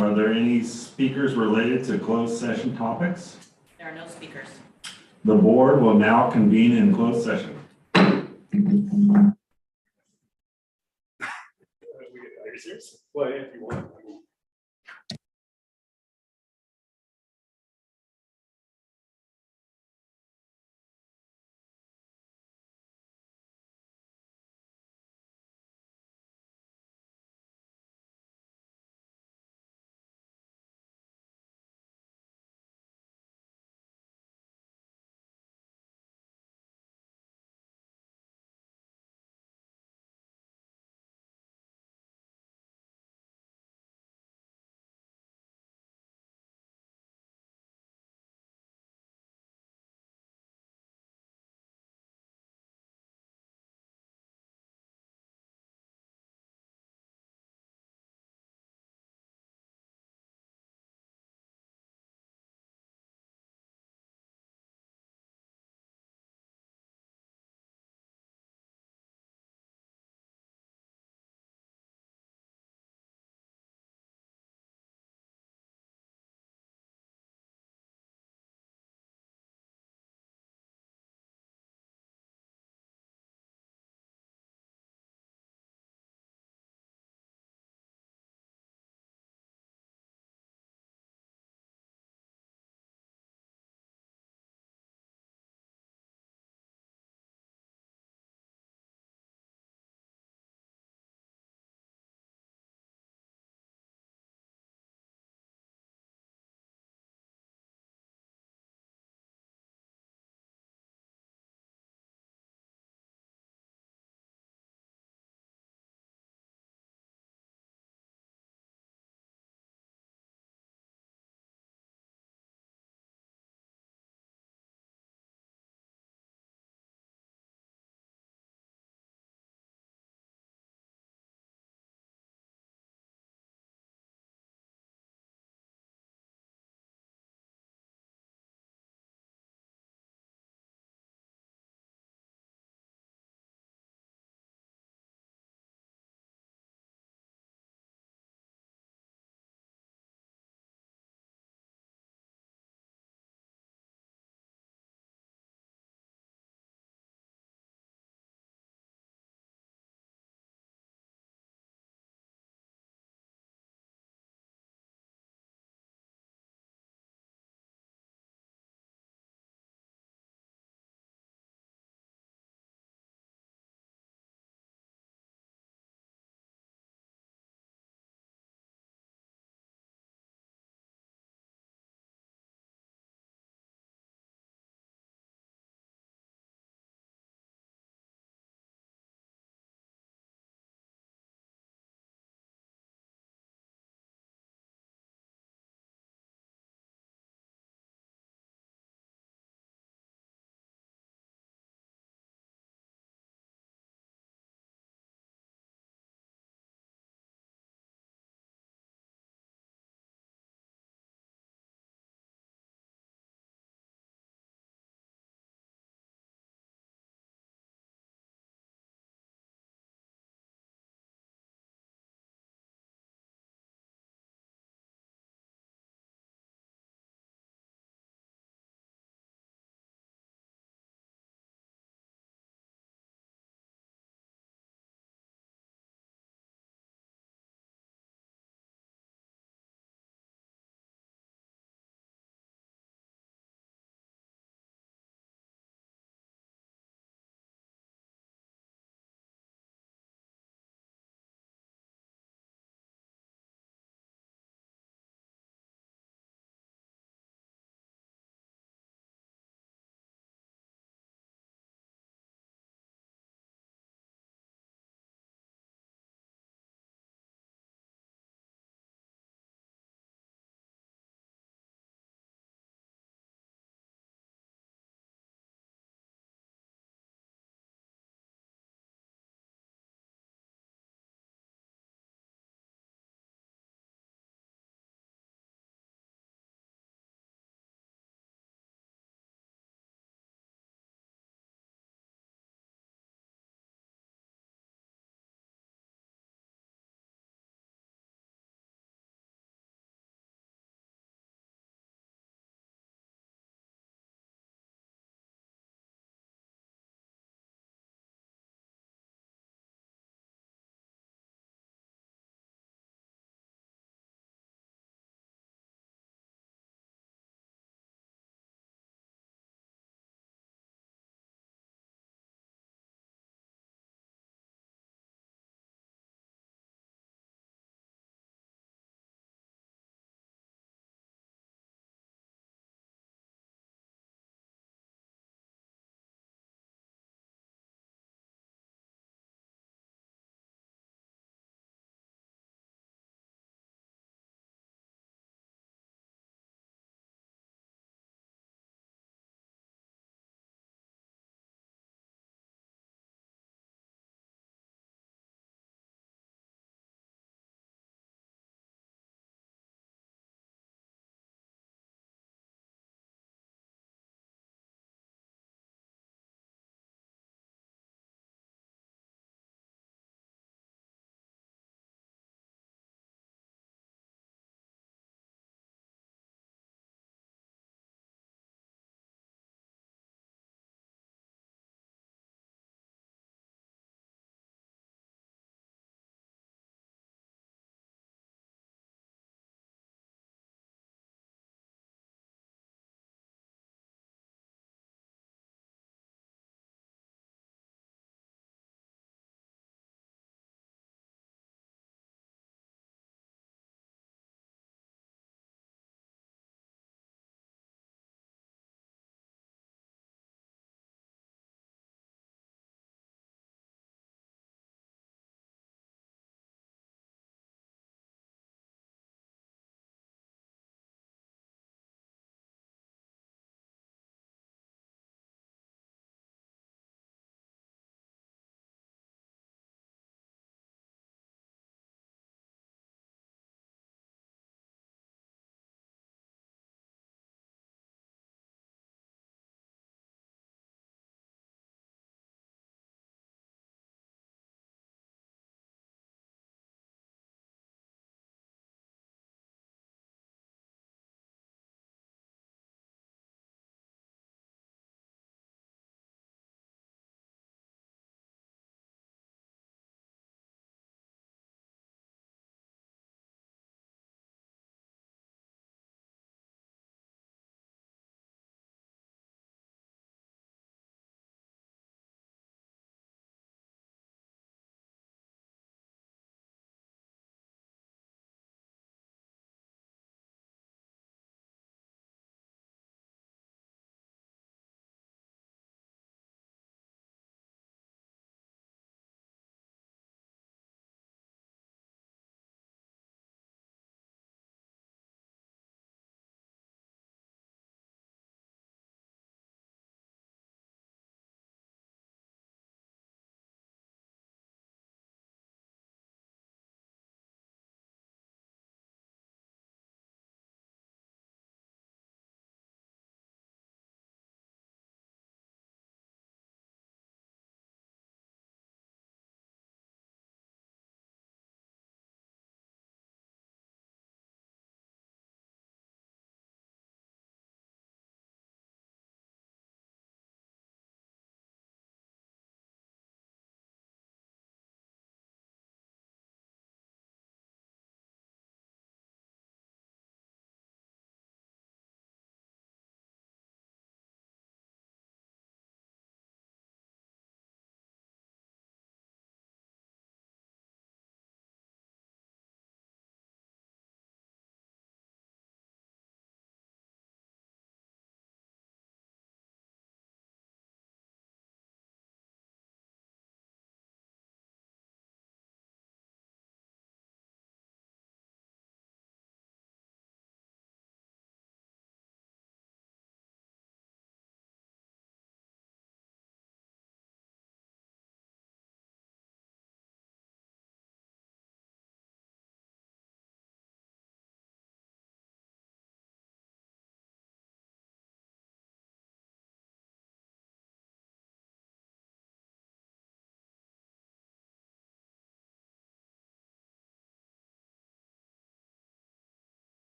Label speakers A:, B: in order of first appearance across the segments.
A: Are there any speakers related to closed session topics?
B: There are no speakers.
A: The board will now convene in closed session.
C: Are you serious? Well, yeah, if you want. I mean,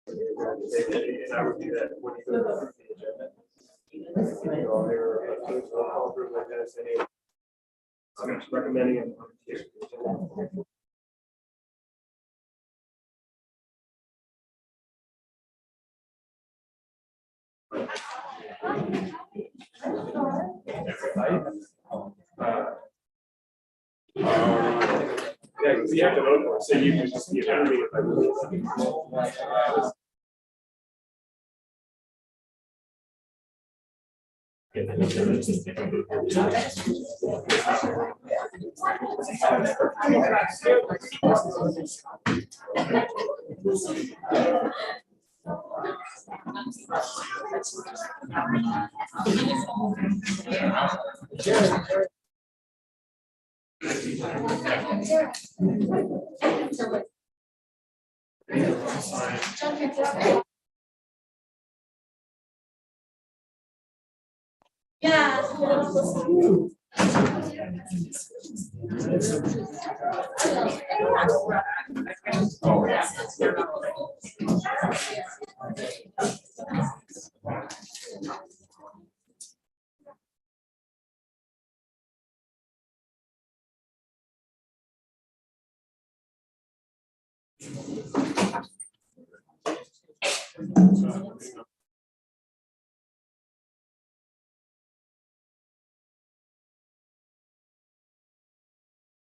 C: And I would do that when you go through the agenda. You all there, roll call through like that, any- I'm just recommending it. Yeah, because you have to vote for it, so you can just be having it.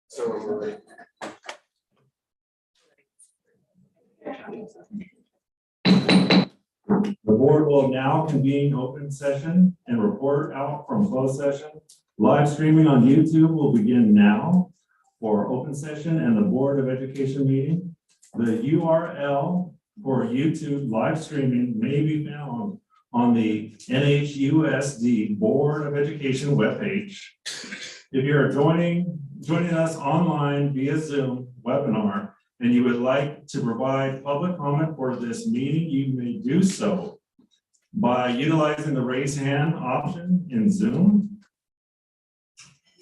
C: So we're ready.
A: The board will now convene open session and report out from closed session. Live streaming on YouTube will begin now for open session and the Board of Education meeting. The URL for YouTube live streaming may be found on the NHUSD Board of Education webpage. If you are joining us online via Zoom webinar and you would like to provide public comment for this meeting, you may do so by utilizing the raise hand option in Zoom.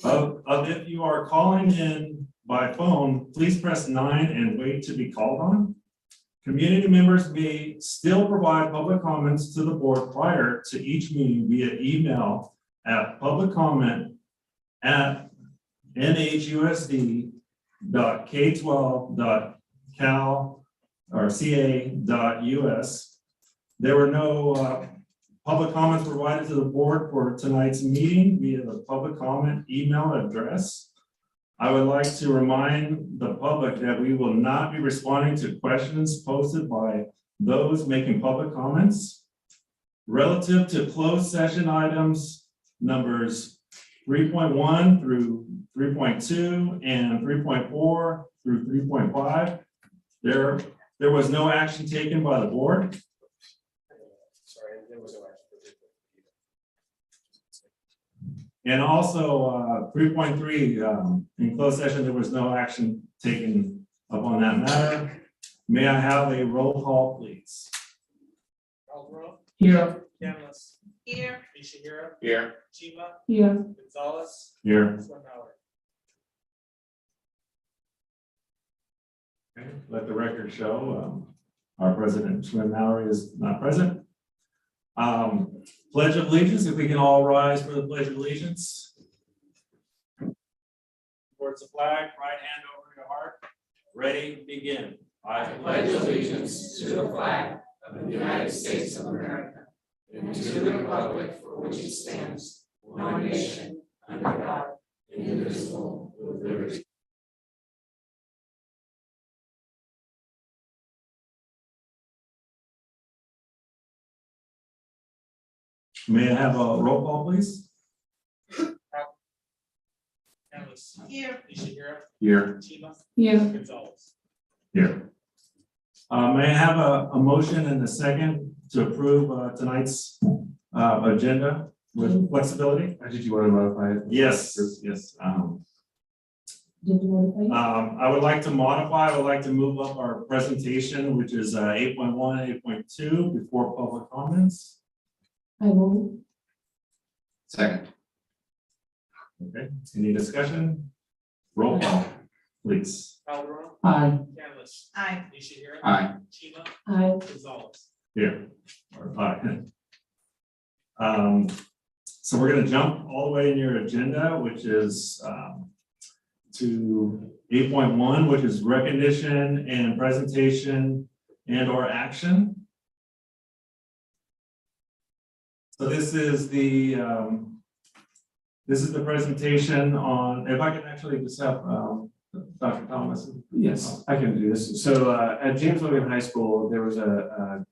A: If you are calling in by phone, please press 9 and wait to be called on. Community members may still provide public comments to the board prior to each meeting via email at publiccomment@nhusd.k12.cal.ca.us. There were no public comments provided to the board for tonight's meeting via the public comment email address. I would like to remind the public that we will not be responding to questions posted by those making public comments. Relative to closed session items numbers 3.1 through 3.2 and 3.4 through 3.5, there was no action taken by the board.
C: Sorry, there was no action.
A: And also 3.3, in closed session, there was no action taken upon that matter. May I have a roll call, please?
C: Caldwell.
B: Here.
C: Canlis.
D: Here.
C: Ishihira.
A: Here.
C: Chima.
B: Here.
C: Gonzalez.
A: Here.
C: Swinhour.
A: Okay, let the record show our president, Schwinn-Mallory, is not present. Pledge of Allegiance, if we can all rise for the Pledge of Allegiance. Towards the flag, right hand over your heart. Ready, begin. I
B: Pledge allegiance to the flag of the United States of America and to the republic for which it stands, one nation, under God, indivisible, with liberty.
A: May I have a roll call, please?
C: Canlis.
D: Here.
C: Ishihira.
A: Here.
C: Chima.
B: Here.
C: Gonzalez.
A: Here. May I have a motion and a second to approve tonight's agenda with flexibility?
E: Did you want to modify it?
A: Yes, yes.
B: Did you want
A: I would like to modify, I would like to move up our presentation, which is 8.1, 8.2 before public comments.
B: I will.
E: Second.
A: Okay, any discussion? Roll call, please.
C: Caldwell.
B: Aye.
C: Canlis.
D: Thomas.
B: Aye.
D: Ishihara.
E: Aye.
D: Chima.
B: Aye.
D: Gonzalez.
A: Here. Or aye. So we're gonna jump all the way in your agenda, which is to 8.1, which is recognition and presentation and or action. So this is the presentation on, if I can actually just have Dr. Thomas.
C: Yes, I can do this. So at James Logan High School, there was a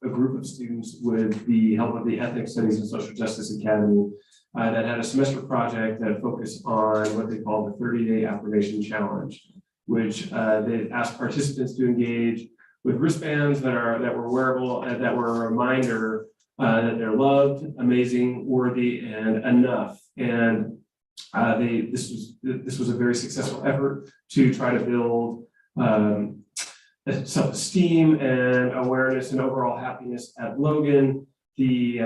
C: group of students with the help of the Ethnic Studies and Social Justice Academy that had a semester project that focused on what they call the 30-day affirmation challenge, which they asked participants to engage with wristbands that were wearable and that were a reminder that they're loved, amazing, worthy, and enough. And this was a very successful effort to try to build self-esteem and awareness and overall happiness at Logan. The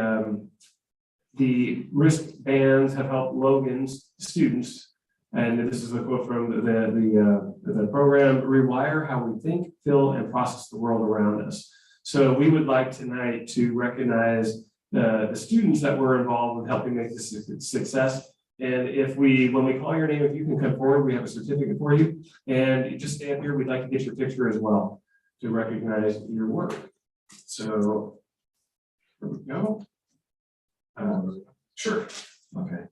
C: wristbands have helped Logan's students, and this is a quote from the program, rewire how we think, feel, and process the world around us. So we would like tonight to recognize the students that were involved with helping make this a success. And when we call your name, if you can come forward, we have a certificate for you. And you just stand here, we'd like to get your picture as well to recognize your work. So here we go. Sure.
A: Okay.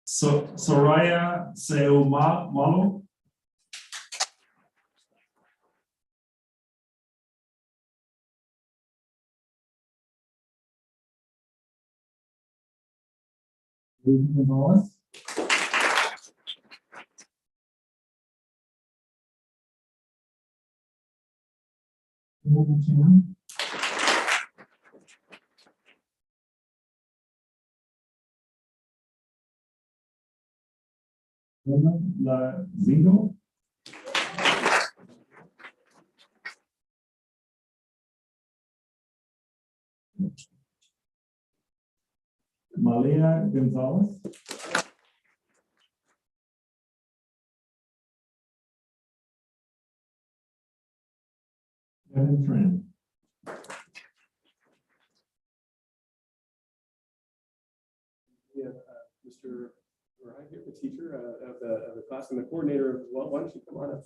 A: So Soraya Seumalo. Gonzalez. La Zigo. Malia Gonzalez. Evan Tran.
C: We have Mr. Right here, the teacher of the class and the coordinator. Why don't you come on up?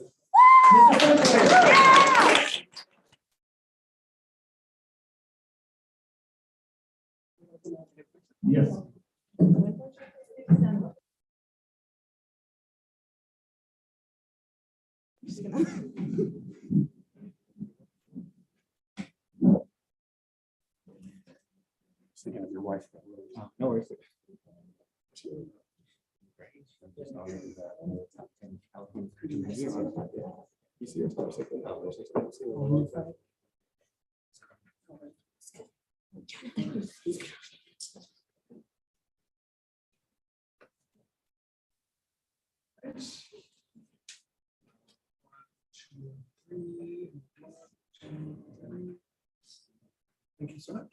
A: Yes.
C: Thinking of your wife. No worries. Thank you so much.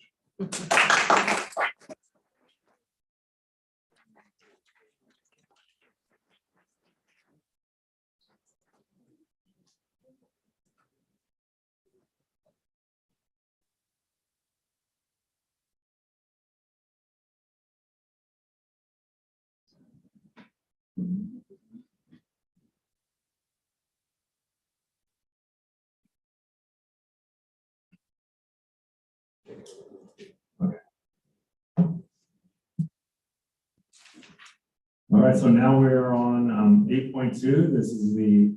A: All right, so now we're on 8.2. This is the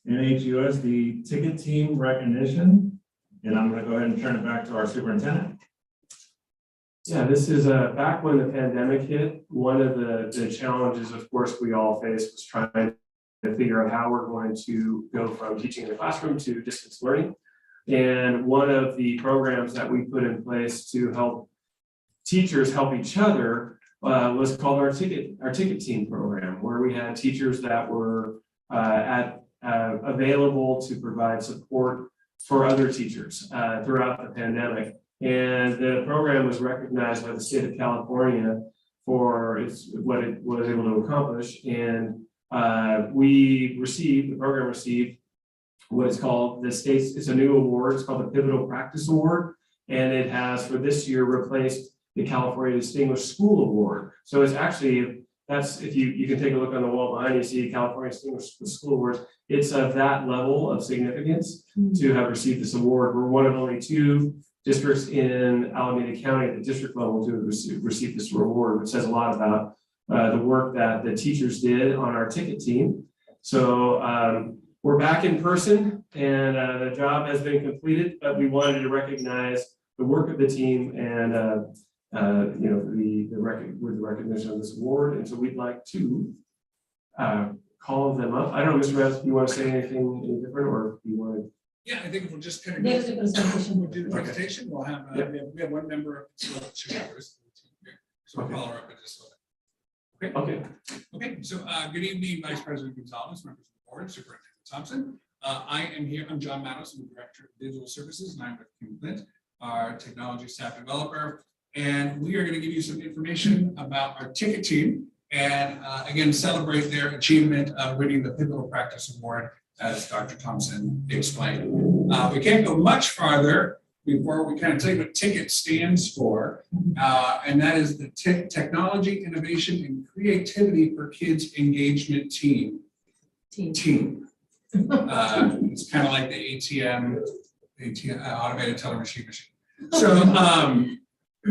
A: NHUSD ticket team recognition. And I'm going to go ahead and turn it back to our superintendent.
C: Yeah, this is back when the pandemic hit. One of the challenges, of course, we all faced was trying to figure out how we're going to go from teaching in the classroom to distance learning. And one of the programs that we put in place to help teachers help each other was called our ticket team program, where we had teachers that were available to provide support for other teachers throughout the pandemic. And the program was recognized by the state of California for what it was able to accomplish. And the program received what is called it's a new award. It's called the Pivotal Practice Award. And it has for this year replaced the California Distinguished School Award. So it's actually, if you can take a look on the wall behind you, see California Distinguished School Awards. It's of that level of significance to have received this award. We're one of only 2 districts in Alameda County at the district level to have received this award, which says a lot about the work that the teachers did on our ticket team. So we're back in person and the job has been completed, but we wanted to recognize the work of the team and with the recognition of this award. And so we'd like to call them up. I don't know, Mr. Rance, if you want to say anything any different, or if you want to.
B: Yeah, I think we'll just kind of
D: There's a presentation.
B: we'll do the presentation. We'll have, we have one member of the 2 members. So we'll call her up in just a little bit. Okay, so good evening, Vice President Gonzalez, members of the board, Superintendent Thompson. I'm John Matos, I'm the Director of Digital Services, and I'm with Kim Clint, our technology staff developer. And we are going to give you some information about our ticket team and again, celebrate their achievement of winning the Pivotal Practice Award, as Dr. Thompson explained. We can't go much farther before we kind of tell you what TICKET stands for, and that is the Technology, Innovation, and Creativity for Kids Engagement Team. Team. It's kind of like the ATM, automated teller machine.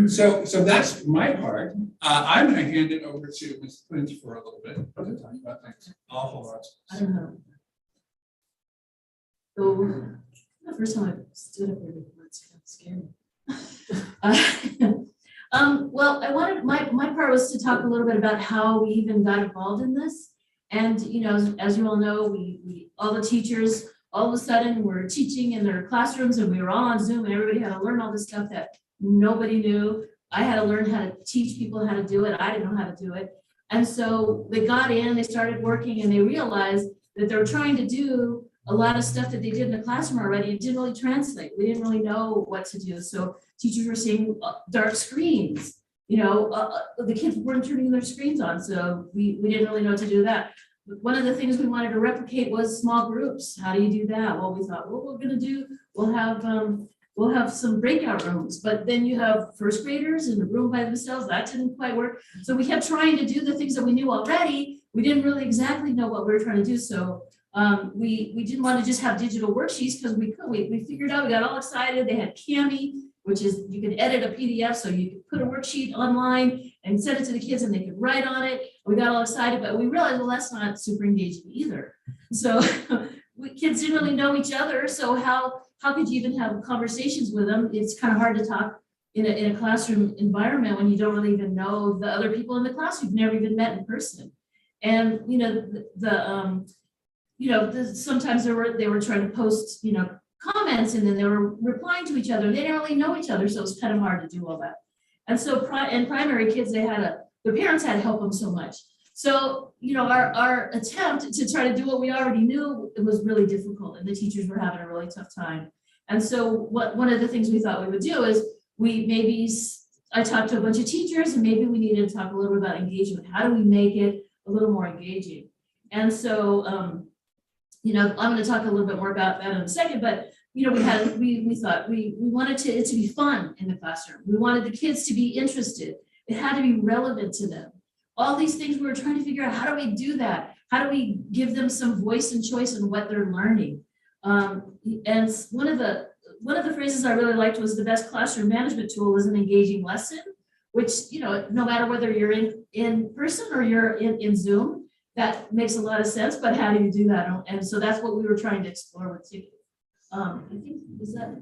B: So that's my part. I'm going to hand it over to Ms. Clint for a little bit to talk about things. I'll hold on.
D: I don't know. So the first time I stood up there before, it's kind of scary. Well, I wanted my part was to talk a little bit about how we even got involved in this. And as you all know, we all the teachers all of a sudden were teaching in their classrooms, and we were all on Zoom, and everybody had to learn all this stuff that nobody knew. I had to learn how to teach people how to do it. I didn't know how to do it. And so they got in, they started working, and they realized that they were trying to do a lot of stuff that they did in the classroom already. It didn't really translate. We didn't really know what to do. So teachers were seeing dark screens. The kids weren't turning their screens on. So we didn't really know what to do with that. But one of the things we wanted to replicate was small groups. How do you do that? Well, we thought, what we're going to do, we'll have some breakout rooms, but then you have first graders in a room by themselves. That didn't quite work. So we kept trying to do the things that we knew already. We didn't really exactly know what we were trying to do. So we didn't want to just have digital worksheets because we figured out, we got all excited. They had Cami, which is you could edit a PDF. So you could put a worksheet online and send it to the kids and they could write on it. We got all excited, but we realized, well, that's not super engaging either. So kids didn't really know each other. So how could you even have conversations with them? It's kind of hard to talk in a classroom environment when you don't really even know the other people in the class. You've never even met in person. And sometimes they were trying to post comments, and then they were replying to each other. They didn't really know each other, so it was kind of hard to do all that. And so primary kids, their parents had to help them so much. So our attempt to try to do what we already knew, it was really difficult, and the teachers were having a really tough time. And so one of the things we thought we would do is I talked to a bunch of teachers, and maybe we needed to talk a little bit about engagement. How do we make it a little more engaging? And so I'm going to talk a little bit more about that in a second, but we thought we wanted it to be fun in the classroom. We wanted the kids to be interested. It had to be relevant to them. All these things we were trying to figure out, how do we do that? How do we give them some voice and choice in what they're learning? And one of the phrases I really liked was the best classroom management tool is an engaging lesson, which, no matter whether you're in person or you're in Zoom, that makes a lot of sense, but how do you do that? And so that's what we were trying to explore with TICKET. I think, is that?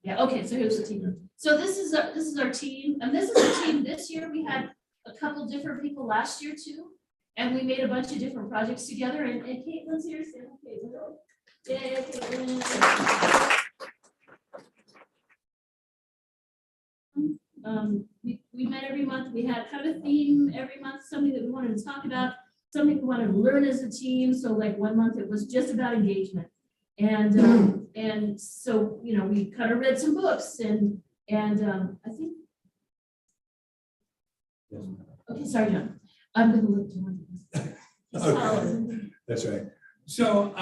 D: Yeah, okay, so here's the team. So this is our team, and this is the team this year. We had a couple different people last year too, and we made a bunch of different projects together, and Caitlin's here. Yeah, Caitlin. We met every month. We had kind of a theme every month, something that we wanted to talk about, something we wanted to learn as a team. So like one month it was just about engagement. And so, we kind of read some books and I think, okay, sorry, John. I'm gonna look to
B: Okay. That's right. So,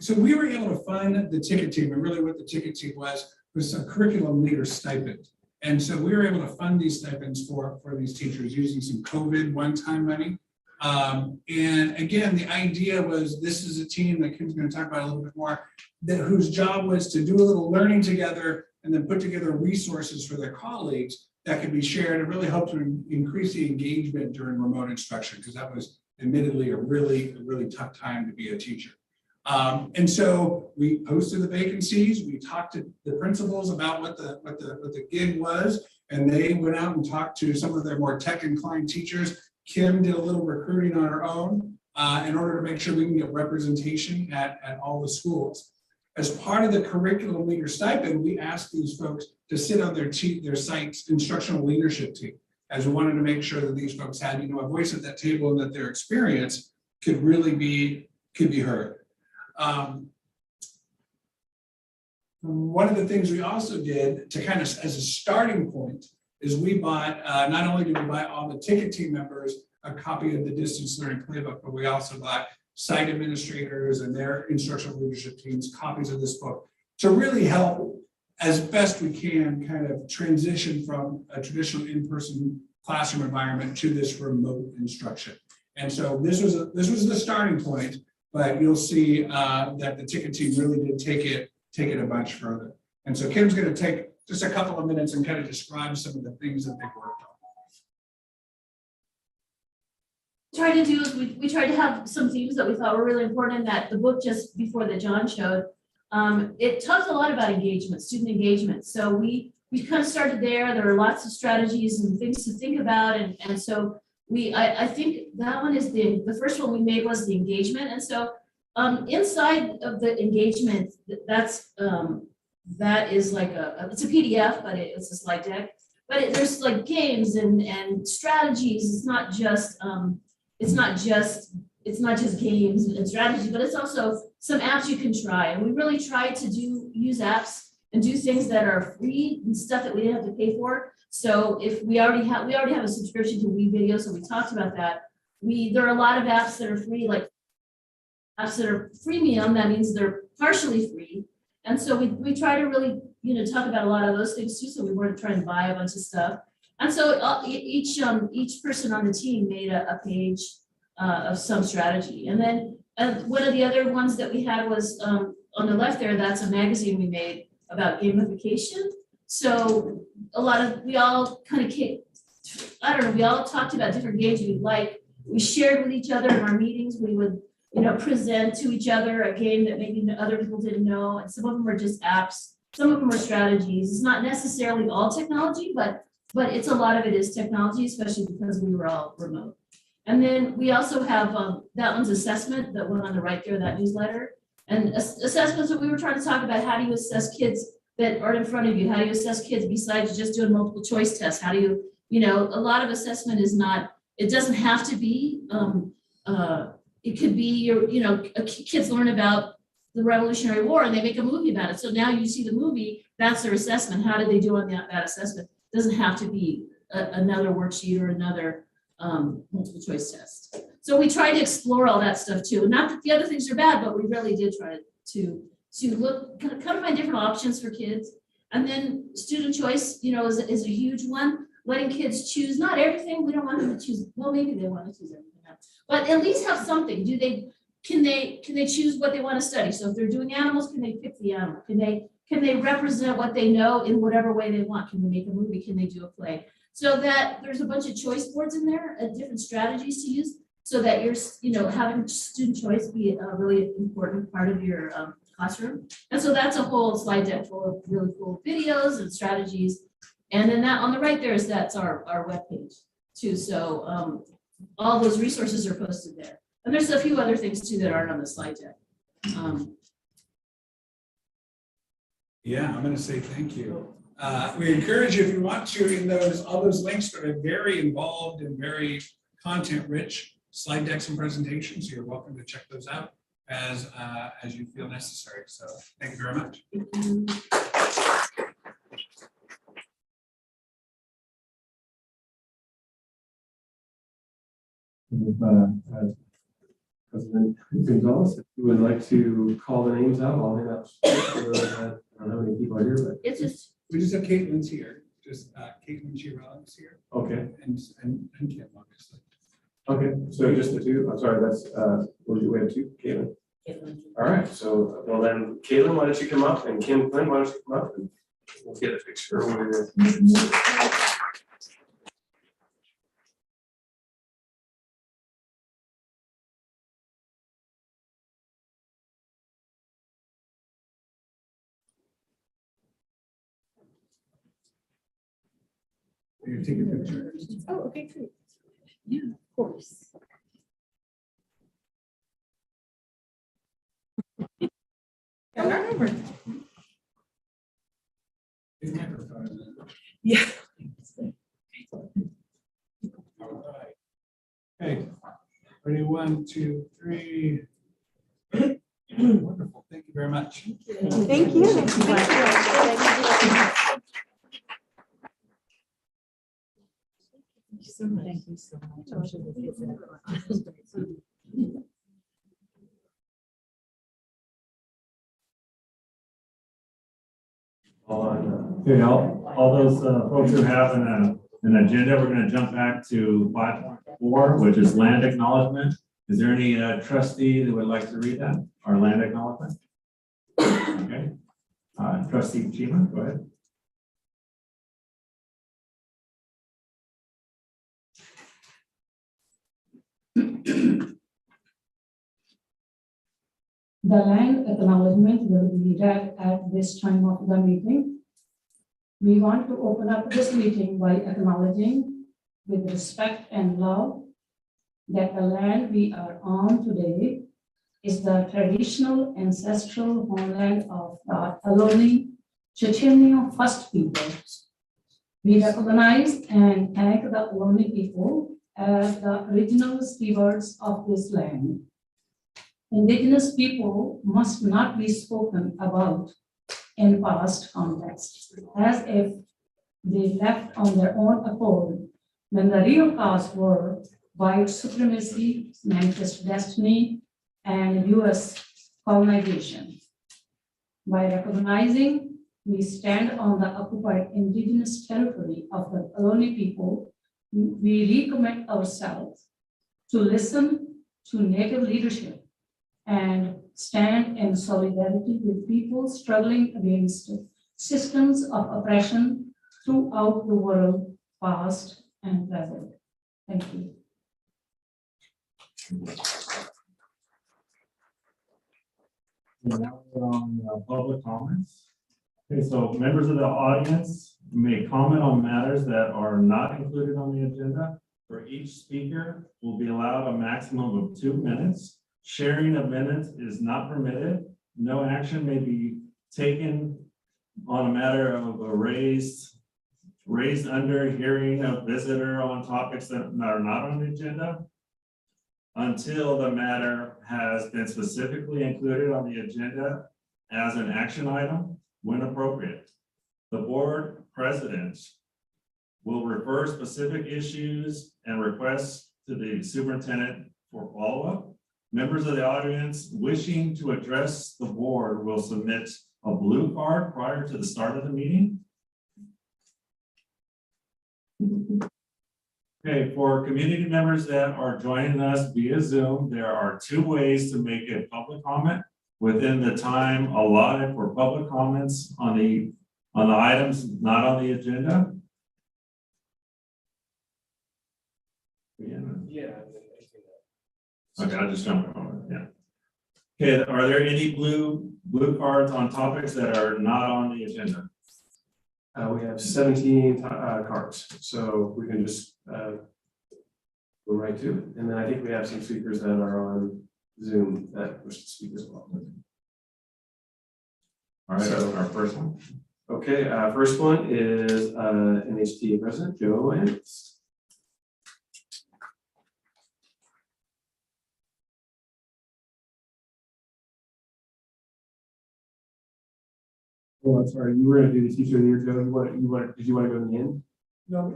B: so we were able to fund the ticket team, and really what the ticket team was a curriculum leader stipend. And so we were able to fund these stipends for these teachers using some COVID one-time money. And again, the idea was this is a team that Kim's going to talk about a little bit more, that whose job was to do a little learning together and then put together resources for their colleagues that could be shared and really help to increase the engagement during remote instruction, because that was admittedly a really tough time to be a teacher. And so we posted the vacancies, we talked to the principals about what the gig was, and they went out and talked to some of their more tech inclined teachers. Kim did a little recruiting on her own in order to make sure we can get representation at all the schools. As part of the curriculum leader stipend, we asked these folks to sit on their site's instructional leadership team, as we wanted to make sure that these folks had, a voice at that table and that their experience could really be heard. One of the things we also did to kind of as a starting point is we bought, not only did we buy all the ticket team members a copy of the distance learning playbook, but we also bought site administrators and their instructional leadership teams copies of this book to really help as best we can kind of transition from a traditional in-person classroom environment to this remote instruction. And so this was the starting point, but you'll see that the ticket team really did take it a bunch further. And so Kim's going to take just a couple of minutes and kind of describe some of the things that they've worked on.
D: Try to do is we tried to have some themes that we thought were really important in that the book just before that John showed. It talks a lot about engagement, student engagement. So we kind of started there. There are lots of strategies and things to think about, and so I think that one is the first one we made was the engagement. And so inside of the engagement, that is like it's a PDF, but it's a slide deck. But there's like games and strategies. It's not just games and strategy, but it's also some apps you can try. And we really tried to use apps and do things that are free and stuff that we didn't have to pay for. So if we already have a subscription to WeVideo, so we talked about that. There are a lot of apps that are free, like apps that are freemium. That means they're partially free. And so we try to really talk about a lot of those things too. So we weren't trying to buy a bunch of stuff. And so each person on the team made a page of some strategy. And then one of the other ones that we had was on the left there, that's a magazine we made about gamification. So we all talked about different games we like. We shared with each other in our meetings. We would present to each other a game that maybe other people didn't know. And some of them were just apps. Some of them are strategies. It's not necessarily all technology, but it's a lot of it is technology, especially because we were all remote. And then we also have that one's assessment, that one on the right there, that newsletter. And assessments, that we were trying to talk about, how do you assess kids that are in front of you? How do you assess kids besides just doing multiple choice tests? How do you, a lot of assessment is not, it doesn't have to be, it could be kids learn about the Revolutionary War and they make a movie about it. So now you see the movie, that's their assessment. How did they do on that assessment? It doesn't have to be another worksheet or another multiple choice test. So we try to explore all that stuff too. Not that the other things are bad, but we really did try to look, kind of find different options for kids. And then student choice, is a huge one. Letting kids choose, not everything. We don't want them to choose. Well, maybe they want to choose everything else, but at least have something. Can they choose what they want to study? So if they're doing animals, can they pick the animal? Can they represent what they know in whatever way they want? Can they make a movie? Can they do a play? So that there's a bunch of choice boards in there, different strategies to use, so that you're, having student choice be a really important part of your classroom. And so that's a whole slide deck full of really cool videos and strategies. And then that on the right there that's our webpage too. So all those resources are posted there. And there's a few other things too that aren't on the slide deck.
B: Yeah, I'm going to say thank you. We encourage you, if you want to, in all those links that are very involved and very content-rich slide decks and presentations. You're welcome to check those out as you feel necessary. So thank you very much.
C: President Gonzalez, if you would like to call the names out, I'll hand out. I don't know how many people are here, but.
D: It's just,
B: We just have Caitlin's here, just Caitlin Giron's here,
C: Okay,
B: and Kim, obviously.
C: okay, so just the two, I'm sorry, that's, we have two, Caitlin. All right, so, well then, Caitlin, why don't you come up, and Kim Flynn, why don't you come up, and we'll get a picture with
B: You take a picture.
D: oh, okay, great. Yeah, of course.
B: His microphone.
D: Yeah.
B: All right. Okay, ready, 1, 2, 3. Wonderful, thank you very much.
F: Thank you.
D: Thank you so much. I'm sure the kids have fun.
A: Okay, all those folks who have an agenda, we're gonna jump back to 5.4, which is land acknowledgement. Is there any trustee that would like to read that, our land acknowledgement? Okay, trustee Chima, go ahead.
F: The land acknowledgement will be read at this time of the meeting. We want to open up this meeting by acknowledging with respect and love that the land we are on today is the traditional ancestral homeland of the Ohlone Chochenyo First Peoples. We recognize and thank the Ohlone people as the original stewards of this land. Indigenous people must not be spoken about in past contexts, as if they left on their own accord, when the real cause were white supremacy, manifest destiny, and US colonization. By recognizing we stand on the occupied indigenous territory of the Ohlone people, we recommit ourselves to listen to Native leadership and stand in solidarity with people struggling against systems of oppression throughout the world, past and present. Thank you.
A: And now we're on public comments. Okay, so members of the audience may comment on matters that are not included on the agenda. For each speaker will be allowed a maximum of 2 minutes. Sharing of minutes is not permitted. No action may be taken on a matter of a raised under hearing a visitor on topics that are not on the agenda until the matter has been specifically included on the agenda as an action item when appropriate. The board president will refer specific issues and requests to the superintendent for follow-up. Members of the audience wishing to address the board will submit a blue card prior to the start of the meeting. Okay, for community members that are joining us via Zoom, there are 2 ways to make a public comment within the time allotted for public comments on the items not on the agenda.
C: Yeah.
A: Okay, I'll just jump over, yeah. Okay, are there any blue cards on topics that are not on the agenda?
C: We have 17 cards, so we can just go right to it. And then I think we have some speakers that are on Zoom that wish to speak as well.
A: All right,
C: So-
A: our first one.
C: Okay, first one is NHTA President Joe Lance. Oh, I'm sorry, you were gonna do the teacher of the year, Joe. Did you want to go in the end?
B: No,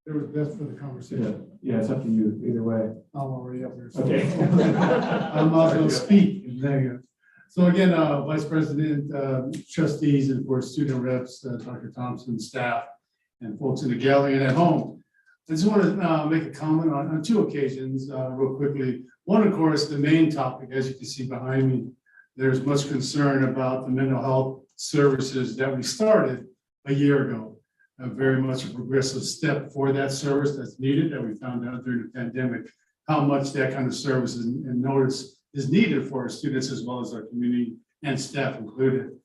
G: Whatever was best for the conversation.
C: Yeah, it's up to you, either way.
G: I'm already up here. so-
C: Okay.
G: I'm not gonna speak in negative. So again, Vice President, trustees, and for student reps, Dr. Thompson, staff, and folks in the gallery and at home. I just want to make a comment on two occasions, real quickly. One, of course, the main topic, as you can see behind me, there's much concern about the mental health services that we started a year ago. Very much a progressive step for that service that's needed, that we found out during the pandemic, how much that kind of service and notice is needed for our students as well as our community and staff included.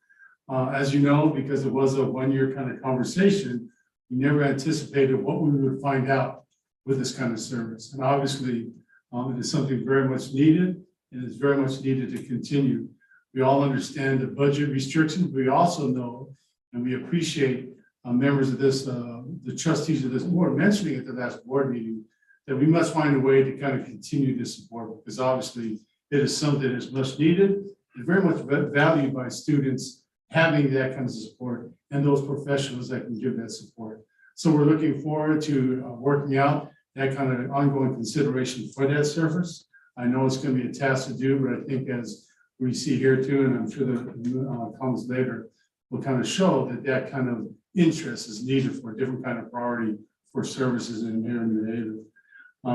G: As you know, because it was a one-year kind of conversation, we never anticipated what we would find out with this kind of service. And obviously, it is something very much needed, and it's very much needed to continue. We all understand the budget restrictions. We also know, and we appreciate members of this, the trustees of this board mentioning at the last board meeting, that we must find a way to kind of continue this support, because obviously it is something that is much needed and very much valued by students, having that kind of support and those professionals that can give that support. So we're looking forward to working out that kind of ongoing consideration for that service. I know it's going to be a task to do, but I think as we see here too, and I'm sure the comments later will kind of show that that kind of interest is needed for a different kind of priority for services in here in New Haven.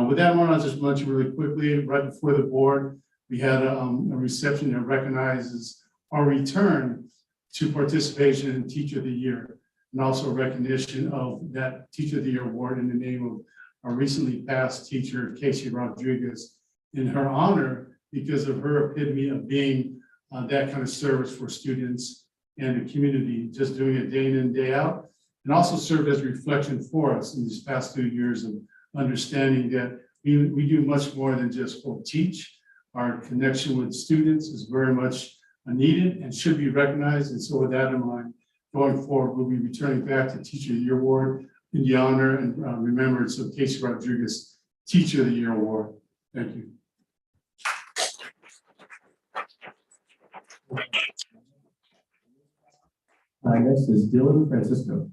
G: With that one, I'll just mention really quickly, right before the board, we had a reception that recognizes our return to participation in Teacher of the Year, and also recognition of that Teacher of the Year award in the name of our recently passed teacher, Casey Rodriguez, in her honor, because of her epitome of being that kind of service for students and the community, just doing it day in and day out, and also served as a reflection for us in these past 2 years of understanding that we do much more than just teach. Our connection with students is very much needed and should be recognized. And so with that in mind, going forward, we'll be returning back to Teacher of the Year Award in the honor and remembrance of Casey Rodriguez Teacher of the Year Award. Thank you.
C: Next is Dylan Francisco.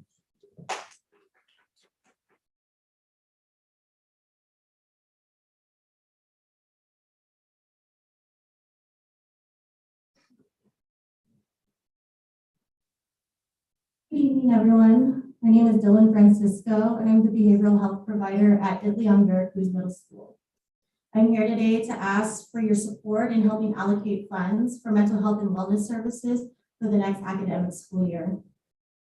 H: Good evening, everyone. My name is Dylan Francisco, and I'm the behavioral health provider at Italy Cruz Middle School. I'm here today to ask for your support in helping allocate funds for mental health and wellness services for the next academic school year.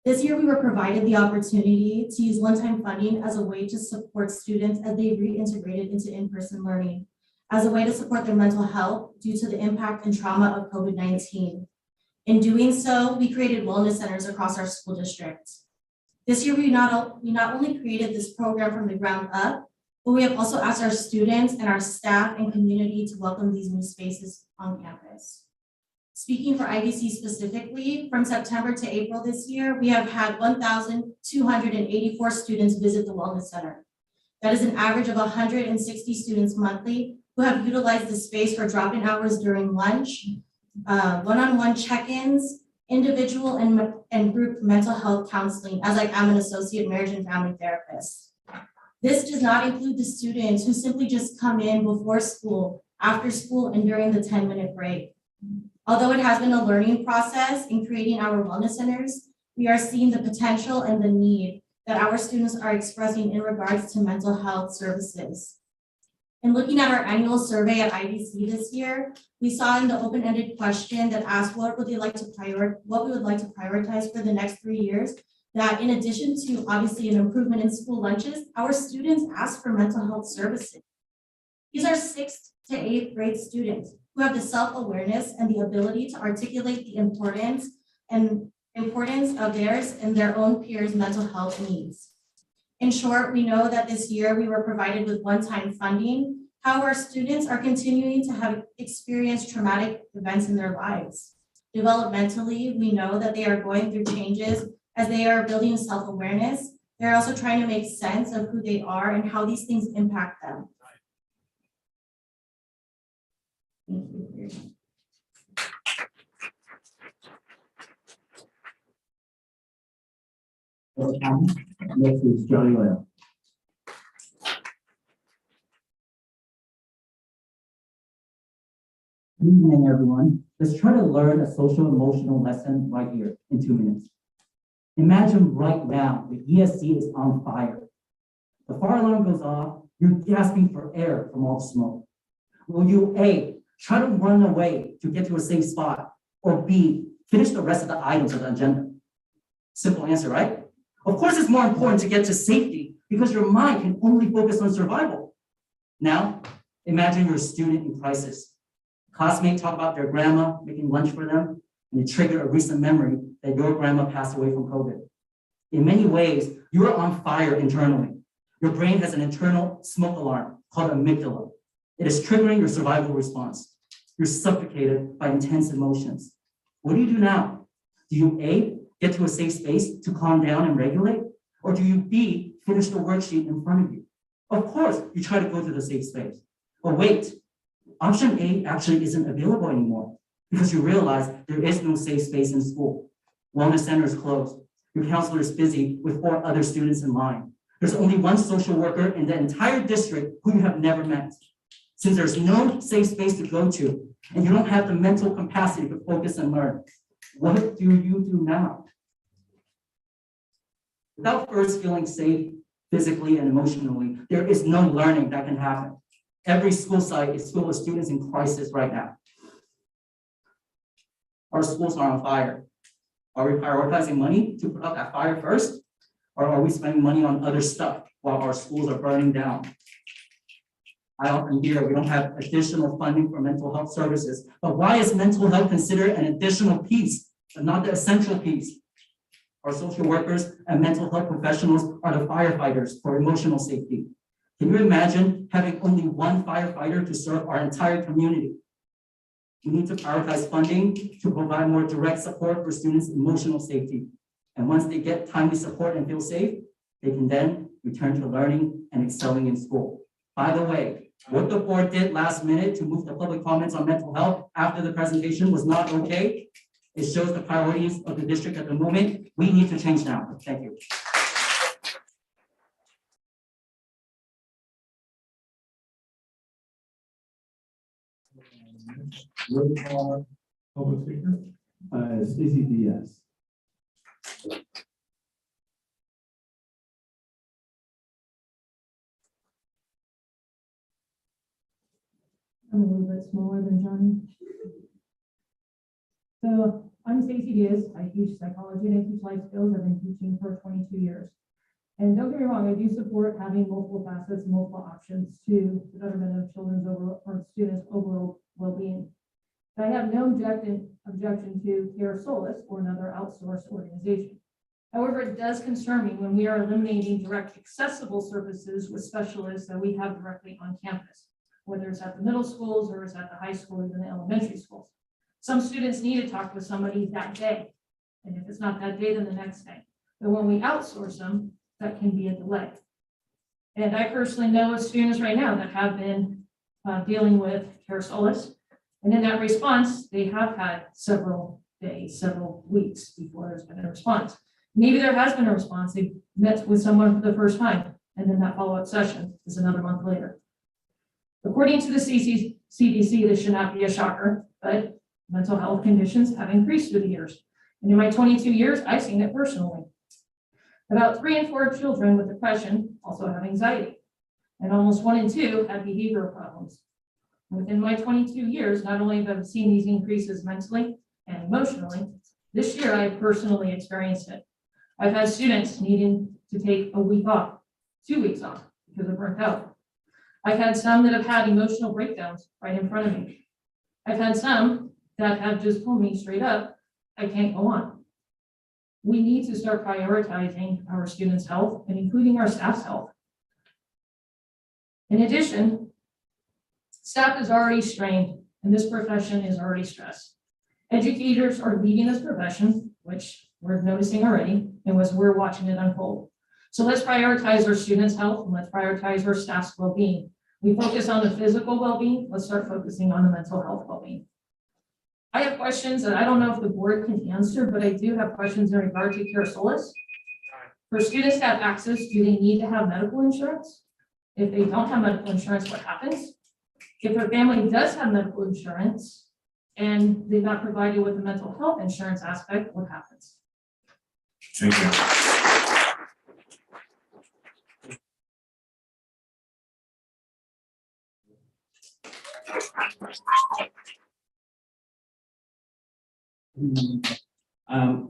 H: This year, we were provided the opportunity to use one-time funding as a way to support students as they reintegrated into in-person learning, as a way to support their mental health due to the impact and trauma of COVID-19. In doing so, we created wellness centers across our school district. This year, we not only created this program from the ground up, but we have also asked our students and our staff and community to welcome these new spaces on campus. Speaking for IDC specifically, from September to April this year, we have had 1,284 students visit the Wellness Center. That is an average of 160 students monthly who have utilized the space for drop-in hours during lunch, one-on-one check-ins, individual and group mental health counseling, as I am an associate marriage and family therapist. This does not include the students who simply just come in before school, after school, and during the 10-minute break. Although it has been a learning process in creating our wellness centers, we are seeing the potential and the need that our students are expressing in regards to mental health services. In looking at our annual survey at IDC this year, we saw in the open-ended question that asked what we would like to prioritize for the next 3 years, that in addition to obviously an improvement in school lunches, our students asked for mental health services. These are 6th to 8th grade students who have the self-awareness and the ability to articulate the importance of theirs and their own peers' mental health needs. In short, we know that this year we were provided with one-time funding. However, students are continuing to have experienced traumatic events in their lives. Developmentally, we know that they are going through changes as they are building self-awareness. They're also trying to make sense of who they are and how these things impact them. Thank you for your time.
C: Next is Johnny Lamb.
I: Good evening, everyone. Let's try to learn a social emotional lesson right here in 2 minutes. Imagine right now the ESC is on fire. The fire alarm goes off, you're gasping for air from all the smoke. Will you A, try to run away to get to a safe spot, or B, finish the rest of the items of the agenda? Simple answer, right? Of course, it's more important to get to safety because your mind can only focus on survival. Now, imagine you're a student in crisis. Classmates talk about their grandma making lunch for them, and it triggered a recent memory that your grandma passed away from COVID. In many ways, you are on fire internally. Your brain has an internal smoke alarm called amygdala. It is triggering your survival response. You're suffocated by intense emotions. What do you do now? Do you A, get to a safe space to calm down and regulate? Or do you B, finish the worksheet in front of you? Of course, you try to go to the safe space. But wait, option A actually isn't available anymore because you realize there is no safe space in school. Wellness center is closed. Your counselor is busy with 4 other students in line. There's only one social worker in the entire district who you have never met. Since there's no safe space to go to, and you don't have the mental capacity to focus and learn, what do you do now? Without first feeling safe physically and emotionally, there is no learning that can happen. Every school site is full of students in crisis right now. Our schools are on fire. Are we prioritizing money to put out that fire first? Or are we spending money on other stuff while our schools are burning down? I often hear we don't have additional funding for mental health services, but why is mental health considered an additional piece, but not the essential piece? Our social workers and mental health professionals are the firefighters for emotional safety. Can you imagine having only one firefighter to serve our entire community? We need to prioritize funding to provide more direct support for students' emotional safety. And once they get timely support and feel safe, they can then return to learning and excelling in school. By the way, what the board did last minute to move the public comments on mental health after the presentation was not okay. It shows the priorities of the district at the moment. We need to change now. Thank you.
A: Roll call, public speaker.
C: Stacy Diaz.
J: I'm a little bit smaller than Johnny. So I'm Stacey Diaz. I teach psychology and I teach life skills. I've been teaching for 22 years. And don't get me wrong, I do support having multiple facets, multiple options to the betterment of children's overall or students' overall well-being. I have no objection to Care Solace or another outsourced organization. However, it does concern me when we are eliminating direct accessible services with specialists that we have directly on campus, whether it's at the middle schools or it's at the high school or even the elementary schools. Some students need to talk with somebody that day. And if it's not that day, then the next day. But when we outsource them, that can be a delay. And I personally know of students right now that have been dealing with Care Solace. And in that response, they have had several days, several weeks before there's been a response. Maybe there has been a response. They met with someone for the first time, and then that follow-up session is another month later. According to the CDC, this should not be a shocker, but mental health conditions have increased through the years. And in my 22 years, I've seen it personally. About 3 in 4 children with depression also have anxiety, and almost 1 in 2 have behavioral problems. Within my 22 years, not only have I seen these increases mentally and emotionally, this year I personally experienced it. I've had students needing to take a week off, 2 weeks off because they're burnt out. I've had some that have had emotional breakdowns right in front of me. I've had some that have just told me straight up, I can't go on. We need to start prioritizing our students' health and including our staff's health. In addition, staff is already strained and this profession is already stressed. Educators are leaving this profession, which we're noticing already, and we're watching it unfold. So let's prioritize our students' health and let's prioritize our staff's well-being. We focus on the physical well-being, let's start focusing on the mental health well-being. I have questions that I don't know if the board can answer, but I do have questions in regard to Care Solace. For students to have access, do they need to have medical insurance? If they don't have medical insurance, what happens? If their family does have medical insurance, and they've not provided with the mental health insurance aspect, what happens?
A: Thank you.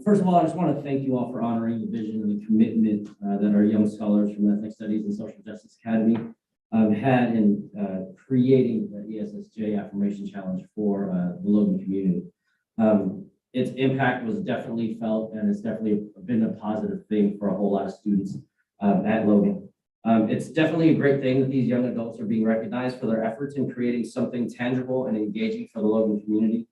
K: First of all, I just want to thank you all for honoring the vision and the commitment that our young scholars from Ethnic Studies and Social Justice Academy had in creating the ESSJ Affirmation Challenge for the Logan community. Its impact was definitely felt, and it's definitely been a positive thing for a whole lot of students at Logan. It's definitely a great thing that these young adults are being recognized for their efforts in creating something tangible and engaging for the Logan community.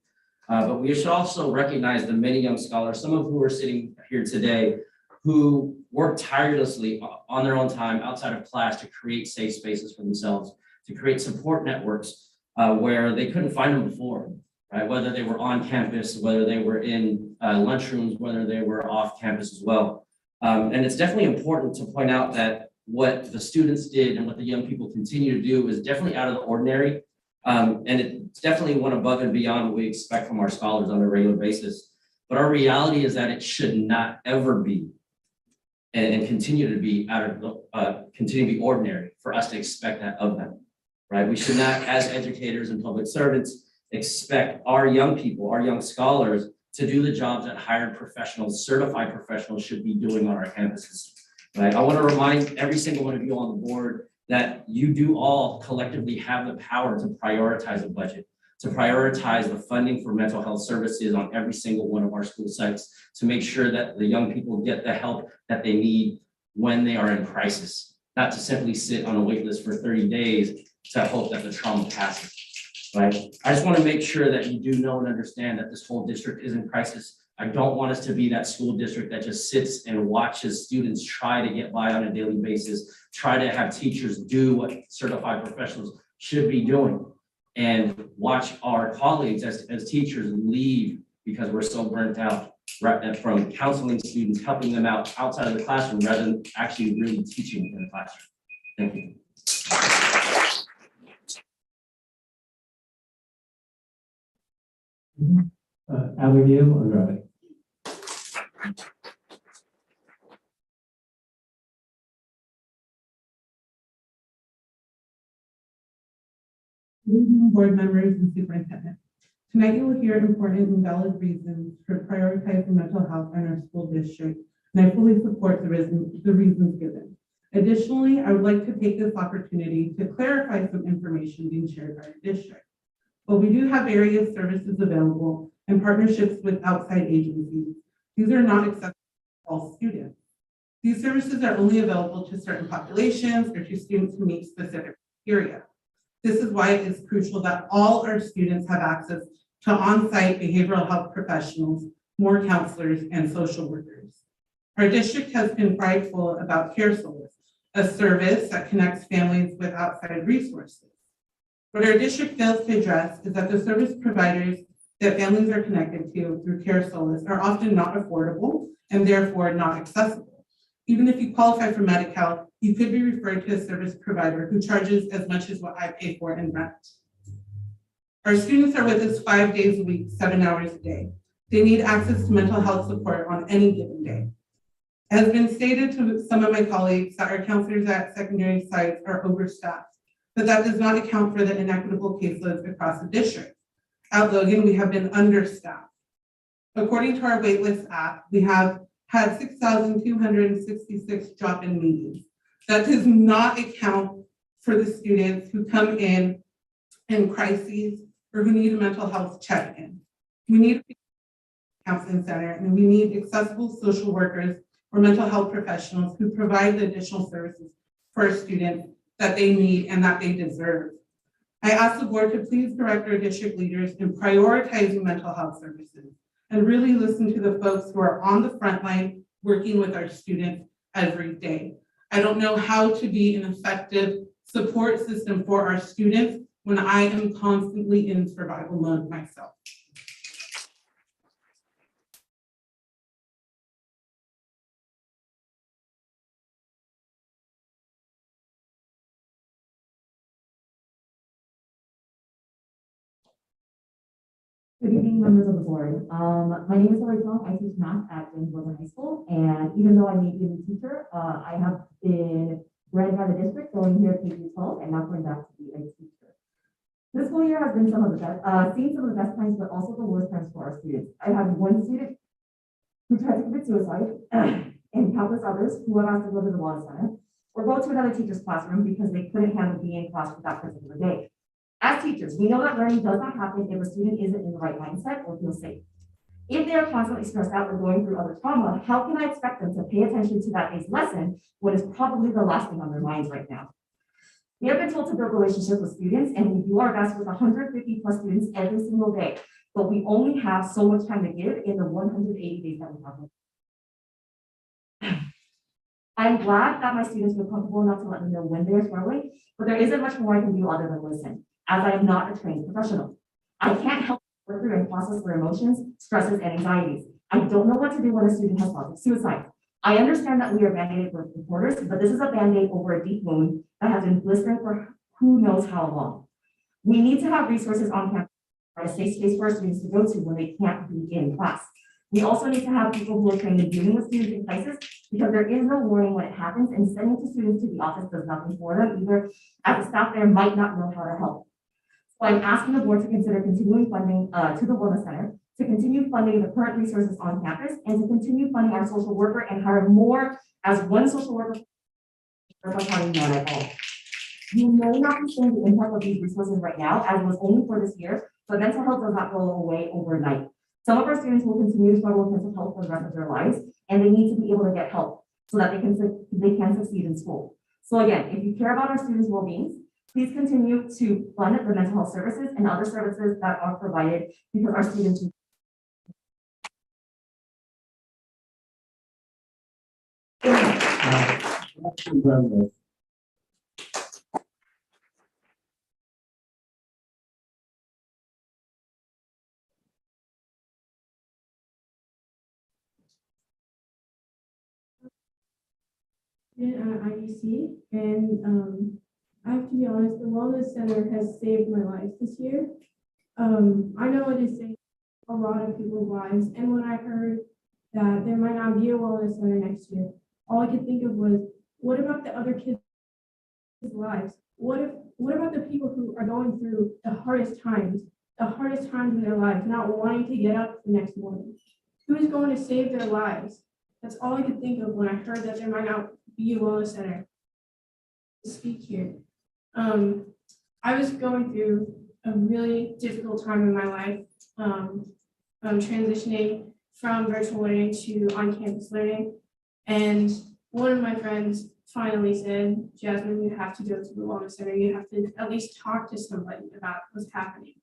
K: But we should also recognize the many young scholars, some of who are sitting here today, who work tirelessly on their own time outside of class to create safe spaces for themselves, to create support networks where they couldn't find them before, right? Whether they were on campus, whether they were in lunchrooms, whether they were off campus as well. And it's definitely important to point out that what the students did and what the young people continue to do is definitely out of the ordinary. And it's definitely went above and beyond what we expect from our scholars on a regular basis. But our reality is that it should not ever be and continue to be continue to be ordinary for us to expect that of them, right? We should not, as educators and public servants, expect our young people, our young scholars, to do the jobs that hired professionals, certified professionals should be doing on our campuses, right? I want to remind every single one of you on the board that you do all collectively have the power to prioritize a budget, to prioritize the funding for mental health services on every single one of our school sites, to make sure that the young people get the help that they need when they are in crisis, not to simply sit on a wait list for 30 days to hope that the trauma passes, right? I just want to make sure that you do know and understand that this whole district is in crisis. I don't want us to be that school district that just sits and watches students try to get by on a daily basis, try to have teachers do what certified professionals should be doing, and watch our colleagues as teachers leave because we're so burnt out, right, from counseling students, helping them out outside of the classroom rather than actually really teaching in the classroom. Thank you.
I: Abigail or Ravi?
L: Good evening, board members and superintendent. Tonight you will hear important and valid reasons for prioritizing mental health in our school district, and I fully support the reasons given. Additionally, I would like to take this opportunity to clarify some information being shared by our district. While we do have various services available and partnerships with outside agencies, these are not accessible to all students. These services are only available to certain populations or to students who meet specific criteria. This is why it is crucial that all our students have access to on-site behavioral health professionals, more counselors, and social workers. Our district has been prideful about Care Solace, a service that connects families with outside resources. What our district fails to address is that the service providers that families are connected to through Care Solace are often not affordable and therefore not accessible. Even if you qualify for Medi-Cal, you could be referred to a service provider who charges as much as what I pay for in rent. Our students are with us 5 days a week, 7 hours a day. They need access to mental health support on any given day. It has been stated to some of my colleagues that our counselors at secondary sites are overstaffed, but that does not account for the inequitable caseloads across the district. At Logan, we have been understaffed. According to our waitlist app, we have had 6,266 drop-in meetings. That does not account for the students who come in crises or who need a mental health check-in. We need a counseling center, and we need accessible social workers or mental health professionals who provide the additional services for our students that they need and that they deserve. I ask the board to please direct our district leaders in prioritizing mental health services and really listen to the folks who are on the front line working with our students every day. I don't know how to be an effective support system for our students when I am constantly in survival mode myself.
M: Good evening, members of the board. My name is Lori Tong. I teach math at James Logan High School, and even though I may be a new teacher, I have been bred by the district going here K-12 and not going back to be a teacher. This school year has been some of the best, seen some of the best times, but also the worst times for our students. I had one student who tried to commit suicide, and countless others who have asked to go to the Wallace Center or go to another teacher's classroom because they couldn't handle being in class for that particular day. As teachers, we know that learning does not happen if a student isn't in the right mindset or feels safe. If they are constantly stressed out or going through other trauma, how can I expect them to pay attention to that day's lesson, what is probably the last thing on their minds right now? We have been told to build relationships with students, and we do our best with 150 plus students every single day, but we only have so much time to give in the 180 days that we have. I'm glad that my students feel comfortable enough to let me know when they're struggling, but there isn't much more I can do other than listen, as I am not a trained professional. I can't help work through and process their emotions, stresses, and anxieties. I don't know what to do when a student has thoughts of suicide. I understand that we are Band-Aid reporters, but this is a Band-Aid over a deep wound that has been blistering for who knows how long. We need to have resources on campus, a safe space for our students to go to when they can't be in class. We also need to have people who are trained in dealing with students in crisis, because there is no warning when it happens, and sending two students to the office does nothing for them either, as the staff there might not know how to help. So I'm asking the board to consider continuing funding to the Wellness Center, to continue funding the current resources on campus, and to continue funding our social worker and hire more as one social worker none at all. You may not be seeing the impact of these resources right now, as it was only for this year, but mental health does not go away overnight. Some of our students will continue to struggle with mental health for the rest of their lives, and they need to be able to get help so that they can succeed in school. So again, if you care about our students' well-being, please continue to fund the mental health services and other services that are provided because our students need.
N: IUC, and I have to be honest, the Wellness Center has saved my life this year. I know it has saved a lot of people's lives, and when I heard that there might not be a Wellness Center next year, all I could think of was, what about the other kids' lives? What about the people who are going through the hardest times in their lives, not wanting to get up the next morning? Who's going to save their lives? That's all I could think of when I heard that there might not be a Wellness Center to speak here. I was going through a really difficult time in my life, transitioning from virtual learning to on-campus learning. And one of my friends finally said, Jasmine, you have to go to the Wellness Center. You have to at least talk to somebody about what's happening.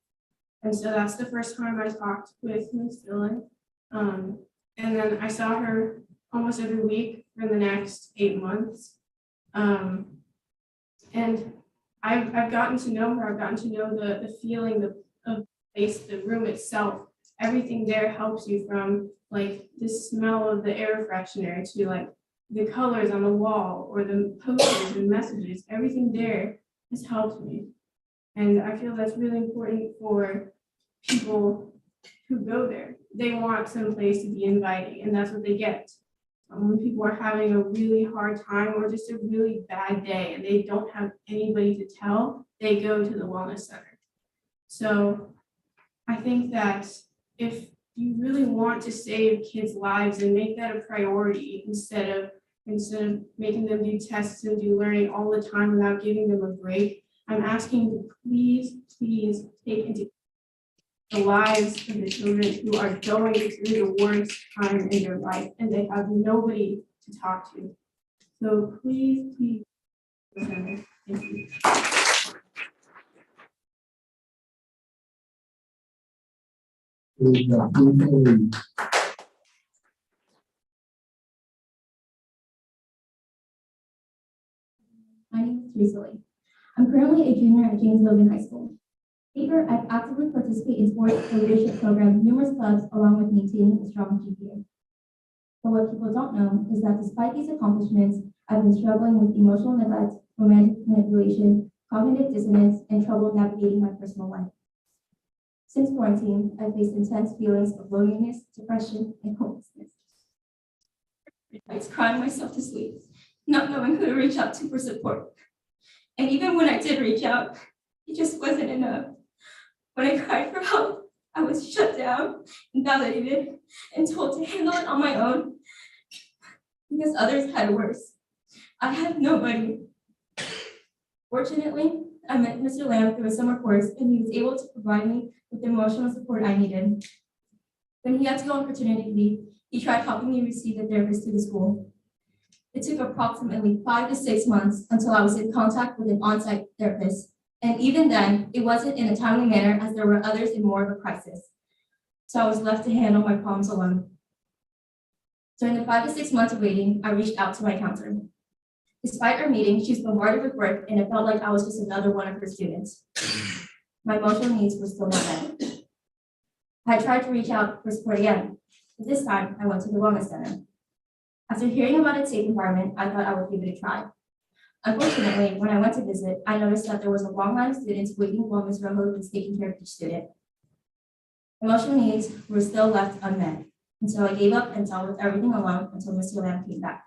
N: And so that's the first time I talked with Ms. Dillon. And then I saw her almost every week for the next 8 months. And I've gotten to know her. I've gotten to know the feeling of the place, the room itself. Everything there helps you, from like the smell of the air freshener to like the colors on the wall or the posters and messages. Everything there has helped me. And I feel that's really important for people who go there. They want some place to be inviting, and that's what they get. When people are having a really hard time or just a really bad day and they don't have anybody to tell, they go to the Wellness Center. So I think that if you really want to save kids' lives, and make that a priority instead of making them do tests and do learning all the time without giving them a break, I'm asking you to please take into the lives of the children who are going through the worst time in their life, and they have nobody to talk to. So please, thank you.
H: My name is Teresa Lee. I'm currently a junior at James Logan High School. Here, I've actively participated in sports and leadership programs, numerous clubs, along with maintaining a strong GPA. But what people don't know is that despite these accomplishments, I've been struggling with emotional neglect, romantic manipulation, cognitive dissonance, and trouble navigating my personal life. Since quarantine, I faced intense feelings of loneliness, depression, and hopelessness. Nights crying myself to sleep, not knowing who to reach out to for support. And even when I did reach out, it just wasn't enough. When I cried for help, I was shut down, invalidated, and told to handle it on my own because others had worse. I had nobody. Fortunately, I met Mr. Lamb through a summer course, and he was able to provide me with the emotional support I needed. When he had to go on paternity leave, he tried helping me receive a therapist through the school. It took approximately 5 to 6 months until I was in contact with an on-site therapist. And even then, it wasn't in a timely manner as there were others in more of a crisis. So I was left to handle my problems alone. During the 5 to 6 months of waiting, I reached out to my counselor. Despite our meeting, she was bombarded with work and it felt like I was just another one of her students. My emotional needs were still not met. I tried to reach out for support again, but this time I went to the wellness center. After hearing about its safe environment, I thought I would give it a try. Unfortunately, when I went to visit, I noticed that there was a long line of students waiting for Ms. Rojo was taking care of each student. Emotional needs were still left unmet, and so I gave up and dealt with everything alone until Mr. Lamb came back.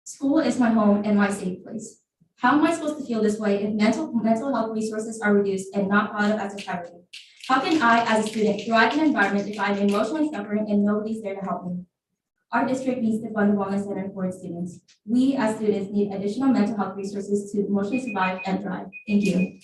H: School is my home and my safe place. How am I supposed to feel this way if mental health resources are reduced and not thought of as a priority? How can I, as a student, thrive in an environment if I'm emotionally suffering and nobody's there to help me? Our district needs to fund a wellness center for its students. We, as students, need additional mental health resources to emotionally survive and thrive. Thank you.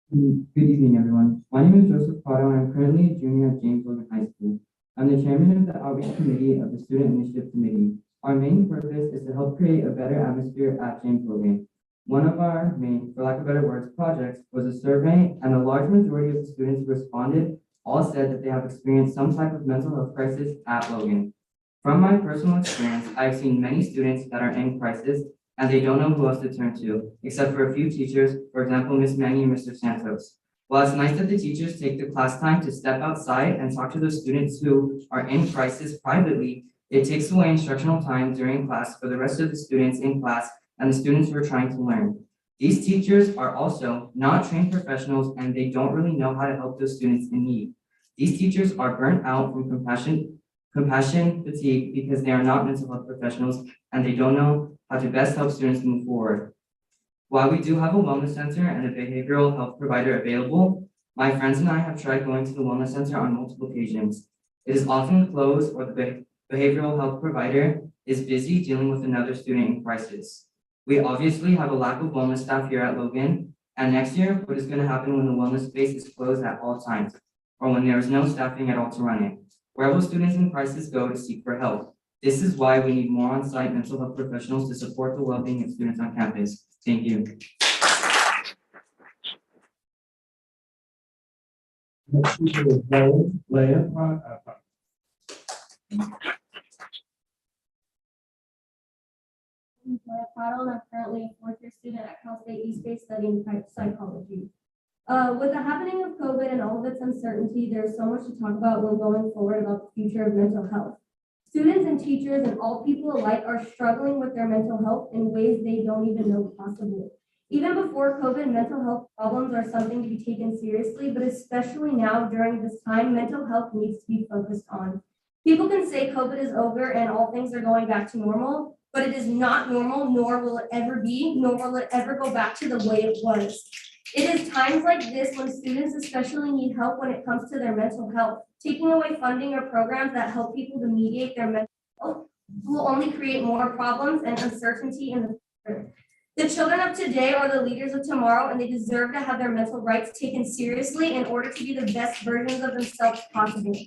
I: Good evening, everyone. My name is Joseph Prado, and I'm currently a junior at James Logan High School. I'm the chairman of the Outreach Committee of the Student Initiative Committee. Our main purpose is to help create a better atmosphere at James Logan. One of our main, for lack of better words, projects was a survey, and a large majority of the students who responded all said that they have experienced some type of mental health crisis at Logan. From my personal experience, I've seen many students that are in crisis and they don't know who else to turn to, except for a few teachers, for example, Ms. Manny and Mr. Santos. While it's nice that the teachers take the class time to step outside and talk to those students who are in crisis privately, it takes away instructional time during class for the rest of the students in class and the students who are trying to learn. These teachers are also not trained professionals and they don't really know how to help those students in need. These teachers are burnt out from compassion fatigue because they are not mental health professionals and they don't know how to best help students move forward. While we do have a wellness center and a behavioral health provider available, my friends and I have tried going to the wellness center on multiple occasions. It is often closed or the behavioral health provider is busy dealing with another student in crisis. We obviously have a lack of wellness staff here at Logan, and next year, what is going to happen when the wellness space is closed at all times, or when there is no staffing at all to run it? Where will students in crisis go to seek for help? This is why we need more on-site mental health professionals to support the well-being of students on campus. Thank you.
H: I'm Maya Prado, and I'm currently a fourth-year student at Cal State East Bay studying psychology. With the happening of COVID and all of its uncertainty, there's so much to talk about when going forward about the future of mental health. Students and teachers and all people alike are struggling with their mental health in ways they don't even know possible. Even before COVID, mental health problems are something to be taken seriously, but especially now during this time, mental health needs to be focused on. People can say COVID is over and all things are going back to normal, but it is not normal, nor will it ever be, nor will it ever go back to the way it was. It is times like this when students especially need help when it comes to their mental health. Taking away funding or programs that help people to mediate their mental health will only create more problems and uncertainty in the future. The children of today are the leaders of tomorrow, and they deserve to have their mental rights taken seriously in order to be the best versions of themselves possible.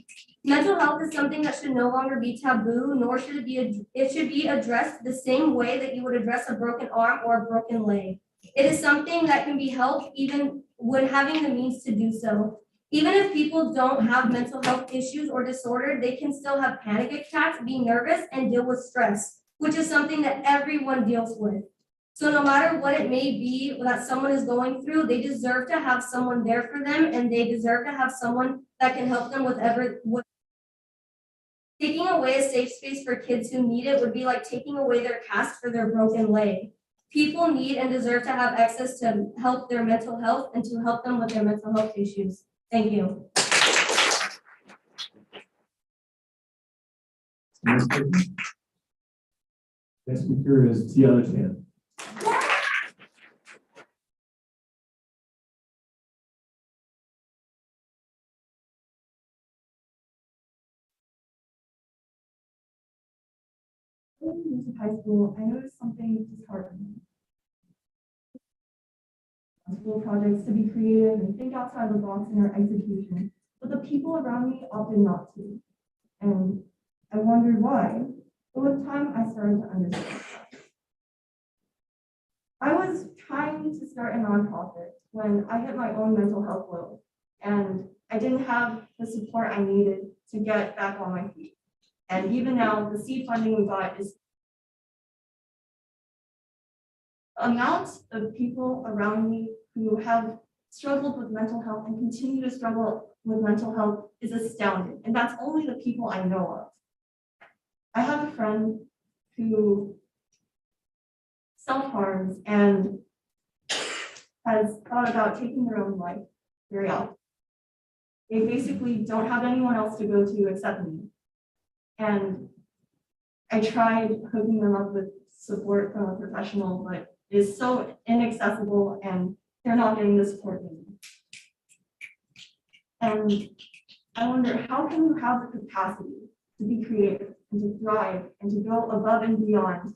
H: Mental health is something that should no longer be taboo, nor should it should be addressed the same way that you would address a broken arm or a broken leg. It is something that can be helped even when having the means to do so. Even if people don't have mental health issues or disorder, they can still have panic attacks, be nervous, and deal with stress, which is something that everyone deals with. So no matter what it may be that someone is going through, they deserve to have someone there for them, and they deserve to have someone that can help them with
O: Taking away a safe space for kids who need it would be like taking away their cast for their broken leg. People need and deserve to have access to help their mental health and to help them with their mental health issues. Thank you.
C: Next speaker is Tiana Chan.
H: Into high school, I noticed something disheartening. School projects to be creative and think outside the box in our execution, but the people around me opted not to. And I wondered why, but with time I started to understand. I was trying to start a nonprofit when I hit my own mental health low, and I didn't have the support I needed to get back on my feet. And even now, the seed funding we got is the amount of people around me who have struggled with mental health and continue to struggle with mental health is astounding. And that's only the people I know of. I have a friend who self-harms and has thought about taking their own life very often. They basically don't have anyone else to go to except me. And I tried hooking them up with support from a professional, but it's so inaccessible and they're not getting the support they need. And I wonder, how can you have the capacity to be creative and to thrive and to go above and beyond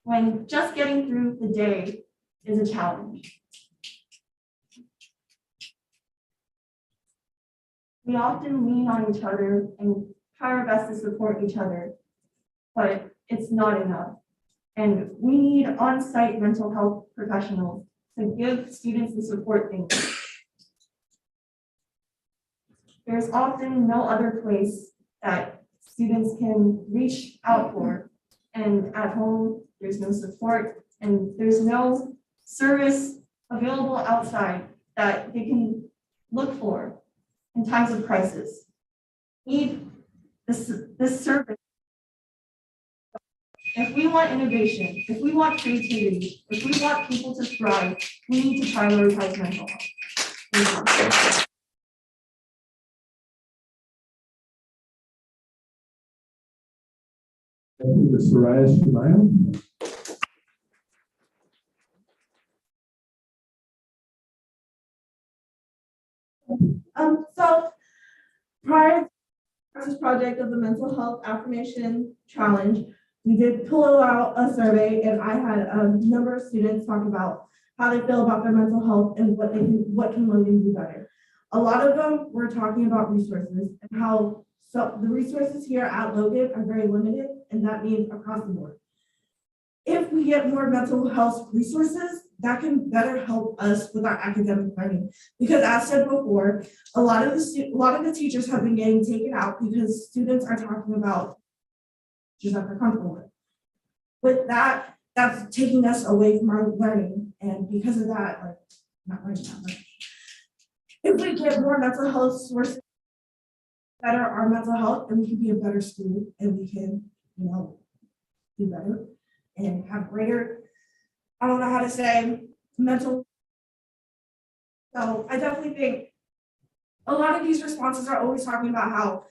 H: when just getting through the day is a challenge? We often lean on each other and try our best to support each other, but it's not enough. And we need on-site mental health professionals to give students the support they need. There's often no other place that students can reach out for. And at home, there's no support and there's no service available outside that they can look for in times of crisis. We need this service. If we want innovation, if we want creativity, if we want people to thrive, we need to prioritize mental health. Thank you.
C: Thank you, Soraya Shimayo.
P: So prior to this project of the mental health affirmation challenge, we did pull out a survey and I had a number of students talk about how they feel about their mental health and what can Logan do better. A lot of them were talking about resources and how the resources here at Logan are very limited, and that means across the board. If we get more mental health resources, that can better help us with our academic learning. Because as said before, a lot of the teachers have been getting taken out because students are talking about teachers that they're comfortable with. With that, that's taking us away from our learning, and because of that, like not learning that much. If we get more mental health sources, better our mental health, then we can be a better school, and we can, do better and have greater, I don't know how to say, mental. So I definitely think a lot of these responses are always talking about how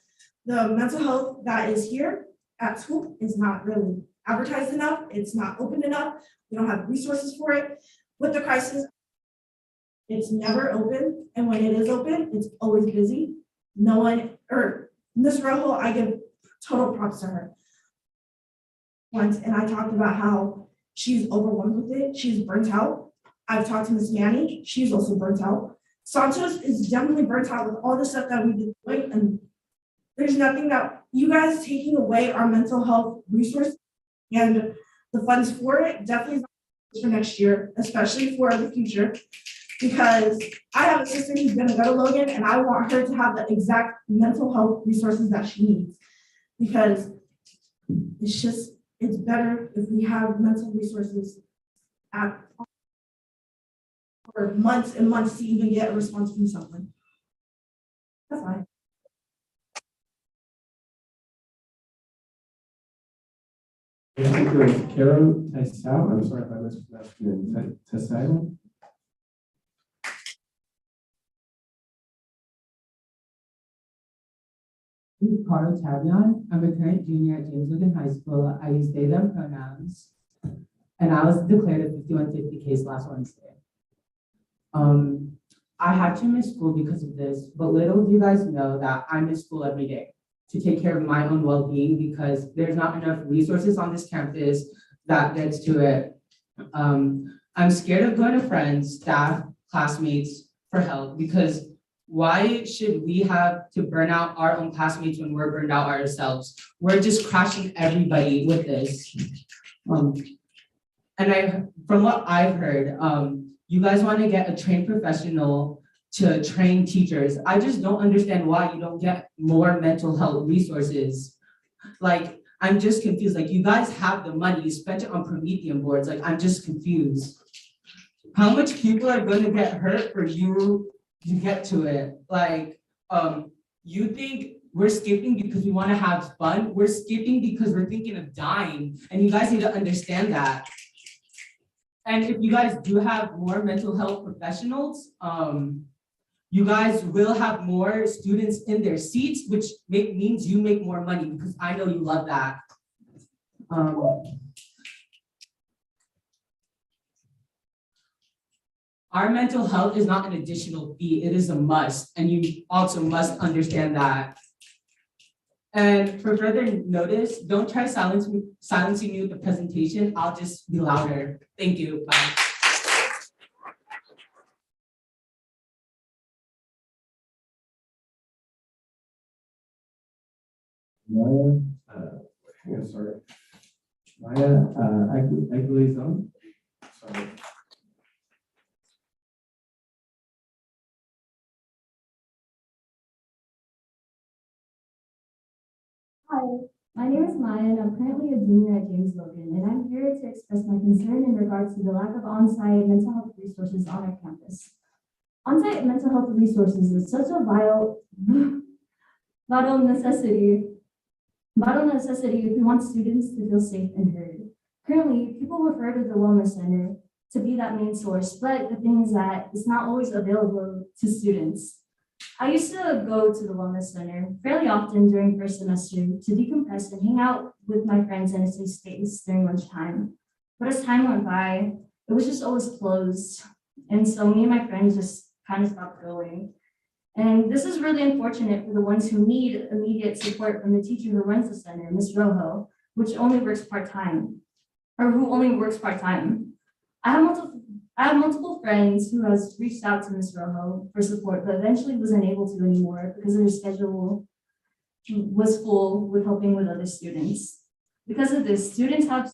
P: the mental health that is here at school is not really advertised enough. It's not open enough. We don't have resources for it. With the crisis, it's never open. And when it is open, it's always busy. No one, or Ms. Rojo, I give total props to her. Once, and I talked about how she's overwhelmed with it. She's burnt out. I've talked to Ms. Manny. She's also burnt out. Santos is definitely burnt out with all the stuff that we did, and there's nothing that you guys taking away our mental health resource and the funds for it definitely is for next year, especially for the future, because I have a sister who's gonna go to Logan and I want her to have the exact mental health resources that she needs, because it's better if we have mental resources for months and months to even get a response from someone. That's fine.
C: Speaker is Karen Taisao. I'm sorry if I mispronounced your name. Taisao.
Q: This is Carl Tavion. I'm a current junior at James Logan High School. I use they, them pronouns. And I was declared a 5150 case last Wednesday. I had to miss school because of this, but little do you guys know that I miss school every day to take care of my own well-being because there's not enough resources on this campus that gets to it. I'm scared of going to friends, staff, classmates for help because why should we have to burn out our own classmates when we're burned out ourselves? We're just crashing everybody with this. And from what I've heard, you guys want to get a trained professional to train teachers. I just don't understand why you don't get more mental health resources. Like, I'm just confused. Like, you guys have the money, you spent it on Promethean boards. Like, I'm just confused. How much people are going to get hurt for you to get to it? Like, you think we're skipping because we want to have fun? We're skipping because we're thinking of dying. And you guys need to understand that. And if you guys do have more mental health professionals, you guys will have more students in their seats, which means you make more money because I know you love that. Our mental health is not an additional fee, it is a must, and you also must understand that. And for further notice, don't try silencing me with the presentation. I'll just be louder. Thank you. Bye.
C: Maya, sorry. Maya, Aguilizon. Sorry.
R: Hi, my name is Maya and I'm currently a junior at James Logan, and I'm here to express my concern in regards to the lack of on-site mental health resources on our campus. On-site mental health resources is such a vital necessity if we want students to feel safe and heard. Currently, people refer to the Wellness Center to be that main source, but the thing is that it's not always available to students. I used to go to the Wellness Center fairly often during first semester to decompress and hang out with my friends in a safe space during lunchtime. But as time went by, it was just always closed. And so me and my friends just kind of stopped going. And this is really unfortunate for the ones who need immediate support from the teacher who runs the center, Ms. Rojo, which only works part-time, or who only works part-time. I have multiple friends who has reached out to Ms. Rojo for support, but eventually was unable to anymore because their schedule was full with helping with other students. Because of this, students have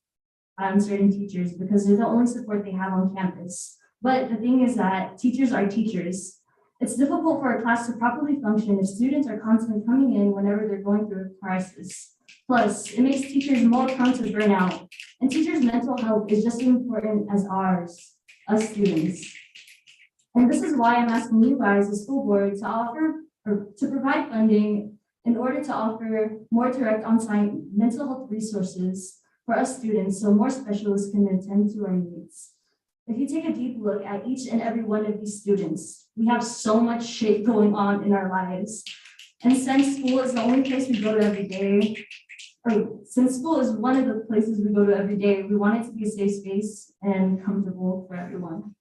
R: on certain teachers because they're the only support they have on campus. But the thing is that teachers are teachers. It's difficult for a class to properly function if students are constantly coming in whenever they're going through a crisis. Plus, it makes teachers more prone to burnout, and teachers' mental health is just as important as ours, us students. And this is why I'm asking you guys, the school board, to offer or to provide funding in order to offer more direct on-site mental health resources for us students so more specialists can attend to our needs. If you take a deep look at each and every one of these students, we have so much shit going on in our lives. And since school is the only place we go to every day, or since school is one of the places we go to every day, we want it to be a safe space and comfortable for everyone.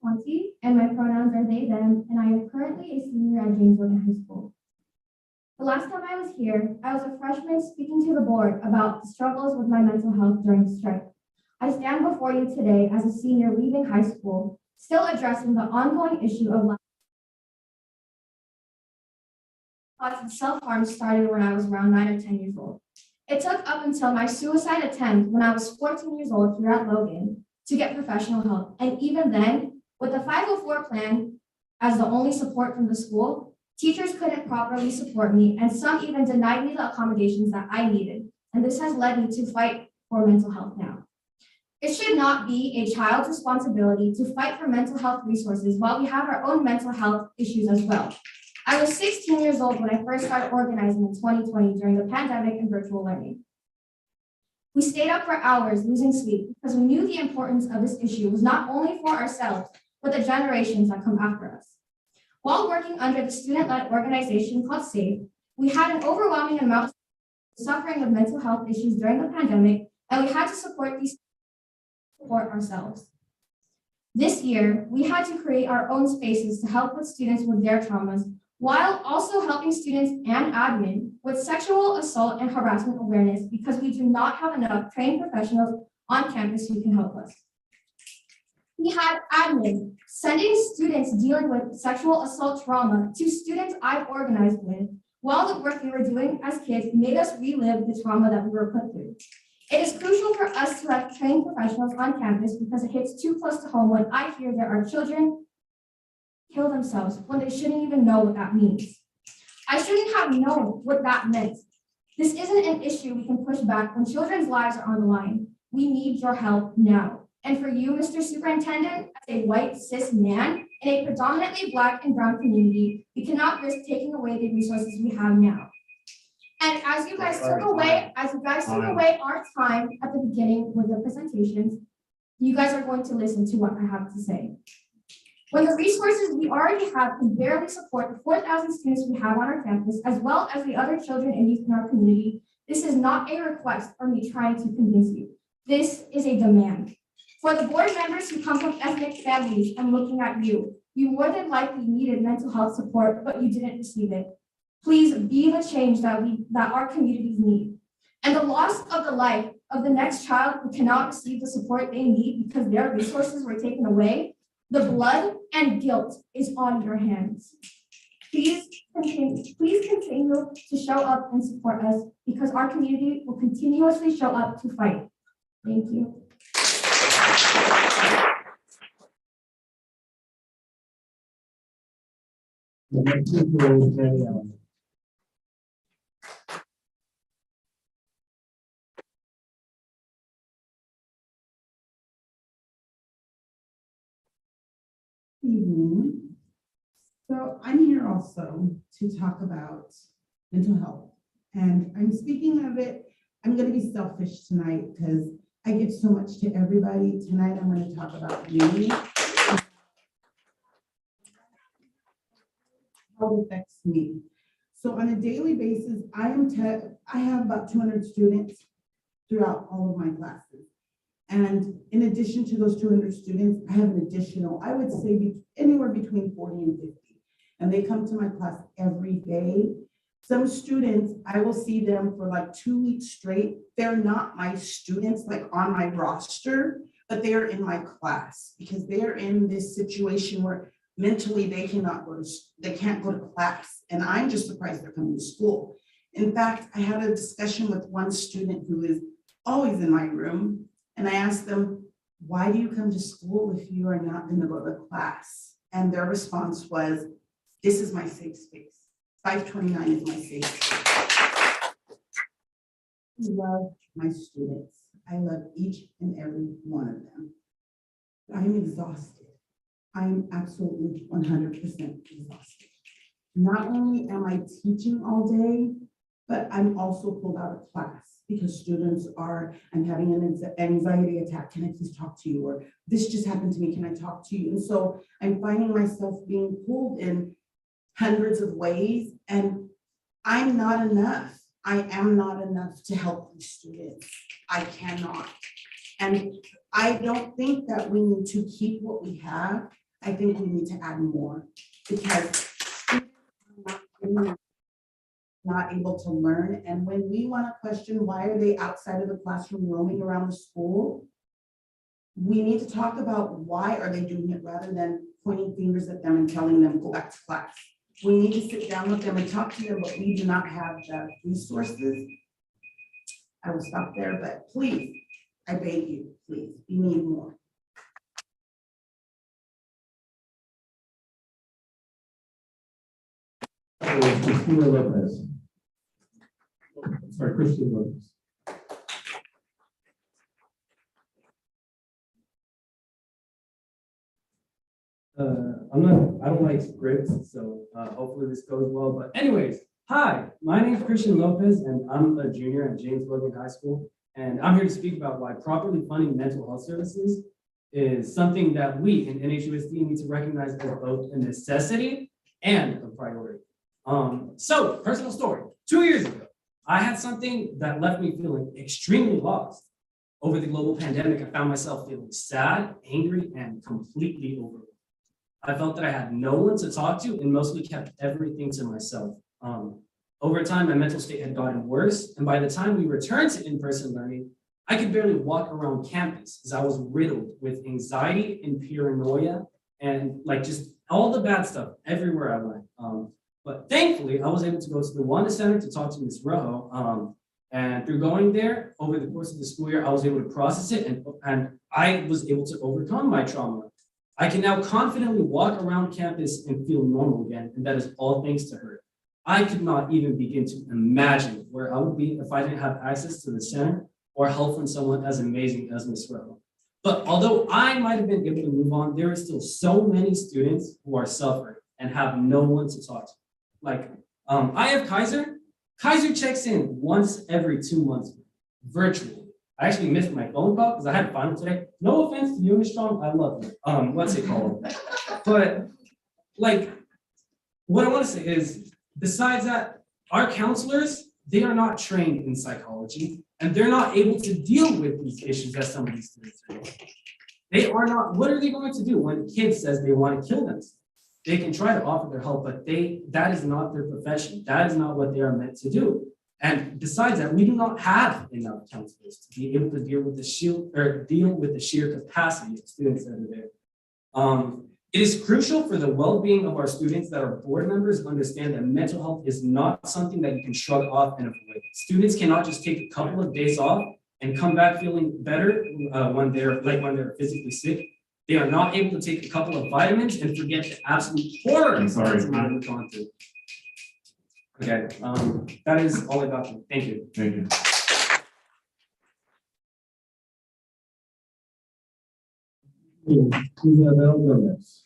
R: Monty, and my pronouns are they, them, and I am currently a senior at James Logan High School. The last time I was here, I was a freshman speaking to the board about the struggles with my mental health during the strike. I stand before you today as a senior leaving high school, still addressing the ongoing issue of thoughts of self-harm started when I was around 9 or 10 years old. It took up until my suicide attempt when I was 14 years old here at Logan to get professional help. And even then, with the 504 plan as the only support from the school, Teachers couldn't properly support me, and some even denied me the accommodations that I needed. And this has led me to fight for mental health now. It should not be a child's responsibility to fight for mental health resources while we have our own mental health issues as well. I was 16 years old when I first started organizing in 2020 during the pandemic and virtual learning. We stayed up for hours losing sleep because we knew the importance of this issue was not only for ourselves, but the generations that come after us. While working under the student-led organization called SAFE, we had an overwhelming amount of suffering with mental health issues during the pandemic, and we had to support ourselves. This year, we had to create our own spaces to help with students with their traumas, while also helping students and admin with sexual assault and harassment awareness because we do not have enough trained professionals on campus who can help us. We had admin sending students dealing with sexual assault trauma to students I've organized with, while the work we were doing as kids made us relive the trauma that we were put through. It is crucial for us to have trained professionals on campus because it hits too close to home when I hear there are children kill themselves when they shouldn't even know what that means. I shouldn't have known what that meant. This isn't an issue we can push back when children's lives are on the line. We need your help now. And for you, Mr. Superintendent, as a white cis man in a predominantly Black and Brown community, we cannot risk taking away the resources we have now. And as you guys took away our time at the beginning with the presentations, you guys are going to listen to what I have to say. When the resources we already have can barely support the 4,000 students we have on our campus, as well as the other children and youth in our community, this is not a request or me trying to convince you. This is a demand. For the board members who come from ethnic families, I'm looking at you. You more than likely needed mental health support, but you didn't receive it. Please be the change that our communities need. And the loss of the life of the next child who cannot receive the support they need because their resources were taken away, the blood and guilt is on your hands. Please continue to show up and support us because our community will continuously show up to fight. Thank you.
L: Evening. So I'm here also to talk about mental health. And I'm speaking of it, I'm going to be selfish tonight because I give so much to everybody. Tonight I'm going to talk about me. How it affects me. So on a daily basis, I have about 200 students throughout all of my classes. And in addition to those 200 students, I have an additional, I would say anywhere between 40 and 50. And they come to my class every day. Some students, I will see them for like 2 weeks straight. They're not my students like on my roster, but they are in my class because they are in this situation where mentally they can't go to class. And I'm just surprised they're coming to school. In fact, I had a discussion with one student who is always in my room. And I asked them, why do you come to school if you are not going to go to class? And their response was, this is my safe space. 529 is my safe space. I love my students. I love each and every one of them. I'm exhausted. I'm absolutely 100% exhausted. Not only am I teaching all day, but I'm also pulled out of class because students I'm having an anxiety attack. Can I please talk to you? Or this just happened to me. Can I talk to you? And so I'm finding myself being pulled in hundreds of ways, and I'm not enough. I am not enough to help these students. I cannot. And I don't think that we need to keep what we have. I think we need to add more because students are not able to learn. And when we want to question why are they outside of the classroom roaming around the school, we need to talk about why are they doing it rather than pointing fingers at them and telling them go back to class. We need to sit down with them and talk to them, but we do not have the resources. I will stop there, but please, I beg you, please, we need more.
C: is Christina Lopez. Sorry, Christian Lopez. I don't like scripts, so hopefully this goes well. But anyways, hi, my name is Christian Lopez, and I'm a junior at James Logan High School. And I'm here to speak about why properly funding mental health services is something that we in NHUSD need to recognize as both a necessity and a priority. So, personal story. 2 years ago, I had something that left me feeling extremely lost. Over the global pandemic, I found myself feeling sad, angry, and completely overwhelmed. I felt that I had no one to talk to and mostly kept everything to myself. Over time, my mental state had gotten worse, and by the time we returned to in-person learning, I could barely walk around campus as I was riddled with anxiety and paranoia and like just all the bad stuff everywhere I went. But thankfully, I was able to go to the Wanda Center to talk to Ms. Rojo. And through going there over the course of the school year, I was able to process it and I was able to overcome my trauma. I can now confidently walk around campus and feel normal again, and that is all thanks to her. I could not even begin to imagine where I would be if I didn't have access to the center or help from someone as amazing as Ms. Rojo. But although I might have been able to move on, there are still so many students who are suffering and have no one to talk to. Like, I have Kaiser. Kaiser checks in once every 2 months, virtually. I actually missed my phone call because I had final today. No offense to you, Ms. Strong, I love you. What's it called? But like, what I want to say is, besides that, our counselors, they are not trained in psychology, and they're not able to deal with these issues that some of these students are. They are not. What are they going to do when a kid says they want to kill themselves? They can try to offer their help, but that is not their profession. That is not what they are meant to do. And besides that, we do not have enough counselors to be able to deal with the sheer capacity of students that are there. It is crucial for the well-being of our students that our board members understand that mental health is not something that you can shrug off and avoid. Students cannot just take a couple of days off and come back feeling better when they're physically sick. They are not able to take a couple of vitamins and forget the absolute horror
A: I'm sorry,
C: that we've gone through. Okay, that is all I got. Thank you.
A: Thank you.
C: Isabel Gomez.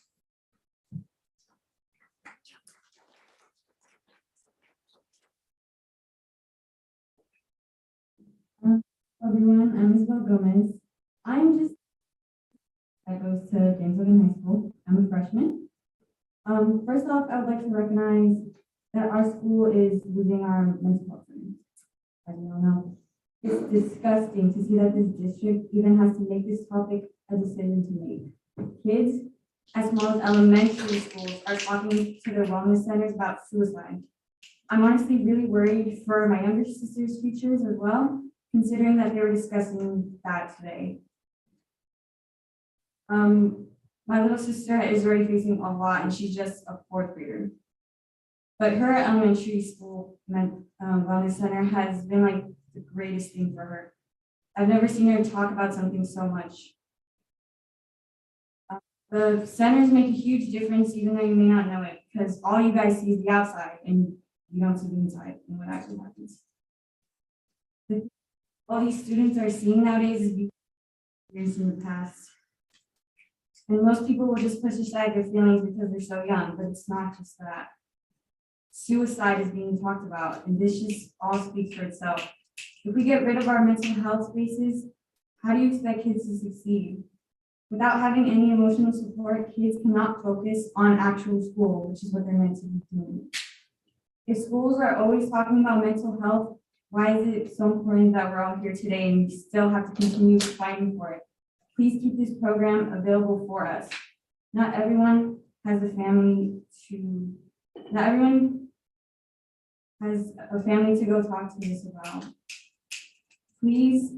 R: Everyone, I'm Isabel Gomez. I goes to James Logan High School. I'm a freshman. First off, I would like to recognize that our school is losing our mental health students. As you all know, it's disgusting to see that this district even has to make this topic a decision to make. Kids, as small as elementary schools, are talking to their wellness centers about suicide. I'm honestly really worried for my younger sister's futures as well, considering that they were discussing that today. My little sister is already facing a lot, and she's just a 4th grader. But her elementary school wellness center has been like the greatest thing for her. I've never seen her talk about something so much. The centers make a huge difference, even though you may not know it, because all you guys see is the outside, and you don't see the inside and what actually happens. All these students are seeing nowadays is experienced in the past. And most people will just push aside their feelings because they're so young, but it's not just that. Suicide is being talked about, and this just all speaks for itself. If we get rid of our mental health spaces, how do you expect kids to succeed? Without having any emotional support, kids cannot focus on actual school, which is what they're meant to be doing. If schools are always talking about mental health, why is it so important that we're all here today and we still have to continue fighting for it? Please keep this program available for us. Not everyone has a family to go talk to this about. Please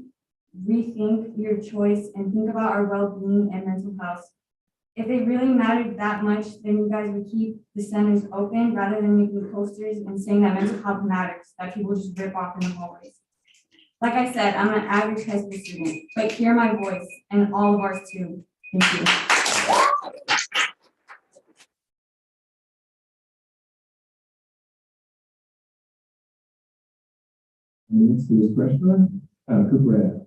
R: rethink your choice and think about our well-being and mental health. If it really mattered that much, then you guys would keep the centers open rather than making posters and saying that mental health matters, that people just rip off in the hallways. Like I said, I'm an average high school student, but hear my voice and all of ours too. Thank you.
A: And next is Freshman, Cooper.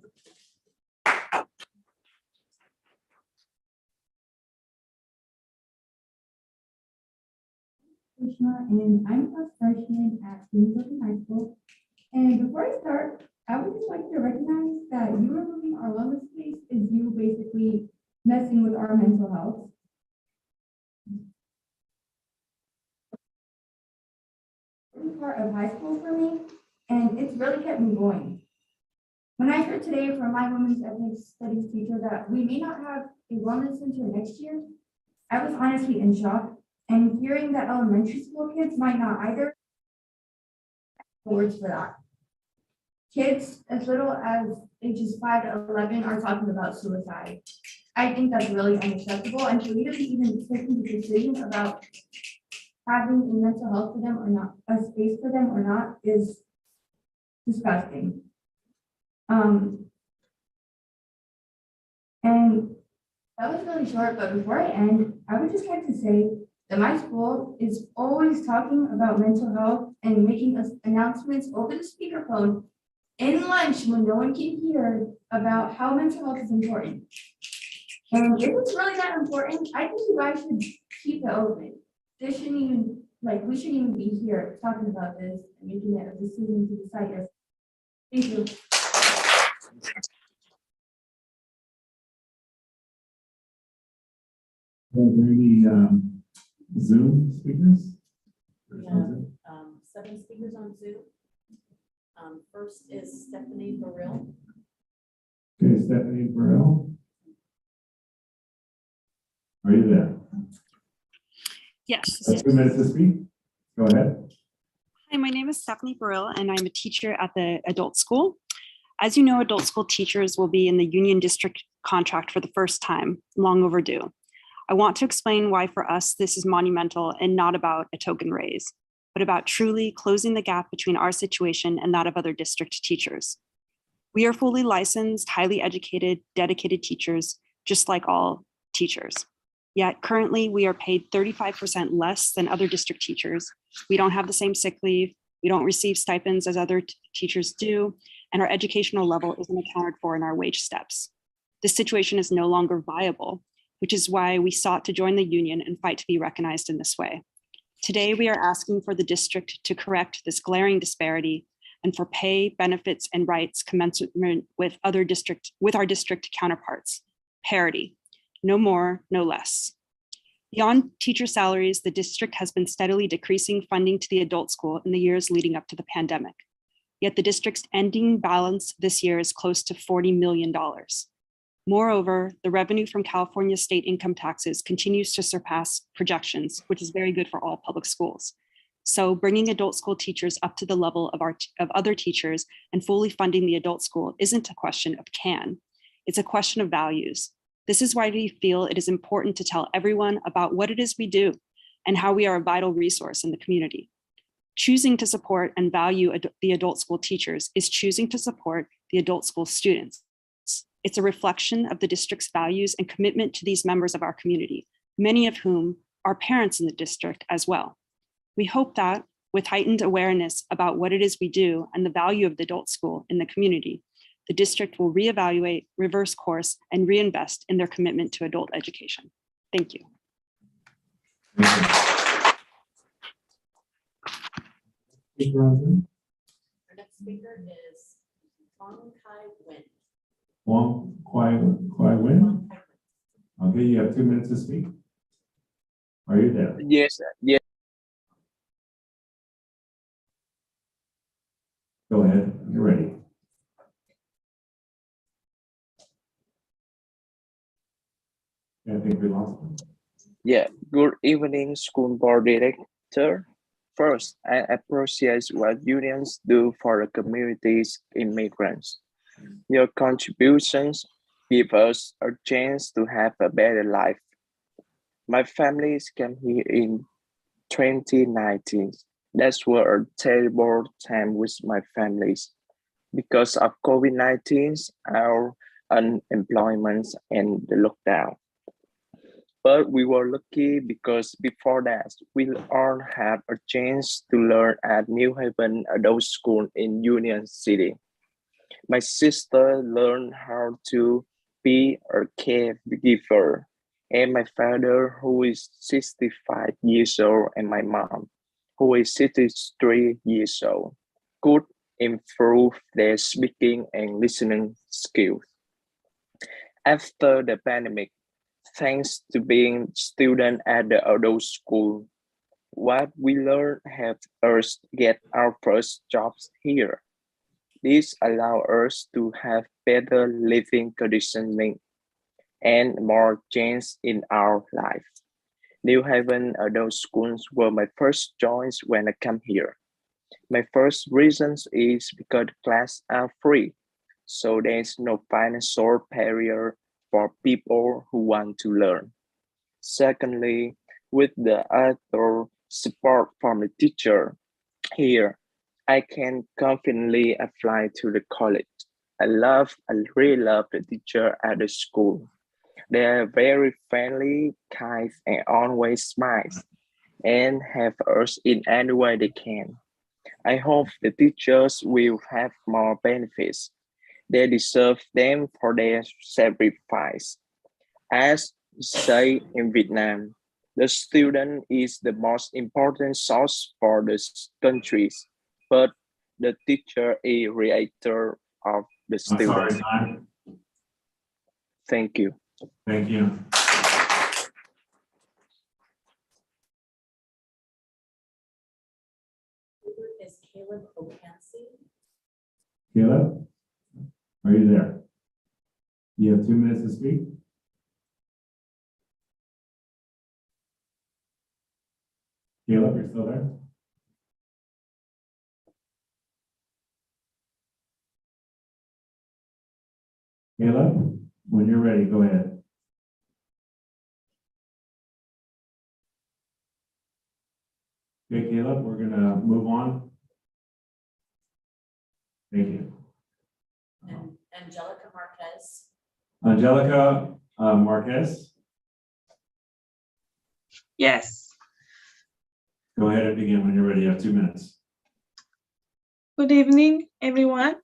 R: Krishna, and I'm a freshman at Stipend High School. And before I start, I would just like to recognize that you removing our wellness space is you basically messing with our mental health. Part of high school for me, and it's really kept me going. When I heard today from my women's ethnic studies teacher that we may not have a wellness center next year, I was honestly in shock. And hearing that elementary school kids might not either, words for that. Kids as little as ages 5 to 11 are talking about suicide. I think that's really unacceptable, and for you to be even taking the decision about having a mental health for them or not, a space for them or not, is disgusting. And that was really short, but before I end, I would just like to say that my school is always talking about mental health and making us announcements over the speakerphone in lunch when no one can hear about how mental health is important. And if it's really that important, I think you guys should keep it open. This shouldn't even, like, we shouldn't even be here talking about this and making it a decision to decide this. Thank you.
A: Are there any Zoom speakers?
D: We have 7 speakers on Zoom. First is Stephanie Burrell.
A: Okay, Stephanie Burrell. Are you there?
S: Yes.
A: 2 minutes to speak. Go ahead.
S: Hi, my name is Stephanie Burrell, and I'm a teacher at the adult school. As you know, adult school teachers will be in the union district contract for the first time, long overdue. I want to explain why for us this is monumental and not about a token raise, but about truly closing the gap between our situation and that of other district teachers. We are fully licensed, highly educated, dedicated teachers, just like all teachers. Yet currently we are paid 35% less than other district teachers. We don't have the same sick leave. We don't receive stipends as other teachers do, and our educational level isn't accounted for in our wage steps. This situation is no longer viable, which is why we sought to join the union and fight to be recognized in this way. Today, we are asking for the district to correct this glaring disparity and for pay, benefits, and rights commensurate with our district counterparts. Parity, no more, no less. Beyond teacher salaries, the district has been steadily decreasing funding to the adult school in the years leading up to the pandemic. Yet the district's ending balance this year is close to $40 million. Moreover, the revenue from California state income taxes continues to surpass projections, which is very good for all public schools. So bringing adult school teachers up to the level of other teachers and fully funding the adult school isn't a question of can, it's a question of values. This is why we feel it is important to tell everyone about what it is we do and how we are a vital resource in the community. Choosing to support and value the adult school teachers is choosing to support the adult school students. It's a reflection of the district's values and commitment to these members of our community, many of whom are parents in the district as well. We hope that with heightened awareness about what it is we do and the value of the adult school in the community, the district will reevaluate, reverse course, and reinvest in their commitment to adult education. Thank you.
D: Our next speaker is Wong Kai Win.
A: Wong Kwai Win. Okay, you have 2 minutes to speak. Are you there?
T: Yes, yes.
A: Go ahead, you're ready. I think we lost him.
T: Yeah, good evening, school board director. First, I appreciate what unions do for the community's immigrants. Your contributions give us a chance to have a better life. My family came here in 2019. That was a terrible time with my families. Because of COVID-19, our unemployment and the lockdown. But we were lucky because before that, we all had a chance to learn at New Haven Adult School in Union City. My sister learned how to be a caregiver, and my father, who is 65 years old, and my mom, who is 63 years old, could improve their speaking and listening skills. After the pandemic, thanks to being student at the adult school, what we learned helped us get our first jobs here. This allowed us to have better living conditions and more change in our life. New Haven Adult Schools were my first choice when I came here. My first reason is because classes are free, so there's no financial barrier for people who want to learn. Secondly, with the other support from the teacher here, I can confidently apply to the college. I really love the teacher at the school. They are very friendly, kind, and always smile and help us in any way they can. I hope the teachers will have more benefits. They deserve them for their sacrifice. As we say in Vietnam, the student is the most important source for the countries, but the teacher is creator of the
A: I'm sorry,
T: student.
A: time.
T: Thank you.
A: Thank you.
D: Is Caleb Ocansey?
A: Caleb, are you there? You have 2 minutes to speak. Caleb, you're still there? Caleb, when you're ready, go ahead. Okay, Caleb, we're gonna move on. Thank you.
D: And Angelica Marquez.
A: Angelica Marquez,
U: Yes.
A: go ahead and begin when you're ready. You have 2 minutes.
U: Good evening, everyone.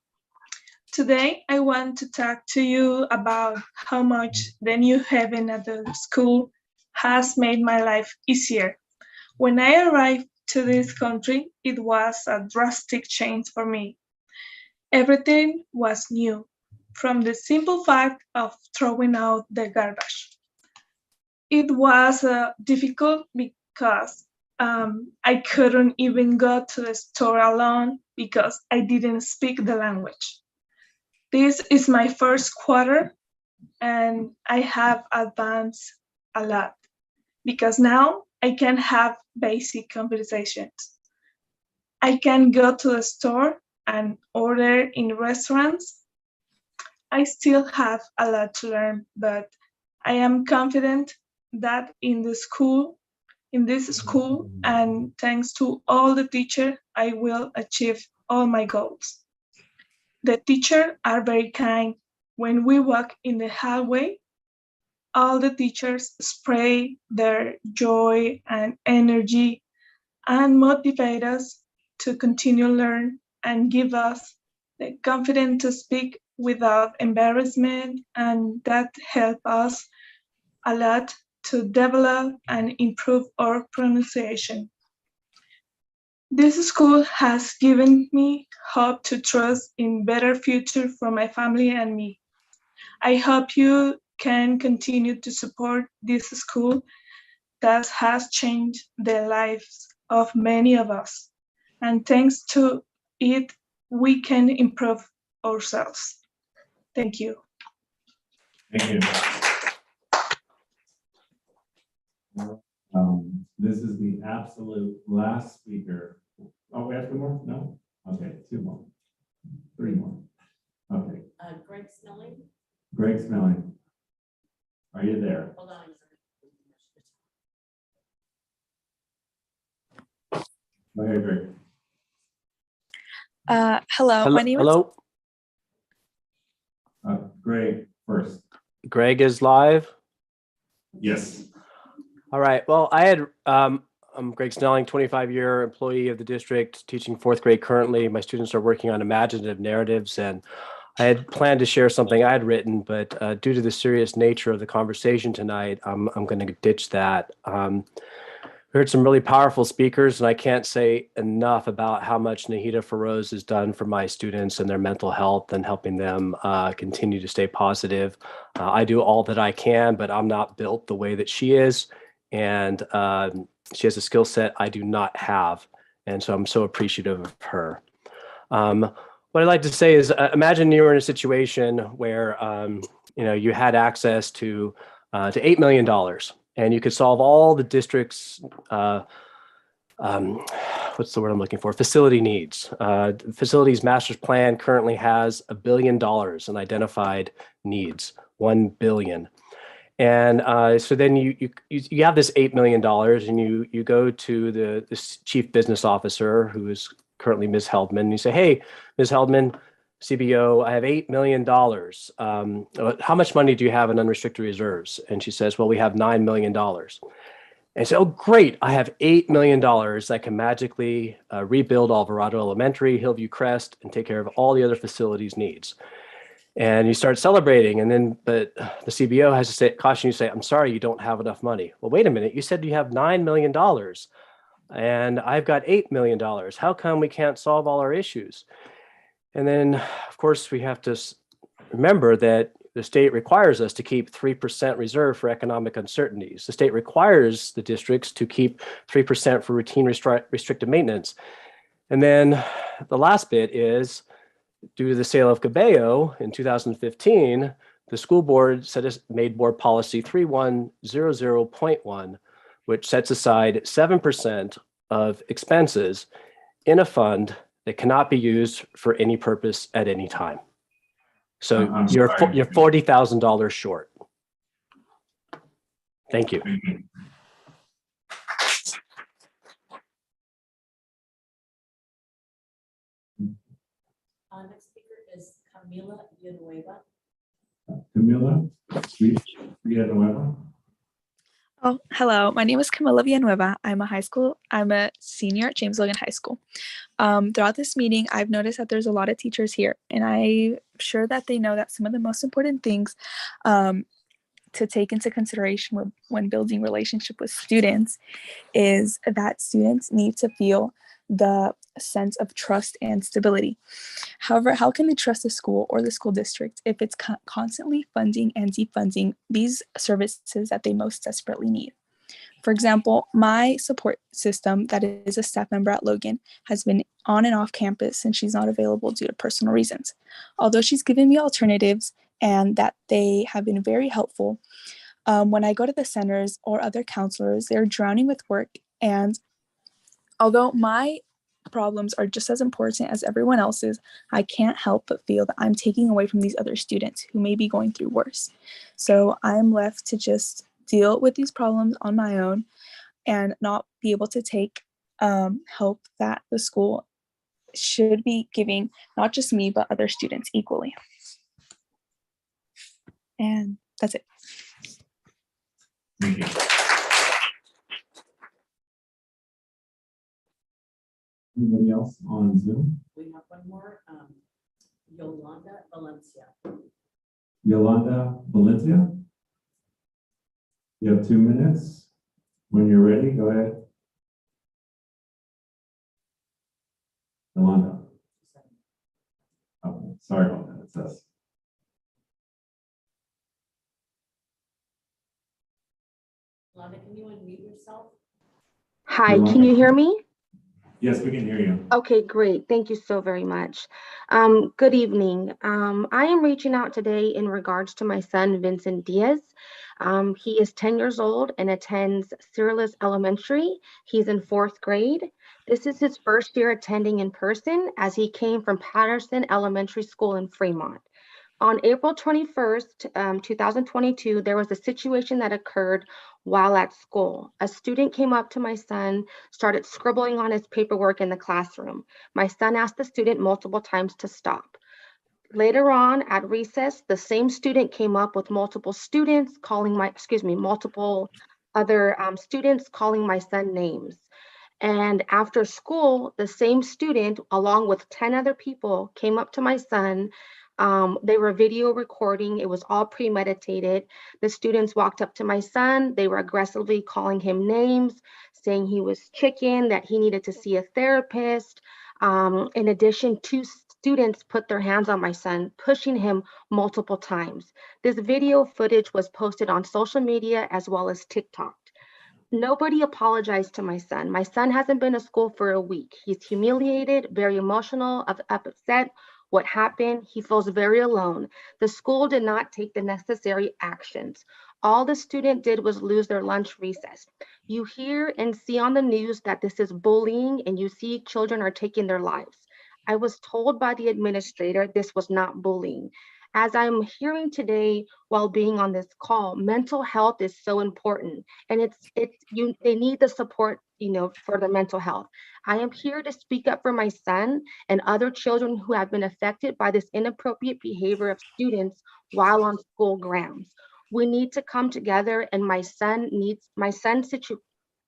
U: Today, I want to talk to you about how much the New Haven Adult School has made my life easier. When I arrived to this country, it was a drastic change for me. Everything was new, from the simple fact of throwing out the garbage. It was difficult because I couldn't even go to the store alone because I didn't speak the language. This is my first quarter and I have advanced a lot because now I can have basic conversations. I can go to the store and order in restaurants. I still have a lot to learn, but I am confident that in this school, and thanks to all the teachers, I will achieve all my goals. The teachers are very kind. When we walk in the hallway, all the teachers spray their joy and energy and motivate us to continue learn and give us the confidence to speak without embarrassment, and that help us a lot to develop and improve our pronunciation. This school has given me hope to trust in better future for my family and me. I hope you can continue to support this school that has changed the lives of many of us. And thanks to it, we can improve ourselves. Thank you.
A: Thank you. This is the absolute last speaker. Oh, we have 2 more? No? Okay, 2 more. 3 more. Okay,
D: Greg Snelling.
A: Greg Smelling. Are you there?
D: Hold on.
A: Go ahead, Greg.
U: Hello, my name
V: Hello.
A: Greg first.
V: Greg is live.
A: Yes.
E: All right. Well, I'm Greg Snelling, 25-year employee of the district, teaching fourth grade currently. My students are working on imaginative narratives, and I had planned to share something I had written, but due to the serious nature of the conversation tonight, I'm going to ditch that. We heard some really powerful speakers, and I can't say enough about how much Nahida Feroz has done for my students and their mental health and helping them continue to stay positive. I do all that I can, but I'm not built the way that she is. And she has a skill set I do not have. And so I'm so appreciative of her. What I'd like to say is, imagine you were in a situation where you had access to $8 million, and you could solve all the district's what's the word I'm looking for? Facility needs. Facilities master's plan currently has $1 billion in identified needs, 1 billion. And so then you have this $8 million, and you go to the chief business officer, who is currently Ms. Heldman, and you say, "Hey, Ms. Heldman, CBO, I have $8 million. How much money do you have in unrestricted reserves?" And she says, "Well, we have $9 million. And so, "Oh, great, I have $8 million that can magically rebuild Alvarado Elementary, Hillview Crest, and take care of all the other facilities needs." And you start celebrating, but the CBO has to caution you, say, "I'm sorry, you don't have enough money." "Well, wait a minute, you said you have $9 million and I've got $8 million. How come we can't solve all our issues?" And then, of course, we have to remember that the state requires us to keep 3% reserve for economic uncertainties. The state requires the districts to keep 3% for routine restricted maintenance. And then the last bit is, due to the sale of Cabello in 2015, the school board made board policy 3100.1, which sets aside 7% of expenses in a fund that cannot be used for any purpose at any time. So you're $40,000 short. Thank you.
D: Next speaker is Camila Villanueva.
A: Camila Villanueva.
V: Oh, hello. My name is Camila Villanueva. I'm a senior at James Logan High School. Throughout this meeting, I've noticed that there's a lot of teachers here, and I'm sure that they know that some of the most important things to take into consideration when building relationship with students is that students need to feel the sense of trust and stability. However, how can they trust the school or the school district if it's constantly funding and defunding these services that they most desperately need? For example, my support system, that is a staff member at Logan, has been on and off campus since she's not available due to personal reasons. Although she's given me alternatives and that they have been very helpful, when I go to the centers or other counselors, they're drowning with work. And although my problems are just as important as everyone else's, I can't help but feel that I'm taking away from these other students who may be going through worse. So I'm left to just deal with these problems on my own and not be able to take help that the school should be giving not just me, but other students equally. And that's it.
A: Thank you. Anybody else on Zoom?
D: We have one more, Yolanda Valencia.
A: Yolanda Valencia? You have 2 minutes. When you're ready, go ahead. Yolanda. Oh, sorry about that. It says.
D: Yolanda, can you unmute yourself?
W: Hi,
A: Yolanda.
W: can you hear me?
A: Yes, we can hear you.
W: Okay, great. Thank you so very much. Good evening. I am reaching out today in regards to my son, Vincent Diaz. He is 10 years old and attends Cyrillus Elementary. He's in 4th grade. This is his first year attending in person, as he came from Patterson Elementary School in Fremont. On April 21st, 2022, there was a situation that occurred while at school. A student came up to my son, started scribbling on his paperwork in the classroom. My son asked the student multiple times to stop. Later on at recess, the same student came up with multiple other students calling my son names. And after school, the same student, along with 10 other people, came up to my son. They were video recording. It was all premeditated. The students walked up to my son. They were aggressively calling him names, saying he was chicken, that he needed to see a therapist. In addition, 2 students put their hands on my son, pushing him multiple times. This video footage was posted on social media as well as TikTok. Nobody apologized to my son. My son hasn't been to school for a week. He's humiliated, very emotional, upset. What happened? He feels very alone. The school did not take the necessary actions. All the student did was lose their lunch recess. You hear and see on the news that this is bullying, and you see children are taking their lives. I was told by the administrator this was not bullying. As I'm hearing today while being on this call, mental health is so important, and they need the support, for the mental health. I am here to speak up for my son and other children who have been affected by this inappropriate behavior of students while on school grounds. We need to come together, and my son's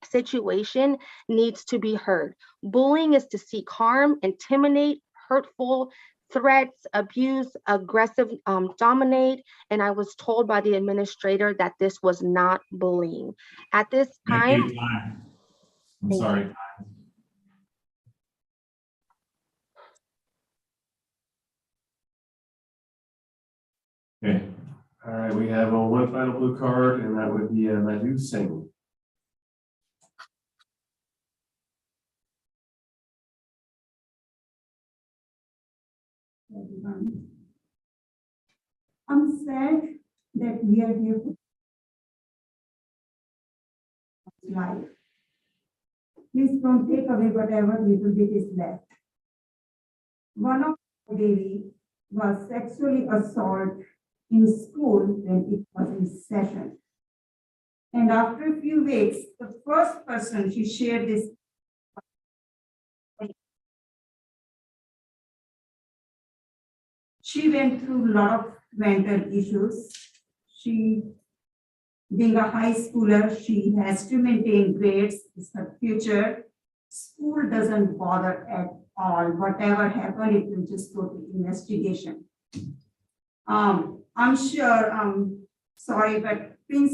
W: situation needs to be heard. Bullying is to seek harm, intimidate, hurtful, threats, abuse, aggressive, dominate, and I was told by the administrator that this was not bullying. At this time,
A: Thank you, time. I'm sorry. Okay.
C: All right, we have one final blue card, and that would be Madhu Singh.
B: I'm sad that we are here for life. Please don't take away whatever little bit is left. One of my baby was sexually assaulted in school when it was in session. And after a few weeks, the first person she shared this she went through a lot of mental issues. She, being a high schooler, she has to maintain grades. It's her future. School doesn't bother at all. Whatever happened, it will just go to investigation. I'm sure, sorry, but main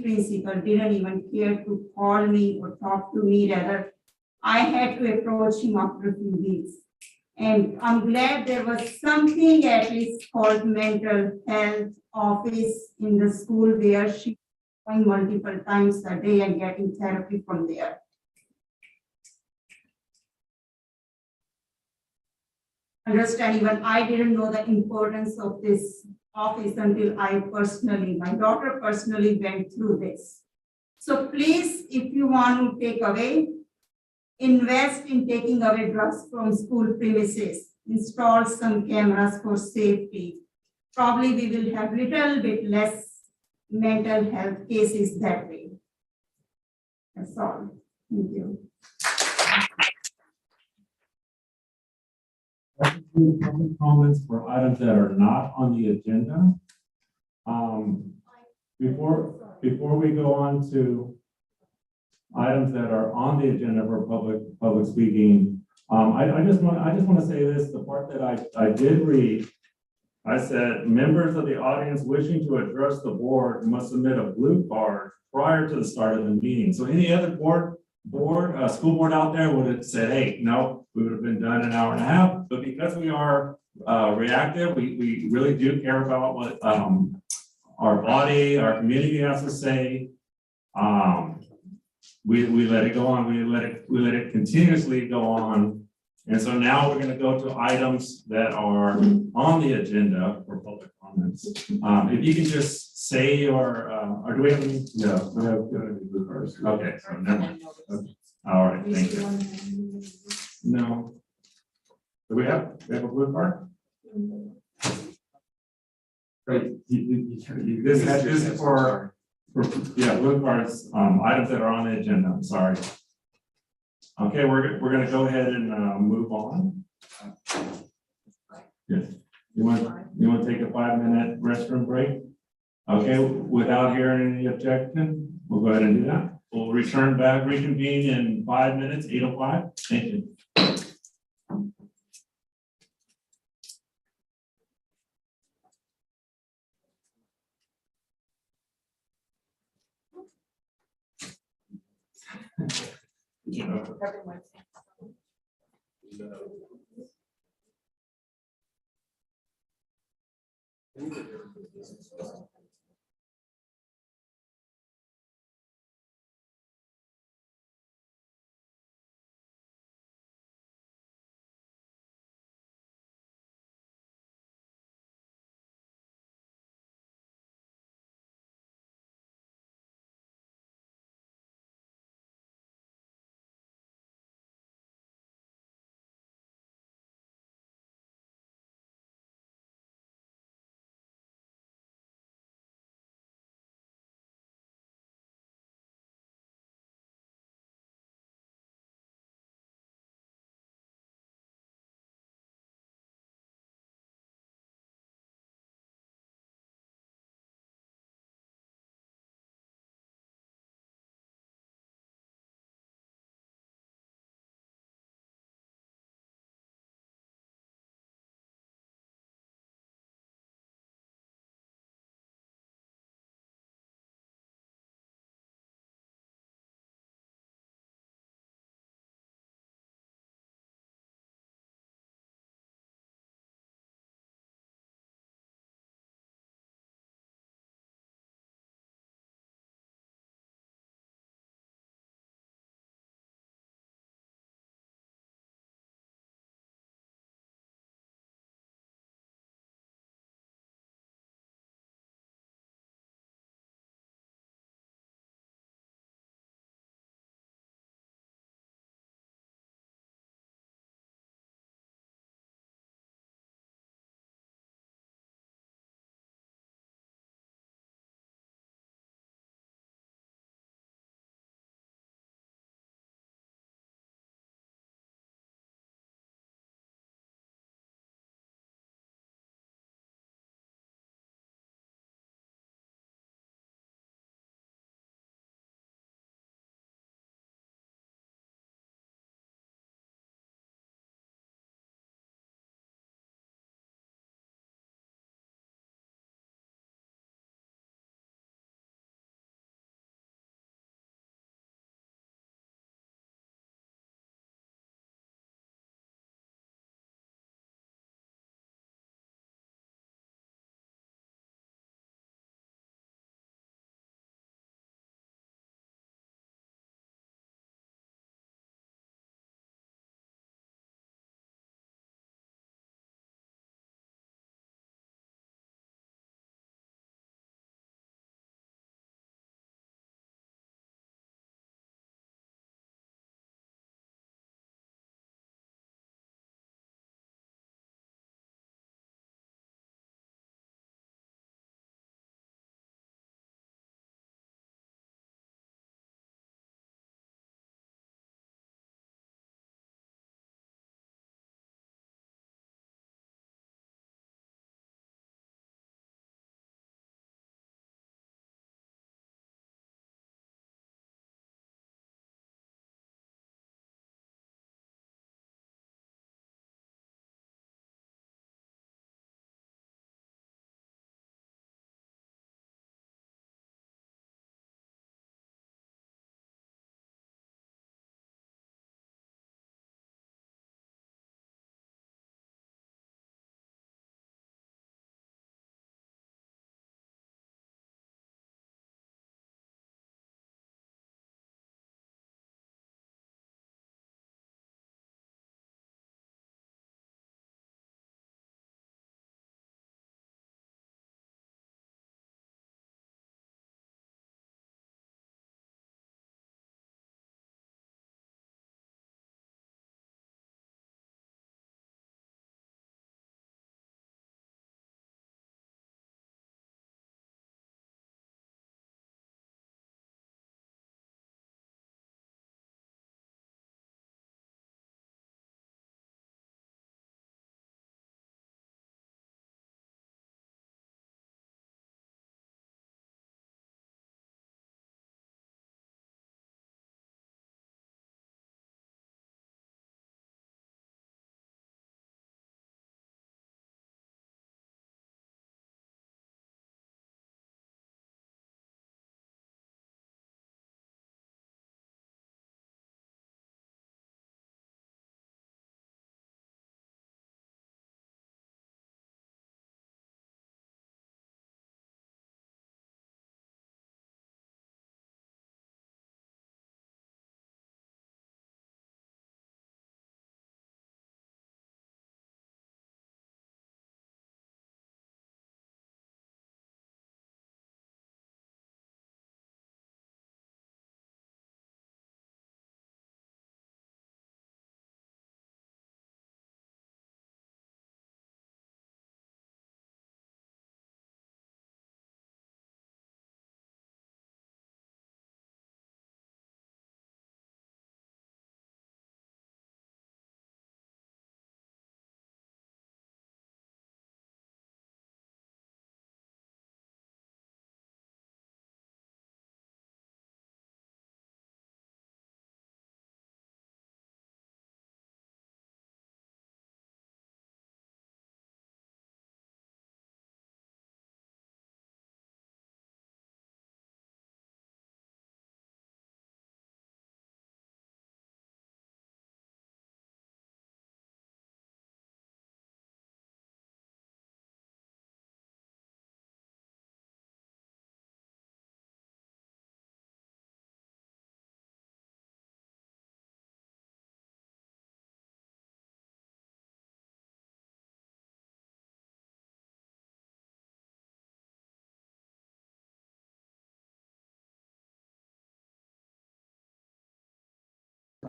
B: principal didn't even care to call me or talk to me. Rather, I had to approach him after a few weeks. And I'm glad there was something at least called mental health office in the school where she was going multiple times a day and getting therapy from there. Understand, even I didn't know the importance of this office until my daughter personally went through this. So please, if you want to take away, invest in taking away drugs from school premises, install some cameras for safety. Probably we will have little bit less mental health cases that way. That's all. Thank you.
A: Public comments for items that are not on the agenda. Before we go on to items that are on the agenda for public speaking, I just want to say this, the part that I did read, I said, members of the audience wishing to address the board must submit a blue card prior to the start of the meeting. So any other school board out there would have said, hey, no, we would have been done an hour and a half. But because we are reactive, we really do care about what our body, our community has to say. We let it go on. We let it continuously go on. And so now we're going to go to items that are on the agenda for public comments. If you can just say or do we have any? No, we have blue cards. Okay, so never mind. Okay. All right, thank you. No. Do we have a blue card? Great. This is for blue cards, items that are on the agenda. I'm sorry. Okay, we're going to go ahead and move on. Yes. You want to take a 5-minute restroom break? Okay, without hearing any objection, we'll go ahead and do that. We'll reconvene in 5 minutes, 8:05. Thank you.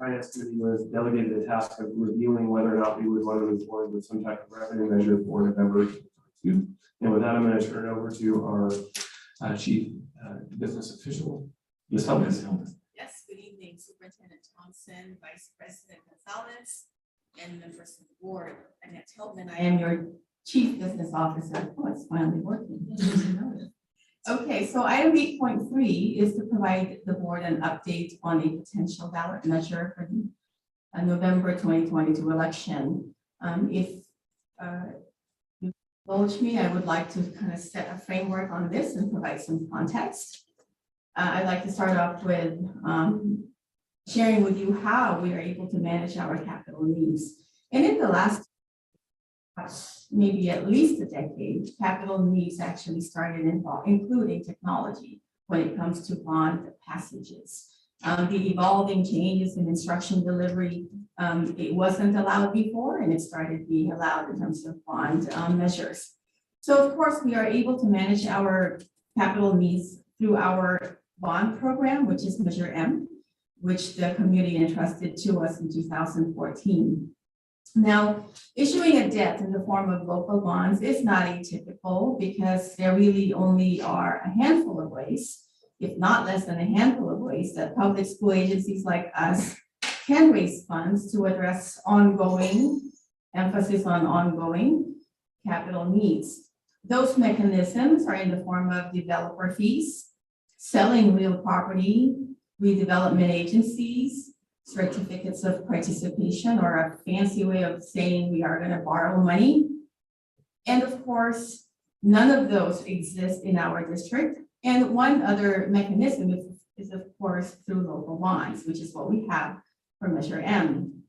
C: Finance Committee was delegated the task of reviewing whether or not we would want to move forward with some type of revenue measure for November 2022. And with that, I'm going to turn it over to our Chief Business Official, Ms. Hellman.
F: Yes, good evening, Superintendent Thompson, Vice President Gonzalez, and members of the board. Annette Tiltman, I am your Chief Business Officer. Oh, it's finally working. Okay, so item 8.3 is to provide the board an update on a potential ballot measure for the November 2022 election. If you indulge me, I would like to kind of set a framework on this and provide some context. I'd like to start off with sharing with you how we are able to manage our capital needs. And in the last maybe at least a decade, capital needs actually started including technology when it comes to bond passages. The evolving changes in instruction delivery, it wasn't allowed before, and it started being allowed in terms of bond measures. So of course, we are able to manage our capital needs through our bond program, which is Measure M, which the community entrusted to us in 2014. Now, issuing a debt in the form of local bonds is not atypical because there really only are a handful of ways, if not less than a handful of ways, that public school agencies like us can raise funds to address ongoing, emphasis on ongoing, capital needs. Those mechanisms are in the form of developer fees, selling real property, redevelopment agencies, certificates of participation, or a fancy way of saying we are going to borrow money. And of course, none of those exist in our district. And one other mechanism is of course through local bonds, which is what we have for Measure M.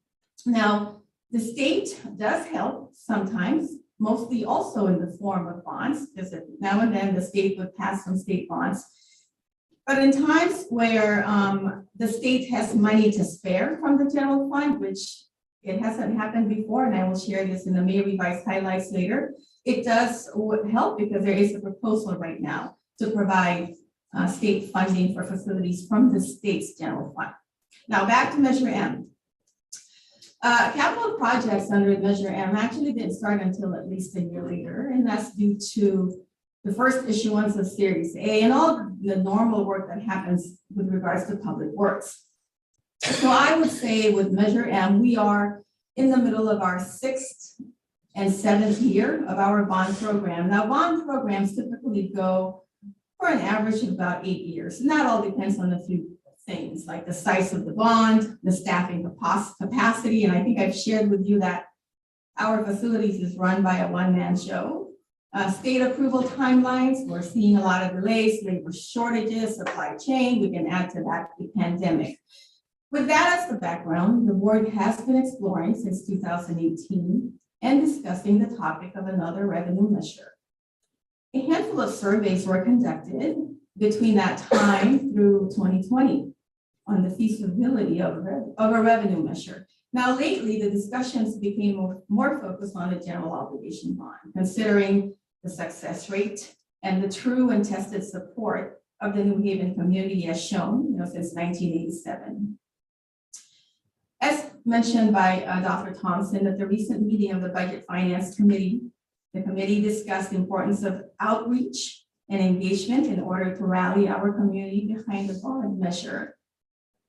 F: Now, the state does help sometimes, mostly also in the form of bonds, because now and then the state would pass some state bonds. But in times where the state has money to spare from the general fund, which it hasn't happened before, and I will share this in the May revised highlights later, it does help because there is a proposal right now to provide state funding for facilities from the state's general fund. Now back to Measure M. Capital projects under Measure M actually didn't start until at least a year later, and that's due to the first issuance of Series A and all the normal work that happens with regards to public works. So I would say with Measure M, we are in the middle of our 6th and 7th year of our bond program. Now, bond programs typically go for an average of about 8 years, and that all depends on a few things like the size of the bond, the staffing capacity, and I think I've shared with you that our facilities is run by a one-man show. State approval timelines, we're seeing a lot of delays, labor shortages, supply chain, we can add to that the pandemic. With that as the background, the board has been exploring since 2018 and discussing the topic of another revenue measure. A handful of surveys were conducted between that time through 2020 on the feasibility of a revenue measure. Now, lately, the discussions became more focused on the general obligation bond, considering the success rate and the true and tested support of the New Haven community as shown, since 1987. As mentioned by Dr. Thompson at the recent meeting of the Budget Finance Committee, the committee discussed the importance of outreach and engagement in order to rally our community behind the bond measure.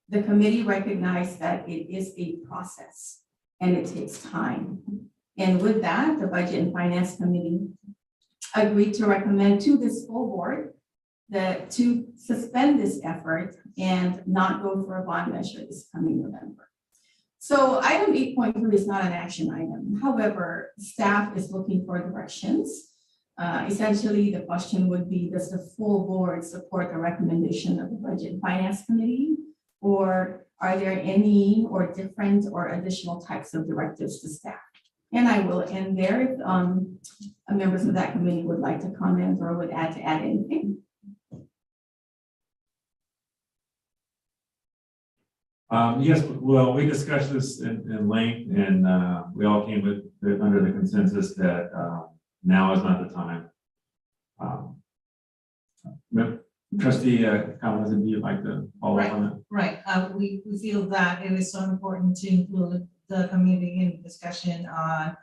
F: The committee recognized that it is a process and it takes time. And with that, the Budget and Finance Committee agreed to recommend to this full board that to suspend this effort and not go for a bond measure this coming November. So item 8.3 is not an action item. However, staff is looking for directions. Essentially, the question would be, does the full board support the recommendation of the Budget and Finance Committee? Or are there any or different or additional types of directives to staff? And I will end there if members of that committee would like to comment or would add anything.
A: Yes, well, we discussed this in length, and we all came under the consensus that now is not the time. Trustee Collins, would you like to follow up on that?
G: Right, we feel that it is so important to include the community in discussion on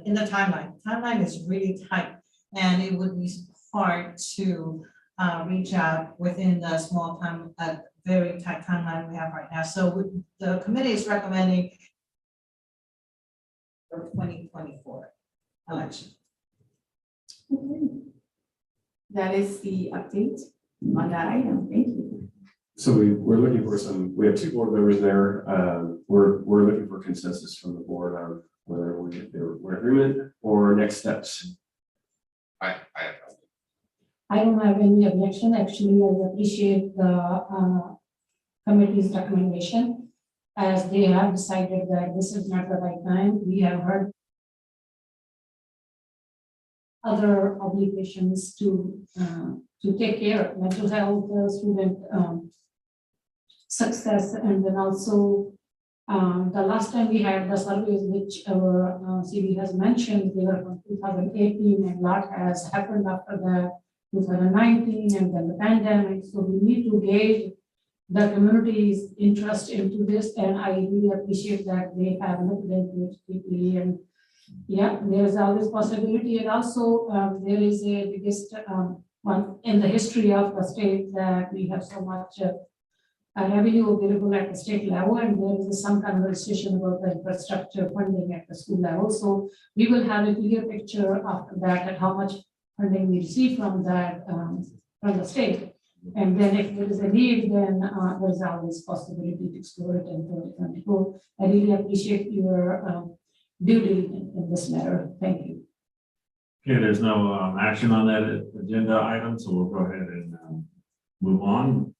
G: in the timeline. Timeline is really tight, and it would be hard to reach out within the small time, very tight timeline we have right now. So the committee is recommending for 2024 election.
F: That is the update on that item. Thank you.
C: So we're looking for we have two board members there. We're looking for consensus from the board on whether we're in agreement or next steps.
J: I
K: don't have any objection. Actually, I appreciate the committee's recommendation, as they have decided that this is not the right time. We have heard other obligations to take care of mental health, student success, and then also the last time we had the surveys, which our CV has mentioned, they were from 2018, and a lot has happened after that, 2019, and then the pandemic. So we need to gauge the community's interest into this, and I really appreciate that they have looked into it deeply. And yeah, there's always possibility, and also there is a biggest one in the history of the state that we have so much revenue available at the state level, and there is some conversation about the infrastructure funding at the school level. So we will have a clear picture after that at how much funding we receive from that from the state. And then if there is a need, then there is always possibility to explore it in 2024. I really appreciate your due diligence in this matter. Thank you.
A: Okay, there's no action on that agenda item, so we'll go ahead and move on.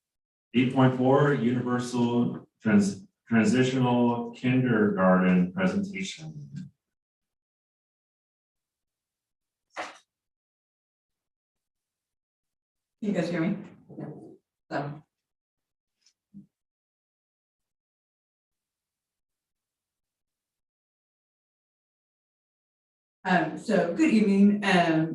A: 8.4, Universal Transitional Kindergarten Presentation.
X: Can you guys hear me? Yeah. So good evening.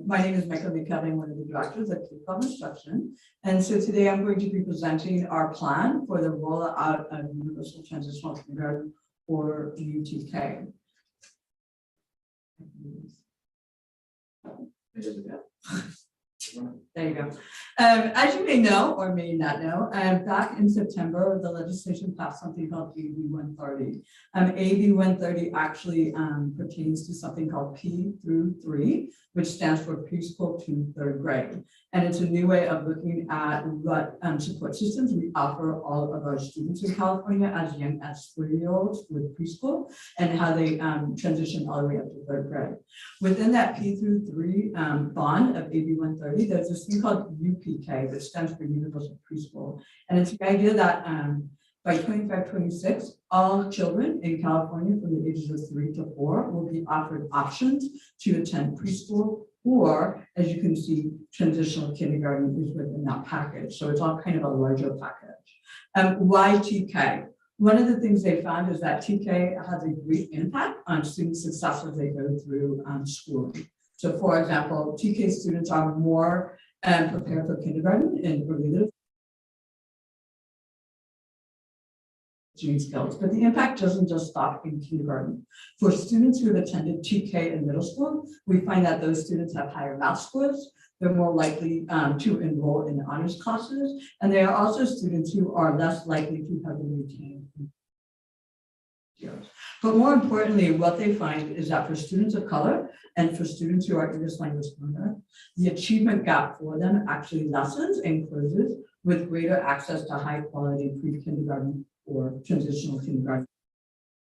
X: My name is Michael McKelvey, one of the directors at K-12 Instruction. And so today I'm going to be presenting our plan for the rollout of Universal Transitional Kindergarten, or UTK. There you go. As you may know or may not know, back in September, the legislation passed something called AB 130. AB 130 actually pertains to something called P through 3, which stands for preschool to 3rd grade. And it's a new way of looking at what support systems we offer all of our students in California as young as 3-year-olds with preschool, and how they transition all the way up to 3rd grade. Within that P through 3 bond of AB 130, there's this thing called UPK, that stands for Universal Preschool. And it's the idea that by 25-26, all children in California from the ages of 3 to 4 will be offered options to attend preschool, or, as you can see, transitional kindergarten is within that package. So it's all kind of a larger package. Why TK? One of the things they found is that TK has a great impact on student success as they go through schooling. So for example, TK students are more prepared for kindergarten and early literacy skills, but the impact doesn't just stop in kindergarten. For students who have attended TK in middle school, we find that those students have higher math scores. They're more likely to enroll in honors classes, and they are also students who are less likely to have a routine. But more importantly, what they find is that for students of color and for students who are English language learners, the achievement gap for them actually lessens and closes with greater access to high quality pre-kindergarten or transitional kindergarten.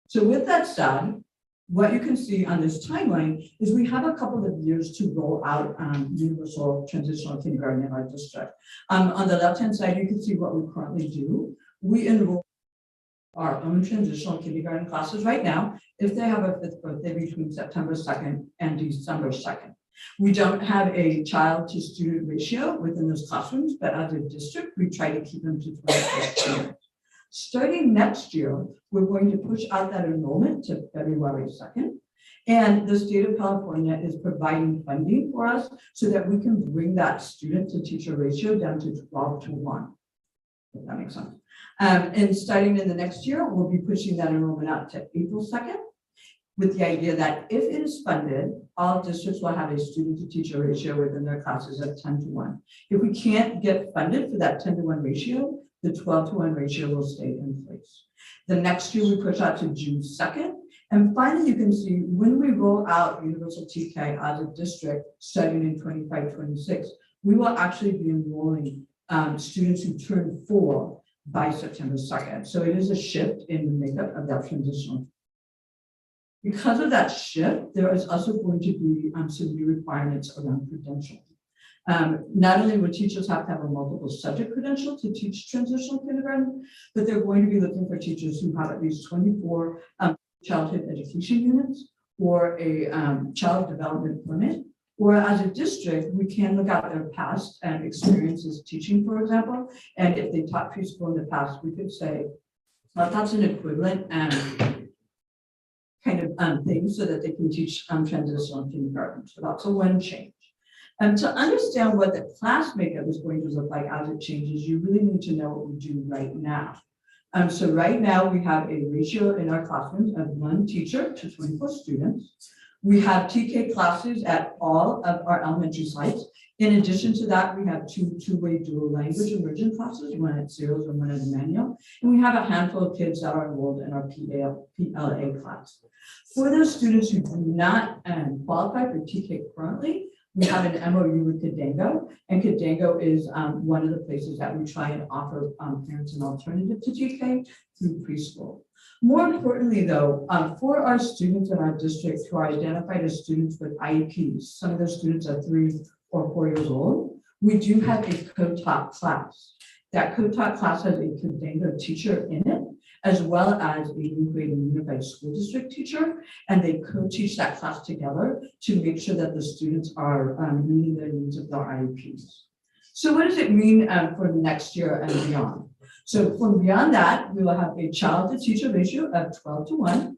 X: So with that said, what you can see on this timeline is we have a couple of years to roll out universal transitional kindergarten in our district. On the left-hand side, you can see what we currently do. We enroll our own transitional kindergarten classes right now if they have a 5th birthday between September 2nd and December 2nd. We don't have a child to student ratio within those classrooms, but as a district, we try to keep them to 25 students. Starting next year, we're going to push out that enrollment to February 2nd. And the state of California is providing funding for us so that we can bring that student to teacher ratio down to 12:1. If that makes sense. And starting in the next year, we'll be pushing that enrollment out to April 2nd, with the idea that if it is funded, all districts will have a student to teacher ratio within their classes of 10:1. If we can't get funded for that 10:1 ratio, the 12:1 ratio will stay in place. The next year we push out to June 2nd. And finally, you can see when we roll out universal TK as a district starting in 25-26, we will actually be enrolling students who turn 4 by September 2nd. So it is a shift in the makeup of that transitional. Because of that shift, there is also going to be some new requirements around credentialing. Not only will teachers have to have a multiple subject credential to teach transitional kindergarten, but they're going to be looking for teachers who have at least 24 childhood education units or a child development permit. Or as a district, we can look at their past experiences teaching, for example. And if they taught preschool in the past, we could say, well, that's an equivalent kind of thing so that they can teach transitional kindergarten. So that's a one change. And to understand what the class makeup is going to look like as it changes, you really need to know what we do right now. So right now we have a ratio in our classrooms of 1 teacher to 24 students. We have TK classes at all of our elementary sites. In addition to that, we have two-way dual language immersion classes, one at Zeros and one at Emmanuel. And we have a handful of kids that are enrolled in our PLA class. For those students who do not qualify for TK currently, we have an MOU with Cadango, and Cadango is one of the places that we try and offer parents an alternative to TK through preschool. More importantly, though, for our students in our district who are identified as students with IEPs, some of those students are 3 or 4 years old, we do have a co-taught class. That co-taught class has a Cadango teacher in it, as well as a new grade and unified school district teacher, and they co-teach that class together to make sure that the students are meeting their needs of their IEPs. So what does it mean for next year and beyond? So from beyond that, we will have a child to teacher ratio of 12:1.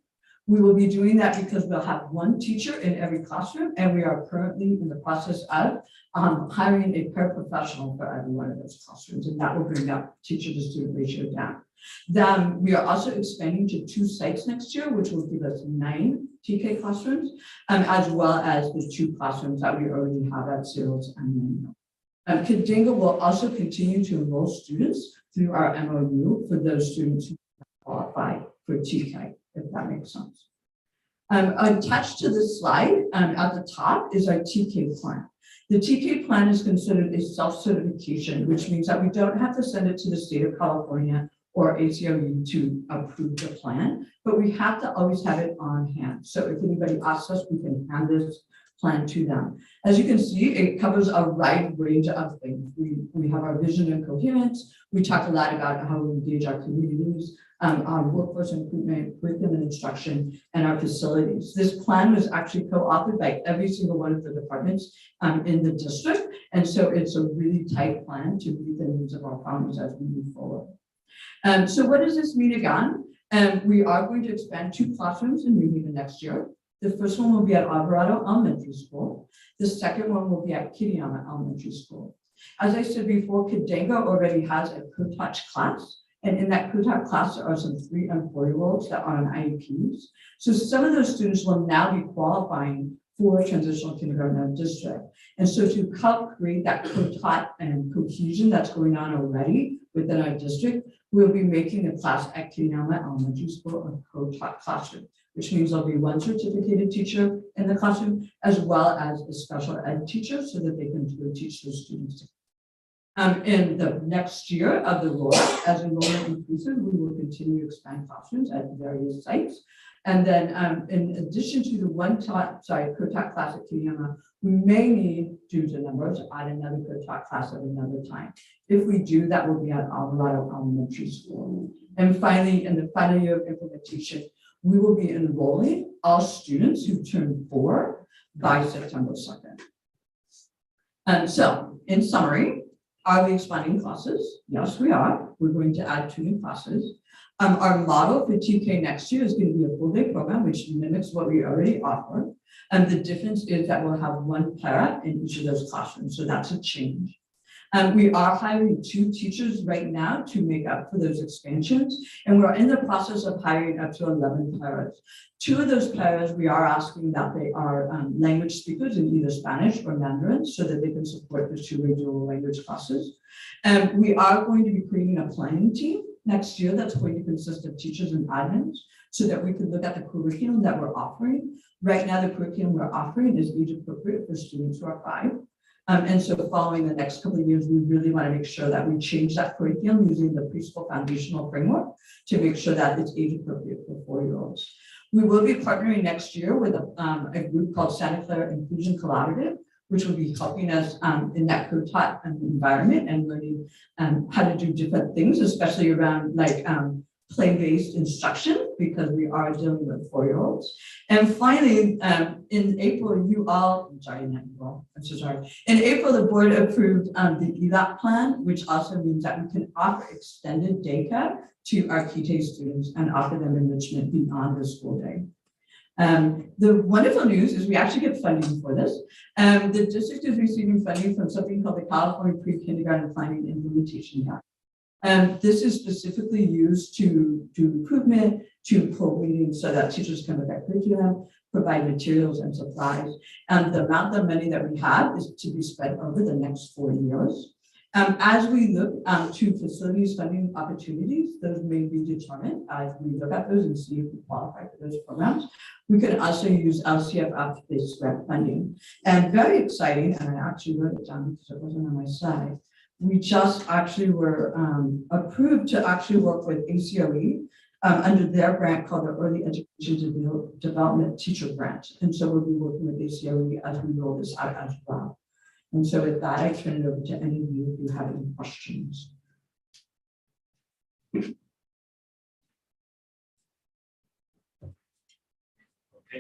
X: We will be doing that because we'll have 1 teacher in every classroom, and we are currently in the process of hiring a paraprofessional for every one of those classrooms, and that will bring that teacher to student ratio down. Then we are also expanding to 2 sites next year, which will give us 9 TK classrooms, as well as the 2 classrooms that we already have at Zeros and Manual. Cadango will also continue to enroll students through our MOU for those students who qualify for TK, if that makes sense. Attached to this slide at the top is our TK plan. The TK plan is considered a self-certification, which means that we don't have to send it to the state of California or ACLU to approve the plan, but we have to always have it on hand. So if anybody asks us, we can hand this plan to them. As you can see, it covers a wide range of things. We have our vision and coherence. We talk a lot about how we engage our communities, our workforce improvement, curriculum and instruction, and our facilities. This plan was actually co-authored by every single one of the departments in the district. And so it's a really tight plan to meet the needs of our families as we move forward. So what does this mean again? We are going to expand 2 classrooms in New Haven next year. The first one will be at Alvarado Elementary School. The second one will be at Kitayama Elementary School. As I said before, Cadango already has a co-taught class. And in that co-taught class, there are some 3- and 4-year-olds that are on IEPs. So some of those students will now be qualifying for transitional kindergarten in our district. And so to help create that co-taught and cohesion that's going on already within our district, we'll be making the class at Kitayama Elementary School a co-taught classroom, which means there'll be 1 certificated teacher in the classroom, as well as a special ed teacher so that they can teach those students. In the next year of the rollout, as enrollment increases, we will continue to expand classrooms at various sites. And then in addition to the co-taught class at Kitayama, we may need, due to numbers, add another co-taught class at another time. If we do, that will be at Alvarado Elementary School. And finally, in the final year of implementation, we will be enrolling all students who turn 4 by September 2nd. So in summary, Are we expanding classes? Yes, we are. We're going to add 2 new classes. Our model for TK next year is going to be a full day program, which mimics what we already offer. And the difference is that we'll have 1 para in each of those classrooms. So that's a change. We are hiring 2 teachers right now to make up for those expansions. And we're in the process of hiring up to 11 paras. 2 of those paras, we are asking that they are language speakers in either Spanish or Mandarin so that they can support the 2-way dual language classes. We are going to be creating a planning team next year that's going to consist of teachers and admins so that we can look at the curriculum that we're offering. Right now, the curriculum we're offering is age appropriate for students who are 5. And so following the next couple of years, we really want to make sure that we change that curriculum using the preschool foundational framework to make sure that it's age appropriate for 4-year-olds. We will be partnering next year with a group called Santa Clara Inclusion Collaborative, which will be helping us in that co-taught environment and learning how to do different things, especially around like play-based instruction, because we are dealing with 4-year-olds. And finally, in April, I'm so sorry. In April, the board approved the Edoc Plan, which also means that we can offer extended daycare to our KT students and offer them enrichment beyond the school day. The wonderful news is we actually get funding for this. The district is receiving funding from something called the California Pre-Kindergarten Planning Implementation Act. This is specifically used to do improvement, to pull meetings so that teachers can look at curriculum, provide materials and supplies. And the amount of money that we have is to be spread over the next 4 years. As we look to facilities funding opportunities, those may be determined as we look at those and see if we qualify for those programs. We can also use LCFF-based grant funding. And very exciting, and I actually wrote it down because it wasn't on my slide, we just actually were approved to actually work with ACOE under their grant called the Early Education Development Teacher Grant. And so we'll be working with ACOE as we roll this out as well. And so with that, I turn it over to any of you if you have any questions.
A: Okay,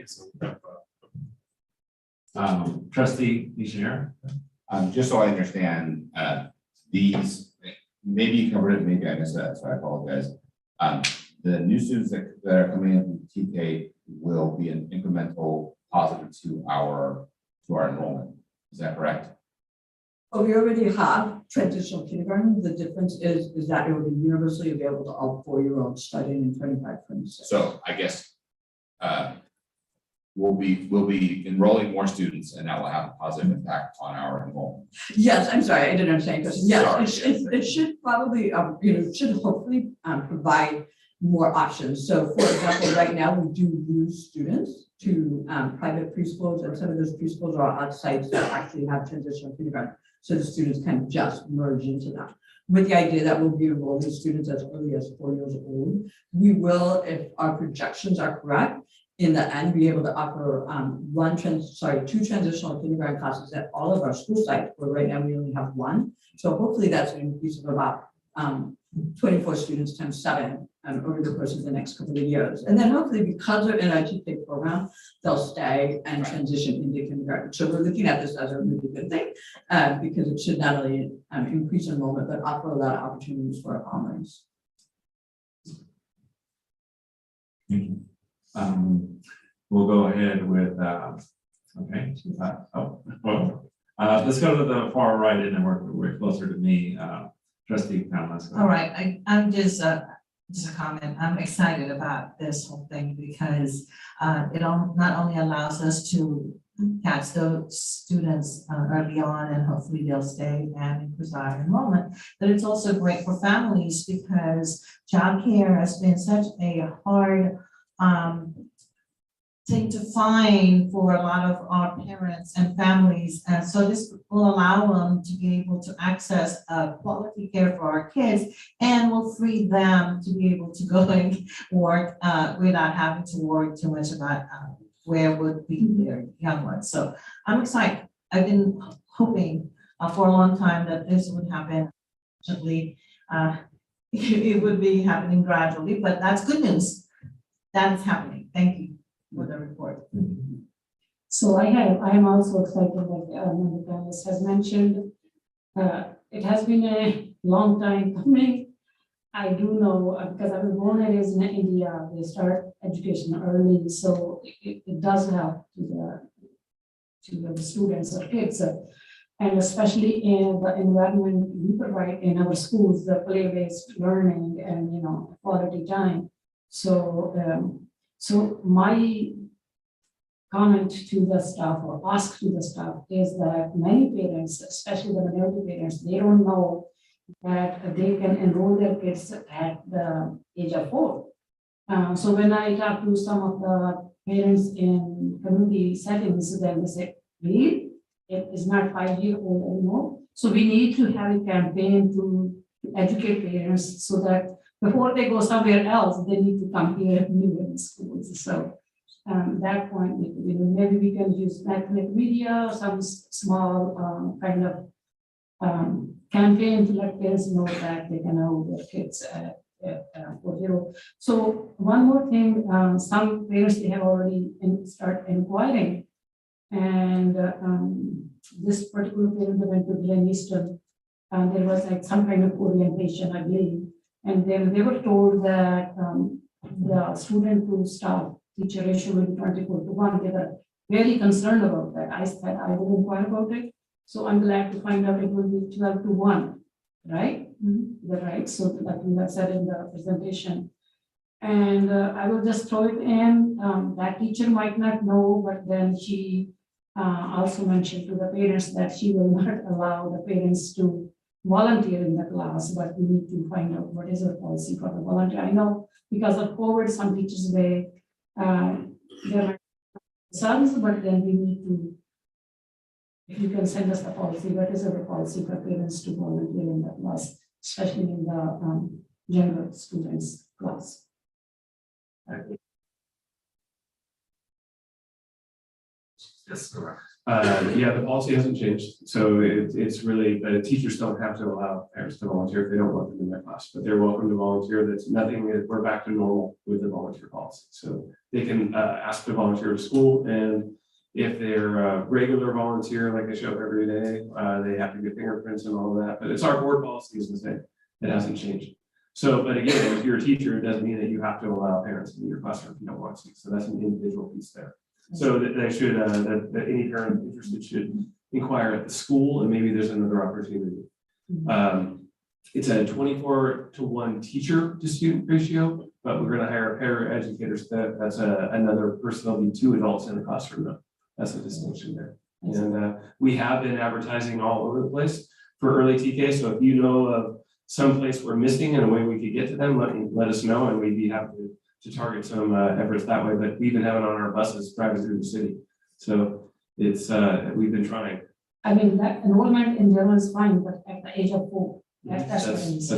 A: so Trustee Missionaire.
I: Just so I understand, these, maybe you covered it, maybe I missed that, so I apologize. The new students that are coming in from TK will be an incremental positive to our enrollment. Is that correct?
X: Oh, we already have transitional kindergarten. The difference is that it will be universally available to all 4-year-olds starting in 25-26.
I: So I guess we'll be enrolling more students, and that will have a positive impact on our enrollment.
X: Yes, I'm sorry, I didn't understand your question. Yes,
I: Sorry.
X: it should probably, should hopefully provide more options. So for example, right now we do lose students to private preschools, and some of those preschools are at sites that actually have transitional kindergarten. So the students can just merge into that. With the idea that we'll be enrolling students as early as 4 years old. We will, if our projections are correct, in the end, be able to offer 2 transitional kindergarten classes at all of our school sites, where right now we only have 1. So hopefully that's an increase of about 24 students times 7 over the course of the next couple of years. And then hopefully, because they're in our TK program, they'll stay and transition into kindergarten. So we're looking at this as a really good thing because it should not only increase enrollment, but offer a lot of opportunities for our families.
A: Thank you. We'll go ahead with, okay. Let's go to the far right and then we're closer to me. Trustee Thomas.
G: All right, I'm just a comment. I'm excited about this whole thing because it not only allows us to catch those students early on and hopefully they'll stay and increase our enrollment, but it's also great for families because childcare has been such a hard thing to find for a lot of our parents and families. And so this will allow them to be able to access quality care for our kids and will free them to be able to go and work without having to worry too much about where would be their young ones. So I'm excited. I've been hoping for a long time that this would happen. Actually, it would be happening gradually, but that's good news. That is happening. Thank you for the report.
K: So I am also excited, like Member Dallas has mentioned. It has been a long time coming. I do know, because I was born and raised in India, they start education early, so it does help to the students or kids. And especially in the environment we provide in our schools, the play-based learning and, quality time. So, so my comment to the staff or ask to the staff is that many parents, especially the minority parents, they don't know that they can enroll their kids at the age of 4. So when I talk to some of the parents in community settings, then they say, really? It is not 5-year-old anymore. So we need to have a campaign to educate parents so that before they go somewhere else, they need to come here and live in schools. So that point, maybe we can use ethnic media, some small kind of campaign to let parents know that they can enroll their kids at 4. So one more thing, some parents, they have already start inquiring. And this particular parent went to Glen Eastern, and there was like some kind of orientation, I believe. And then they were told that the student to staff teacher ratio will be 24:1. They were very concerned about that. I said I will inquire about it. So I'm glad to find out it will be 12:1, right? Is that right? So like we have said in the presentation. And I will just throw it in. That teacher might not know, but then she also mentioned to the parents that she will not allow the parents to volunteer in the class, but we need to find out what is the policy for the volunteer. I know because of COVID, some teachers, they are sons, but then we need to, if you can send us the policy, what is the policy for parents to volunteer in the class, especially in the younger students class.
A: Yes, sir.
C: Yeah, the policy hasn't changed, so it's really, teachers don't have to allow parents to volunteer if they don't want them in their class, but they're welcome to volunteer. That's nothing, we're back to normal with the volunteer policy. So they can ask to volunteer at school, and if they're a regular volunteer, like they show up every day, they have to get fingerprints and all of that, but it's our board policy is the same. It hasn't changed. So, but again, if you're a teacher, it doesn't mean that you have to allow parents in your classroom if you don't want to. So that's an individual piece there. So that they should, that any parent interested should inquire at the school, and maybe there's another opportunity. It's a 24:1 teacher to student ratio, but we're gonna hire a paraeducator. That's another person, there'll be 2 adults in the classroom though. That's the distinction there. And we have been advertising all over the place for early TK. So if you know of some place we're missing and a way we could get to them, let us know, and we'd be happy to target some efforts that way. But we even have it on our buses driving through the city. So it's we've been trying.
K: I mean, that enrollment in general is fine, but at the age of 4. That's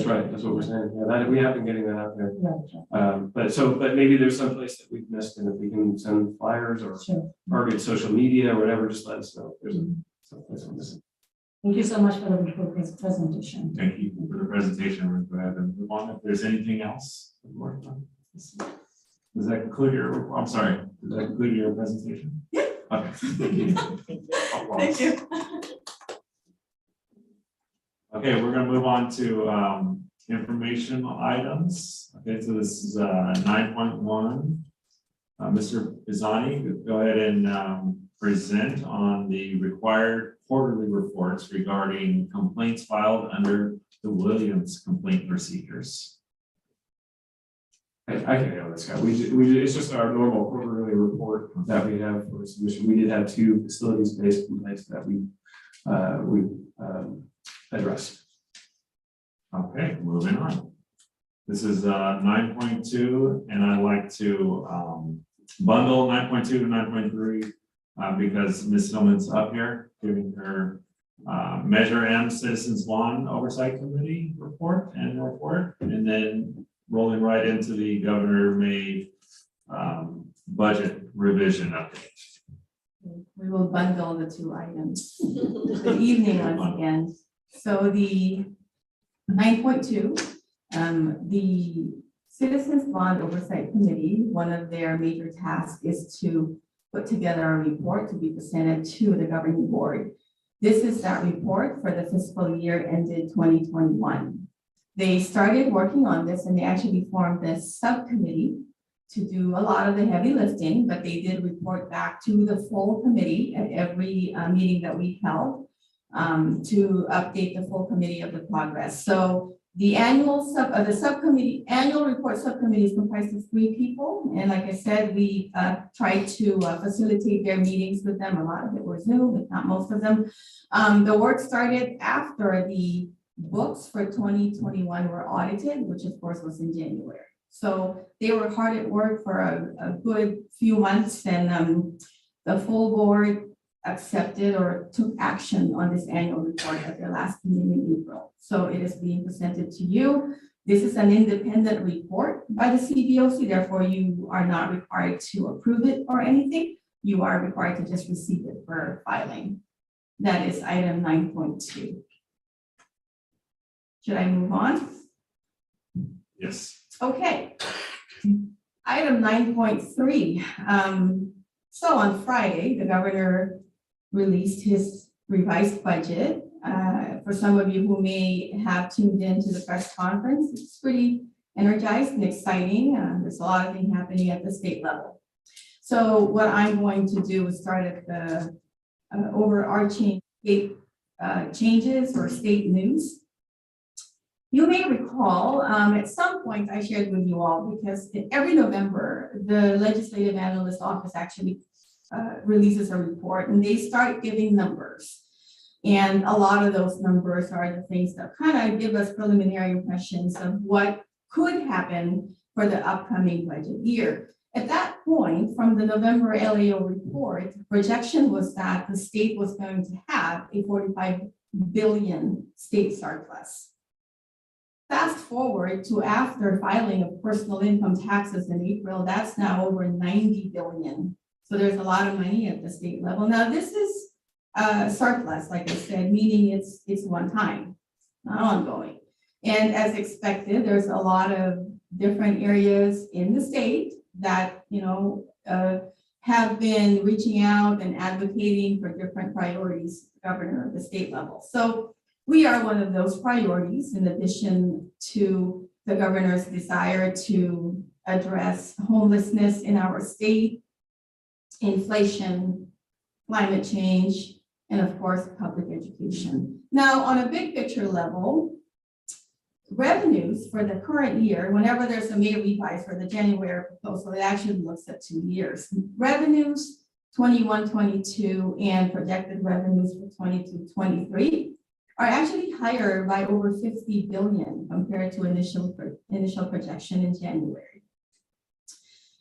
C: right. That's what we're saying. Yeah, we have been getting that out there.
K: Right.
C: But maybe there's some place that we've missed, and if we can send flyers or target social media or whatever, just let us know. There's some place we're missing.
K: Thank you so much for the beautiful presentation.
A: Thank you for the presentation. We're going to have to move on. If there's anything else. Does that conclude your, I'm sorry, does that conclude your presentation? Yeah. Okay.
F: Thank you.
A: Okay, we're gonna move on to informational items. Okay, so this is 9.1. Mr. Pisani, go ahead and present on the required quarterly reports regarding complaints filed under the Williams complaint procedures.
C: I can handle this guy. It's just our normal quarterly report that we have for submission. We did have 2 facilities-based complaints that we addressed.
A: Okay, moving on. This is 9.2, and I'd like to bundle 9.2 to 9.3 because Ms. Hillman's up here giving her Measure M Citizens Lawn Oversight Committee report, and then rolling right into the governor made budget revision update.
F: We will bundle the 2 items. Good evening once again. So the 9.2, the Citizens Bond Oversight Committee, one of their major tasks is to put together a report to be presented to the governing board.
J: This is that report for the fiscal year ended 2021. They started working on this and they actually formed this subcommittee to do a lot of the heavy lifting, but they did report back to the full committee at every meeting that we held to update the full committee of the progress. So the annual annual report subcommittee is comprised of 3 people. And like I said, we tried to facilitate their meetings with them. A lot of it were Zoom, if not most of them. The work started after the books for 2021 were audited, which of course was in January. So they were hard at work for a good few months, and the full board accepted or took action on this annual report at their last meeting in April. So it is being presented to you. This is an independent report by the CBOC, therefore you are not required to approve it or anything. You are required to just receive it for filing. That is item 9.2. Should I move on?
A: Yes.
J: Okay. Item 9.3. So on Friday, the governor released his revised budget. For some of you who may have tuned into the press conference, it's pretty energized and exciting. There's a lot of things happening at the state level. So what I'm going to do is start at the overarching state changes or state news. You may recall at some point I shared with you all, because every November, the Legislative Analyst Office actually releases a report and they start giving numbers. And a lot of those numbers are the things that kind of give us preliminary impressions of what could happen for the upcoming budget year. At that point, from the November LAO report, projection was that the state was going to have a 45 billion state surplus. Fast forward to after filing of personal income taxes in April, that's now over 90 billion. So there's a lot of money at the state level. Now this is surplus, like I said, meaning it's one time, not ongoing. And as expected, there's a lot of different areas in the state that, have been reaching out and advocating for different priorities, governor at the state level. So we are one of those priorities, in addition to the governor's desire to address homelessness in our state, inflation, climate change, and of course, public education. Now, on a big picture level, revenues for the current year, whenever there's a May revise for the January proposal, it actually looks at 2 years. Revenues 21-22 and projected revenues for 22-23 are actually higher by over 50 billion compared to initial projection in January.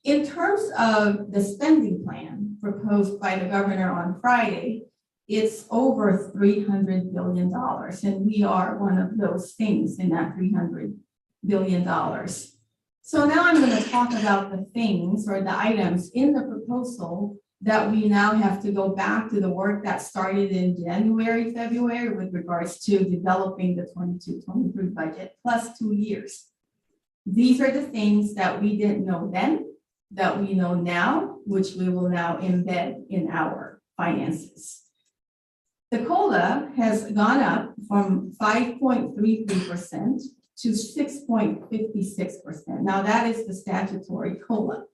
J: In terms of the spending plan proposed by the governor on Friday, it's over $300 billion, and we are one of those things in that $300 billion. So now I'm going to talk about the things or the items in the proposal that we now have to go back to the work that started in January, February with regards to developing the 22-23 budget plus 2 years. These are the things that we didn't know then, that we know now, which we will now embed in our finances. The COLA has gone up from 5.33% to 6.56%. Now that is the statutory COLA.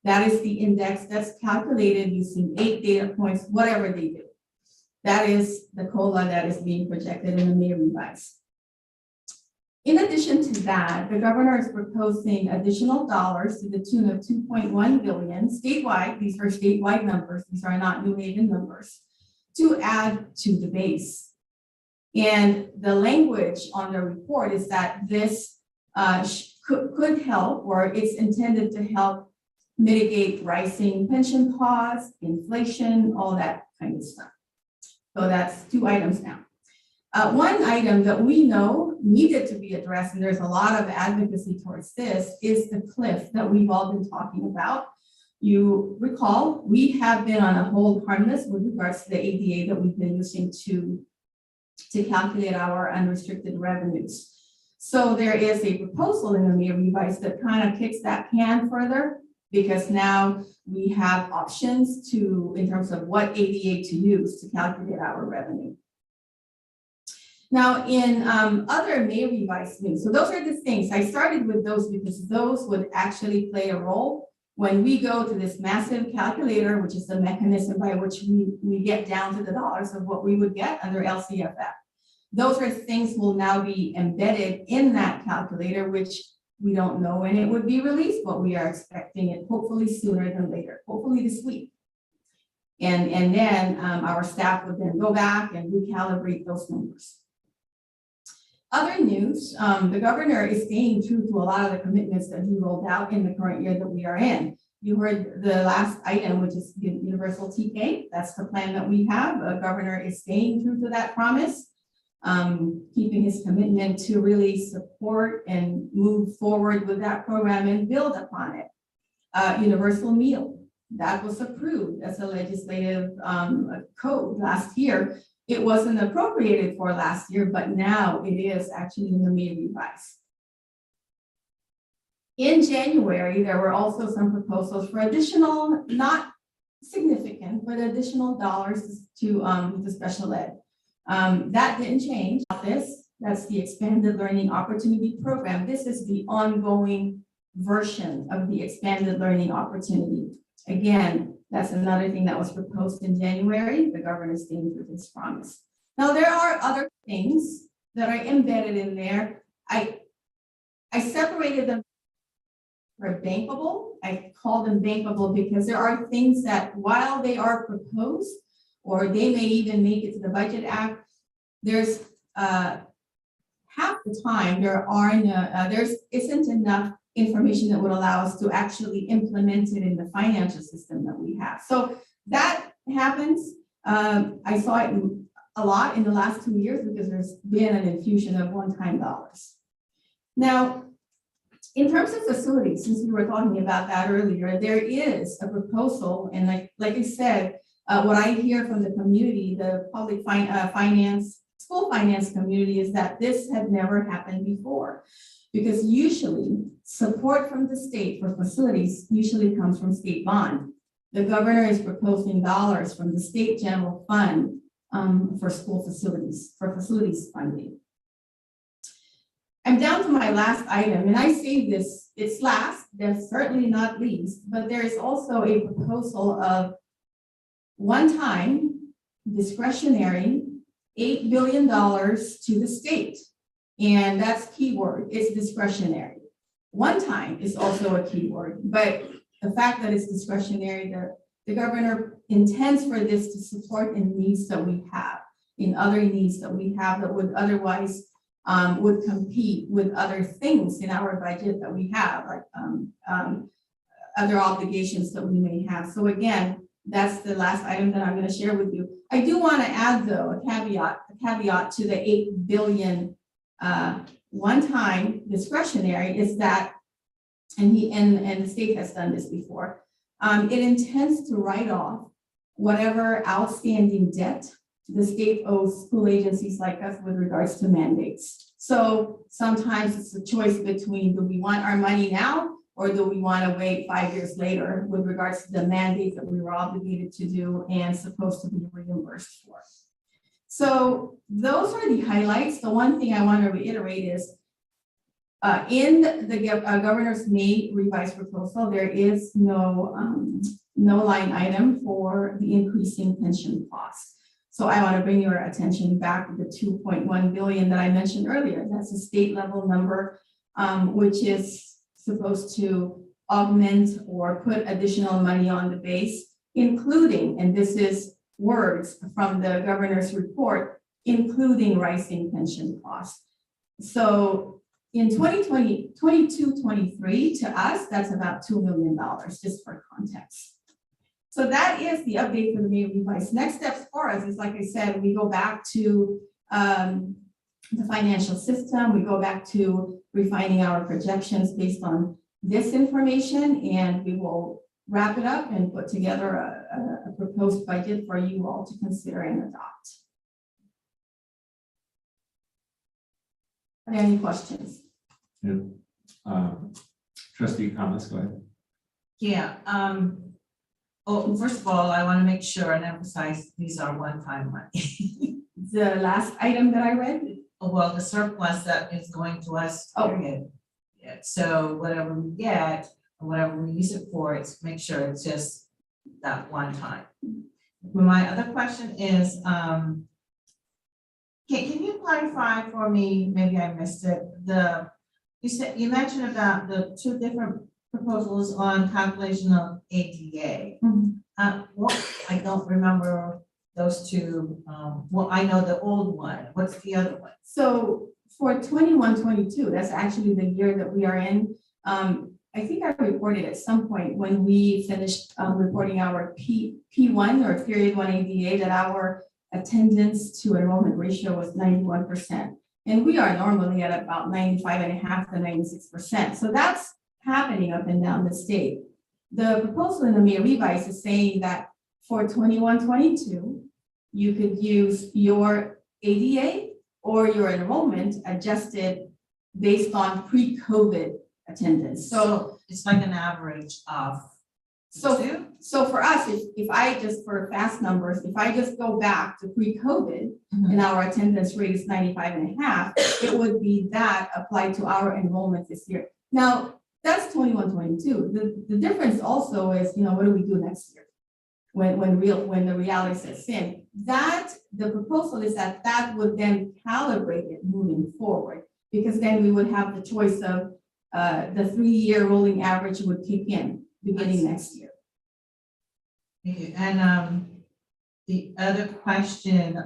J: That is the index that's calculated using 8 data points, whatever they do. That is the COLA that is being projected in the May revise. In addition to that, the governor is proposing additional dollars to the tune of 2.1 billion statewide. These are statewide numbers. These are not New Haven numbers, to add to the base. And the language on the report is that this could help, or it's intended to help mitigate rising pension costs, inflation, all that kind of stuff. So that's 2 items now. One item that we know needed to be addressed, and there's a lot of advocacy towards this, is the cliff that we've all been talking about. You recall, we have been on a hold harmless with regards to the ADA that we've been using to calculate our unrestricted revenues. So there is a proposal in the May revise that kind of kicks that can further, because now we have options in terms of what ADA to use to calculate our revenue. Now, in other May revised news, so those are the things, I started with those because those would actually play a role when we go to this massive calculator, which is the mechanism by which we get down to the dollars of what we would get under LCFF. Those are things will now be embedded in that calculator, which we don't know when it would be released, but we are expecting it hopefully sooner than later, hopefully this week. And then our staff would then go back and recalibrate those numbers. Other news, the governor is staying true to a lot of the commitments that he rolled out in the current year that we are in. You heard the last item, which is universal TK. That's the plan that we have. The governor is staying true to that promise, keeping his commitment to really support and move forward with that program and build upon it. Universal meal, that was approved as a legislative code last year. It wasn't appropriated for last year, but now it is actually in the May revise. In January, there were also some proposals for additional, not significant, but additional dollars to the special ed. That didn't change. That's the Expanded Learning Opportunity Program. This is the ongoing version of the Expanded Learning Opportunity. Again, that's another thing that was proposed in January. The governor staying with his promise. Now, there are other things that are embedded in there. I separated them for bankable. I call them bankable because there are things that while they are proposed, or they may even make it to the Budget Act, there's half the time there isn't enough information that would allow us to actually implement it in the financial system that we have. So that happens. I saw it a lot in the last 2 years because there's been an infusion of one-time dollars. Now, in terms of facilities, since we were talking about that earlier, there is a proposal, and like I said, what I hear from the community, the public finance, school finance community, is that this had never happened before. Because usually support from the state for facilities usually comes from state bond. The governor is proposing dollars from the state general fund for school facilities, for facilities funding. I'm down to my last item, and I say this, it's last, that's certainly not least, but there is also a proposal of one-time discretionary $8 billion to the state. And that's keyword, it's discretionary. One time is also a keyword, but the fact that it's discretionary, the governor intends for this to support in needs that we have, in other needs that we have that would otherwise would compete with other things in our budget that we have, like other obligations that we may have. So again, that's the last item that I'm going to share with you. I do want to add, though, a caveat to the $8 billion one-time discretionary is that, and the state has done this before, it intends to write off whatever outstanding debt the state owes school agencies like us with regards to mandates. So sometimes it's a choice between, do we want our money now, or do we want to wait 5 years later with regards to the mandates that we were obligated to do and supposed to be reimbursed for. So those are the highlights. The one thing I want to reiterate is in the governor's May revised proposal, there is no line item for the increasing pension costs. So I want to bring your attention back to the 2.1 billion that I mentioned earlier. That's a state level number, which is supposed to augment or put additional money on the base, including, and this is words from the governor's report, including rising pension costs. So in 2022-23, to us, that's about $2 million, just for context. So that is the update for the May revise. Next steps for us is, like I said, we go back to the financial system. We go back to refining our projections based on this information, and we will wrap it up and put together a proposed budget for you all to consider and adopt. Are there any questions?
A: Yeah. Trustee comments, go ahead.
G: Yeah. Oh, first of all, I want to make sure and emphasize these are one-time money.
J: The last item that I read,
G: well, the surplus that is going to us, period. Yeah, so whatever we get, or whatever we use it for, it's make sure it's just that one time. My other question is, can you clarify for me, maybe I missed it, you mentioned about the two different proposals on calculation of ADA. What, I don't remember those two, well, I know the old one, what's the other one?
B: So for 21-22, that's actually the year that we are in. I think I reported at some point when we finished reporting our P1 or period 1 ADA that our attendance to enrollment ratio was 91%. And we are normally at about 95.5 to 96%. So that's happening up and down the state. The proposal in the May revise is saying that for 21-22, you could use your ADA or your enrollment adjusted based on pre-COVID attendance. So
G: it's like an average of.
B: So for us, if I just, for fast numbers, if I just go back to pre-COVID and our attendance rate is 95.5, it would be that applied to our enrollment this year. Now, that's 21-22. The difference also is, what do we do next year? When the reality sets in, the proposal is that would then calibrate it moving forward, because then we would have the choice of the 3-year rolling average would kick in beginning next year.
G: And the other question,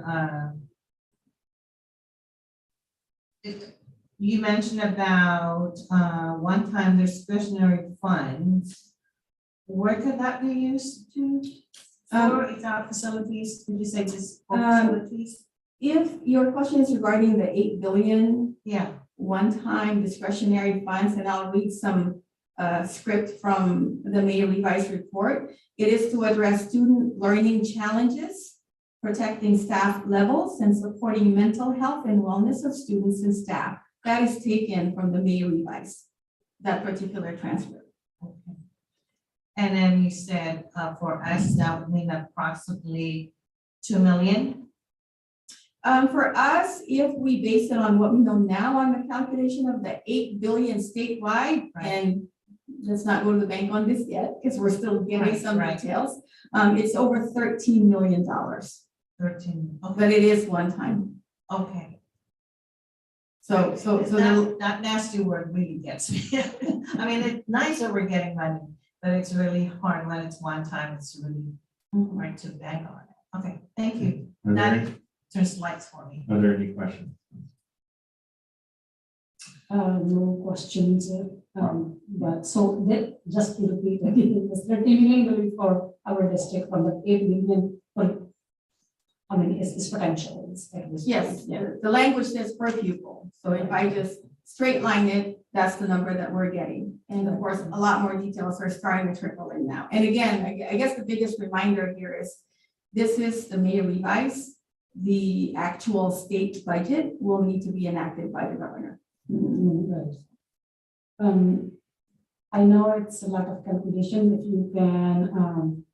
G: you mentioned about one-time discretionary funds. Where could that be used to? For facilities, did you say just facilities?
B: If your question is regarding the 8 billion one-time discretionary funds, and I'll read some script from the May revised report. It is to address student learning challenges, protecting staff levels, and supporting mental health and wellness of students and staff. That is taken from the May revise, that particular transfer.
G: Okay. And then you said for us, that would mean approximately 2 million.
B: For us, if we base it on what we know now on the calculation of the 8 billion statewide, and let's not go to the bank on this yet, because we're still getting some details. It's over $13 million.
G: 13, okay.
B: But it is one time.
G: Okay.
B: So
G: that nasty word really gets me. I mean, it's nice that we're getting money, but it's really hard when it's one time. It's really hard to bank on it. Okay, thank you. That turns lights for me.
A: Are there any questions?
K: No questions, but so that, just to repeat again, the 30 million will be for our district, from the 8 million, I mean, it's potential.
B: yes, the language says per pupil. So if I just straight line it, that's the number that we're getting. And of course, a lot more details are starting to trickle in now. And again, I guess the biggest reminder here is this is the May revise. The actual state budget will need to be enacted by the governor.
K: Right. I know it's a lot of calculation. If you can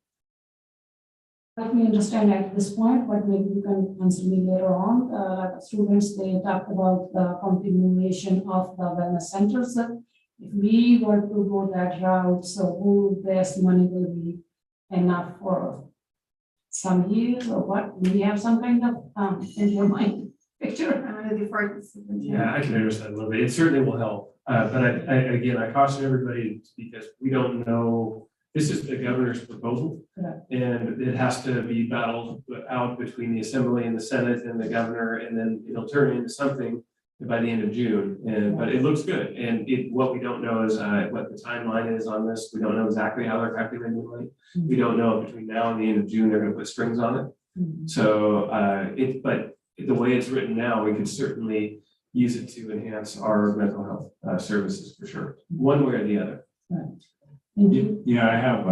K: help me understand at this point, but maybe you can answer me later on. Like students, they talked about the continuation of the wellness centers. If we were to go that route, so who this money will be enough for some years or what? Do we have some kind of in your mind picture?
B: I'm going to defer to
C: Yeah, I can understand a little bit. It certainly will help. But I caution everybody because we don't know. This is the governor's proposal, and it has to be battled out between the Assembly and the Senate and the governor, and then it'll turn into something by the end of June. But it looks good. And what we don't know is what the timeline is on this. We don't know exactly how they're calculating the money. We don't know if between now and the end of June they're going to put strings on it. So but the way it's written now, we could certainly use it to enhance our mental health services for sure, one way or the other.
A: Yeah, I have,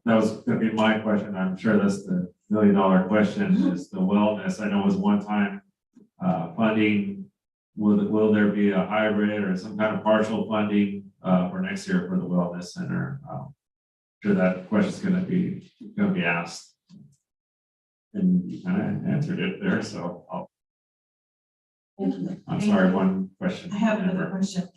A: that was gonna be my question. I'm sure that's the $1 million question, is the wellness. I know it was one-time funding. Will there be a hybrid or some kind of partial funding for next year for the wellness center? I'm sure that question's gonna be asked. And you kind of answered it there, so
G: Thank you.
A: I'm sorry, one question.
G: I have another question.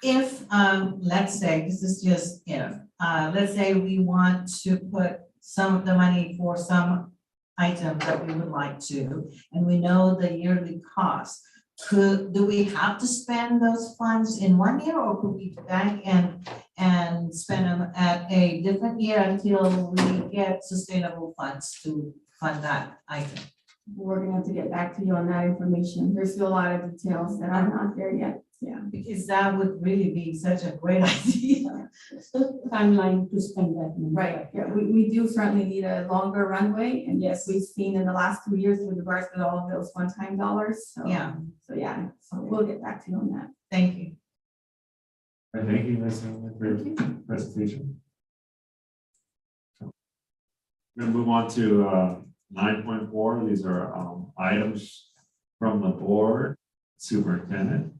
G: If, let's say, this is just if, let's say we want to put some of the money for some item that we would like to, and we know the yearly cost. Do we have to spend those funds in 1 year, or could we bank and spend them at a different year until we get sustainable funds to fund that item?
H: We're gonna have to get back to you on that information. There's still a lot of details that are not there yet. Yeah.
G: Because that would really be such a great idea.
K: Timeline to spend that money.
H: Right, yeah, we do certainly need a longer runway, and yes, we've seen in the last 2 years with regards to all of those one-time dollars, so.
G: Yeah.
H: So we'll get back to you on that.
G: Thank you.
A: All right, thank you, Ms. England, for your presentation. We're gonna move on to 9.4. These are items from the board superintendent.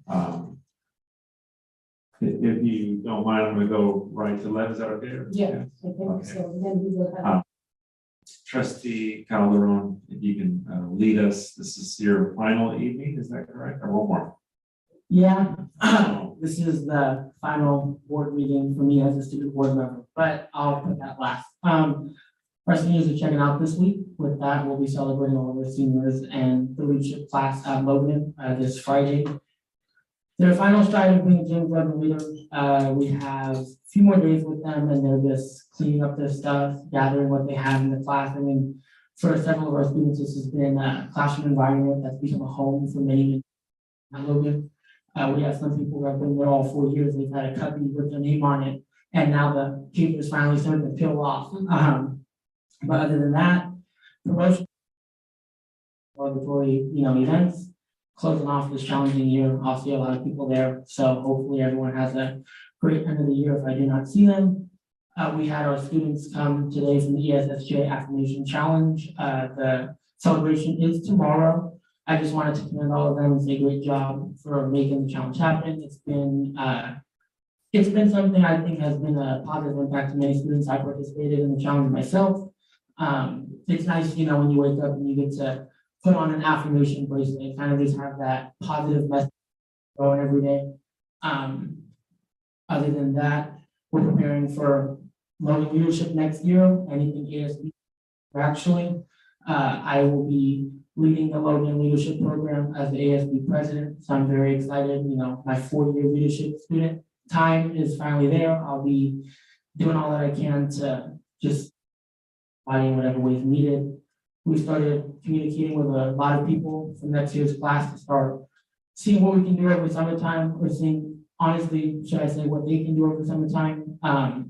A: If you don't mind, I'm gonna go right to left. Is that okay?
K: Yeah, okay, so then we will have.
A: Trustee Calderon, if you can lead us. This is your final evening, is that correct? Or one more?
Q: Yeah, this is the final board meeting for me as a student board member, but I'll put that last. Our seniors are checking out this week. With that, we'll be celebrating all of our seniors and the leadership class at Logan this Friday. Their final stride of being James Logan leader. We have a few more days with them, and they're just cleaning up their stuff, gathering what they have in the class. I mean, for several of our students, this has been a classroom environment that's become a home for many at Logan. We have some people who have been there all 4 years. They've had a cubby with their name on it, and now the paper is finally starting to peel off. But other than that, promotion, laboratory, events, closing off this challenging year. I'll see a lot of people there, so hopefully everyone has a great end of the year if I do not see them. We had our students come today from the ESSJ Affirmation Challenge. The celebration is tomorrow. I just wanted to commend all of them and say great job for making the challenge happen. It's been something I think has been a positive impact to many students. I participated in the challenge myself. It's nice, when you wake up and you get to put on an affirmation bracelet, kind of just have that positive message going every day. Other than that, we're preparing for Logan leadership next year, anything ASB. Actually, I will be leading the Logan leadership program as the ASB president, so I'm very excited. My 4-year leadership student time is finally there. I'll be doing all that I can to just in whatever ways needed. We started communicating with a lot of people from next year's class to start seeing what we can do over the summertime, or seeing, honestly, should I say, what they can do over the summertime,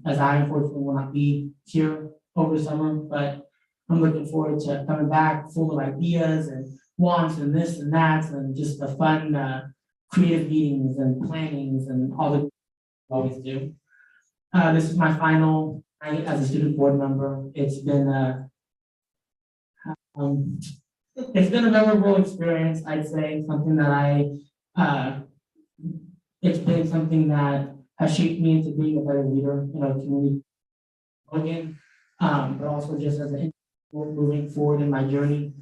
Q: as I unfortunately will not be here over the summer, but I'm looking forward to coming back full of ideas and wants and this and that, and just the fun creative meetings and plannings and all the always do. This is my final night as a student board member. It's been a memorable experience, I'd say, something that it's been something that has shaped me into being a better leader in our community, but also just as an individual moving forward in my journey.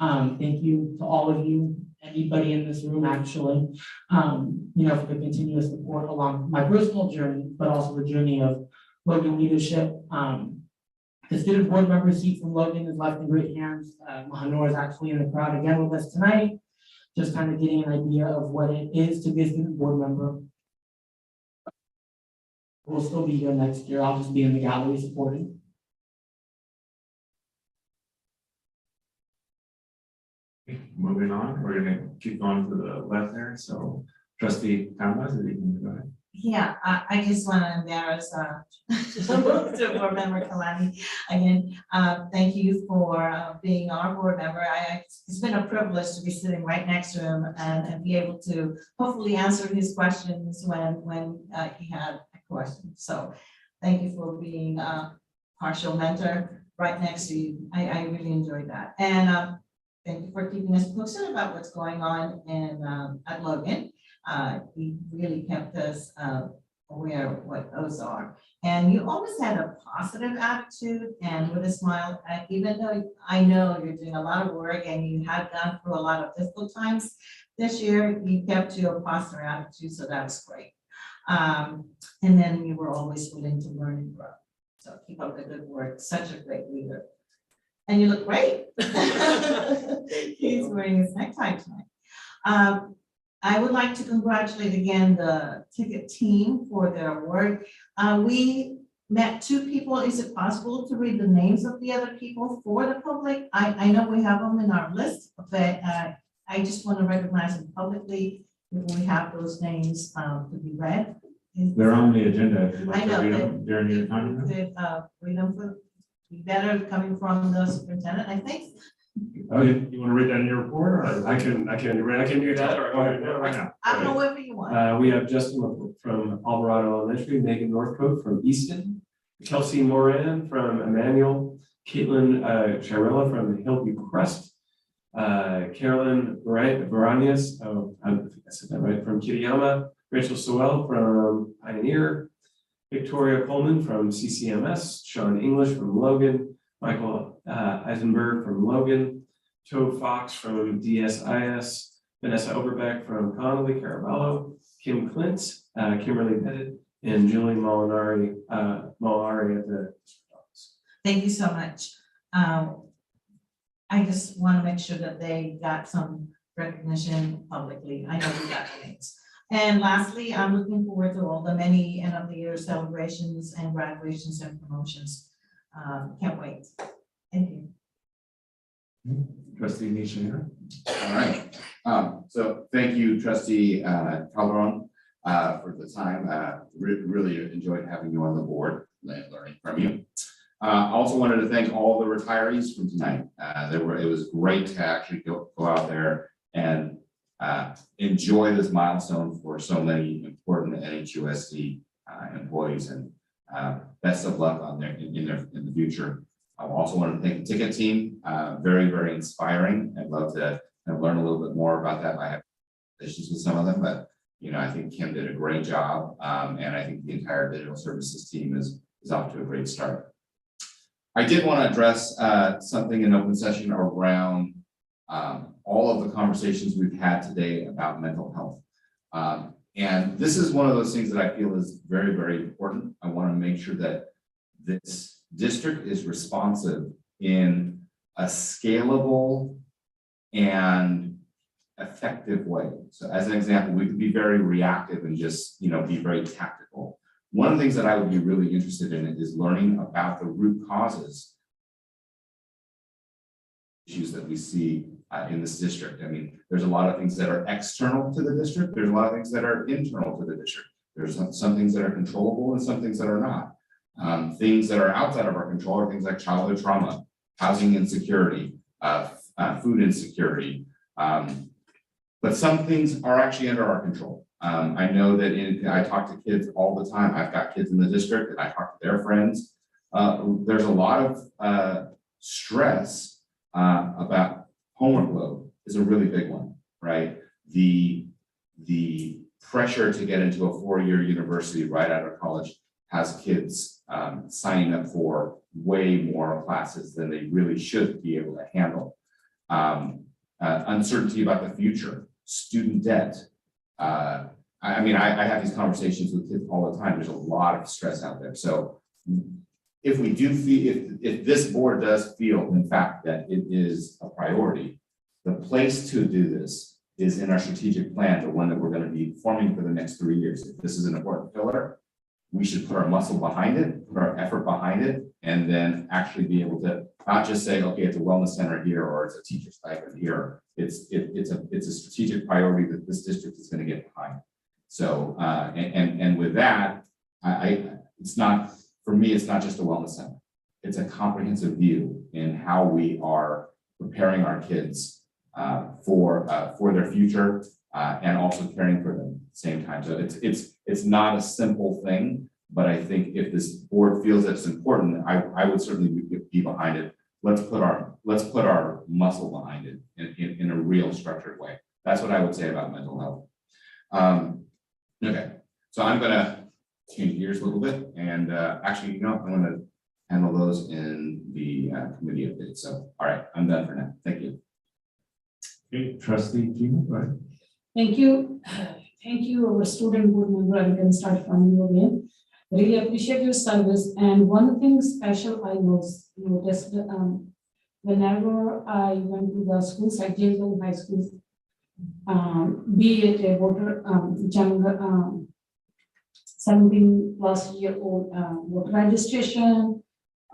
Q: Thank you to all of you, anybody in this room actually, for the continuous support along my personal journey, but also the journey of Logan leadership. The student board member seat from Logan is left in great hands. Mahanor is actually in the crowd again with us tonight, just kind of getting an idea of what it is to be a student board member. We'll still be here next year. I'll just be in the gallery supporting.
A: Moving on, we're gonna keep going to the left there. So trustee Thomas, if you can go ahead.
G: Yeah, I just want to embarrass board member Kalani again. Thank you for being our board member. It's been a privilege to be sitting right next to him and be able to hopefully answer his questions when he had a question. So thank you for being a partial mentor right next to you. I really enjoyed that. And thank you for keeping us posted about what's going on in at Logan. He really kept us aware of what those are. And you always had a positive attitude and with a smile, even though I know you're doing a lot of work and you have gone through a lot of difficult times this year, you kept your positive attitude, so that was great. And then you were always willing to learn and grow. So keep up the good work, such a great leader. And you look great. He's wearing his necktie tonight. I would like to congratulate again the ticket team for their work. We met 2 people. Is it possible to read the names of the other people for the public? I know we have them in our list, but I just want to recognize them publicly if we have those names to be read.
A: They're on the agenda. If you'd like
G: I
A: to
G: know,
A: read
G: but
A: them during your time.
G: read them for, be better coming from the superintendent, I think.
A: Oh, you want to read that in your report, or?
C: I can do that, or
A: Go ahead, do it right now.
G: However you want.
C: We have Justin from Alvarado Elementary, Megan Northcote from Easton, Kelsey Moran from Emmanuel, Caitlin Shirella from Hillview Crest, Carolyn Baranias, I think I said that right, from Kitayama, Rachel Sewell from Pioneer, Victoria Coleman from CCMS, Sean English from Logan, Michael Eisenberg from Logan, Joe Fox from DSIS, Vanessa Oberbeck from Connolly Caraballo, Kim Clint, Kimberly Pettit, and Julie Molinari at the district office.
G: Thank you so much. I just want to make sure that they got some recognition publicly. I know we got the names. And lastly, I'm looking forward to all the many end of the year celebrations and graduations and promotions. Can't wait. Thank you.
C: Trustee Nisha.
I: All right. So thank you, Trustee Calderon, for the time. Really enjoyed having you on the board and learning from you. I also wanted to thank all the retirees from tonight. It was great to actually go out there and enjoy this milestone for so many important NHUSD employees, and best of luck on in the future. I also want to thank the ticket team. Very, very inspiring. I'd love to learn a little bit more about that. I have issues with some of them, but I think Kim did a great job, and I think the entire digital services team is off to a great start. I did want to address something in open session around all of the conversations we've had today about mental health. And this is one of those things that I feel is very, very important. I want to make sure that this district is responsive in a scalable and effective way. So as an example, we could be very reactive and just, be very tactical. One of the things that I would be really interested in is learning about the root causes issues that we see in this district. I mean, there's a lot of things that are external to the district. There's a lot of things that are internal to the district. There's some things that are controllable and some things that are not. Things that are outside of our control are things like childhood trauma, housing insecurity, food insecurity. But some things are actually under our control. I know that I talk to kids all the time. I've got kids in the district and I talk to their friends. There's a lot of stress about homework load is a really big one, right? The pressure to get into a 4-year university right out of college has kids signing up for way more classes than they really should be able to handle. Uncertainty about the future, student debt. I have these conversations with kids all the time. There's a lot of stress out there. So if we do feel, if this board does feel, in fact, that it is a priority, the place to do this is in our strategic plan, the one that we're going to be forming for the next 3 years. If this is an important pillar, we should put our muscle behind it, put our effort behind it, and then actually be able to not just say, okay, it's a wellness center here or it's a teacher stipend here. It's a strategic priority that this district is going to get behind. So and with that, it's not, for me, it's not just a wellness center. It's a comprehensive view in how we are preparing our kids for their future and also caring for them at the same time. So it's not a simple thing, but I think if this board feels that it's important, I would certainly be behind it. Let's put our muscle behind it in a real structured way. That's what I would say about mental health. Okay, so I'm gonna change gears a little bit, and actually, I'm gonna handle those in the committee update. So, all right, I'm done for now. Thank you.
A: Okay, trustee Gina, go ahead.
K: Thank you. Thank you, our student board member. I'm going to start from you again. Really appreciate your service. And one thing special I noticed whenever I went to the schools, like James High School, be it a voter, younger, 17 plus year old voter registration,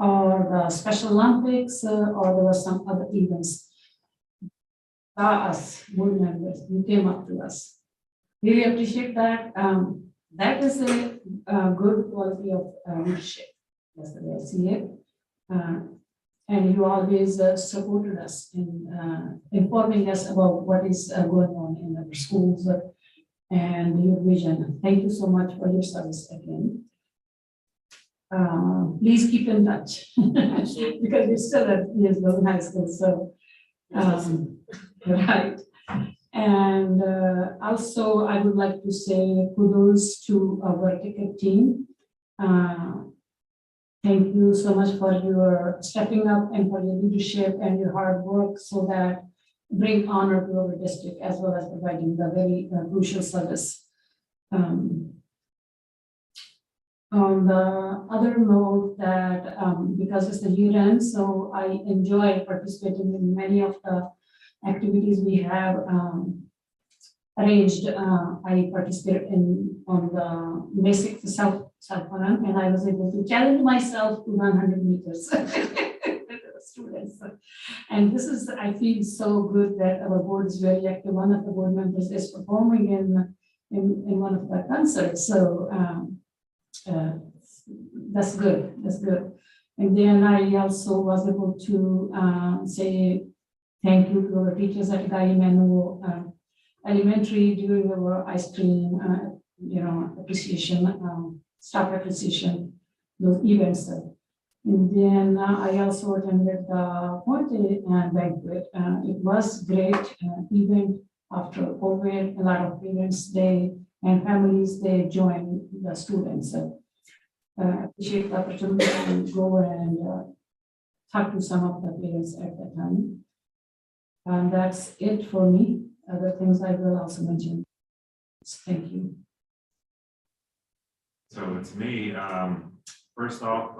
K: or the Special Olympics, or there were some other events. Us board members, you came up to us. Really appreciate that. That is a good quality of leadership. That's the way I see it. And you always supported us in informing us about what is going on in our schools and your vision. Thank you so much for your service again. Please keep in touch because you're still at Yesville High School. So, right. And also, I would like to say kudos to our ticket team. Thank you so much for your stepping up and for your leadership and your hard work so that bring honor to our district as well as providing the very crucial service. On the other note that because it's the year end, so I enjoy participating in many of the activities we have arranged. I participated on the basic self-run, and I was able to challenge myself to run 100 meters with the students. And this is, I feel so good that our board is very active. One of the board members is performing in one of the concerts. So that's good. That's good. And then I also was able to say thank you to our teachers at Guy Emanuel Elementary during our ice cream, appreciation, staff appreciation, those events. And then I also attended the Ponte banquet. It was great event after COVID. A lot of parents, and families, they joined the students. Appreciate the opportunity to go and talk to some of the parents at that time. And that's it for me. Other things I will also mention. Thank you.
A: So it's me. First off,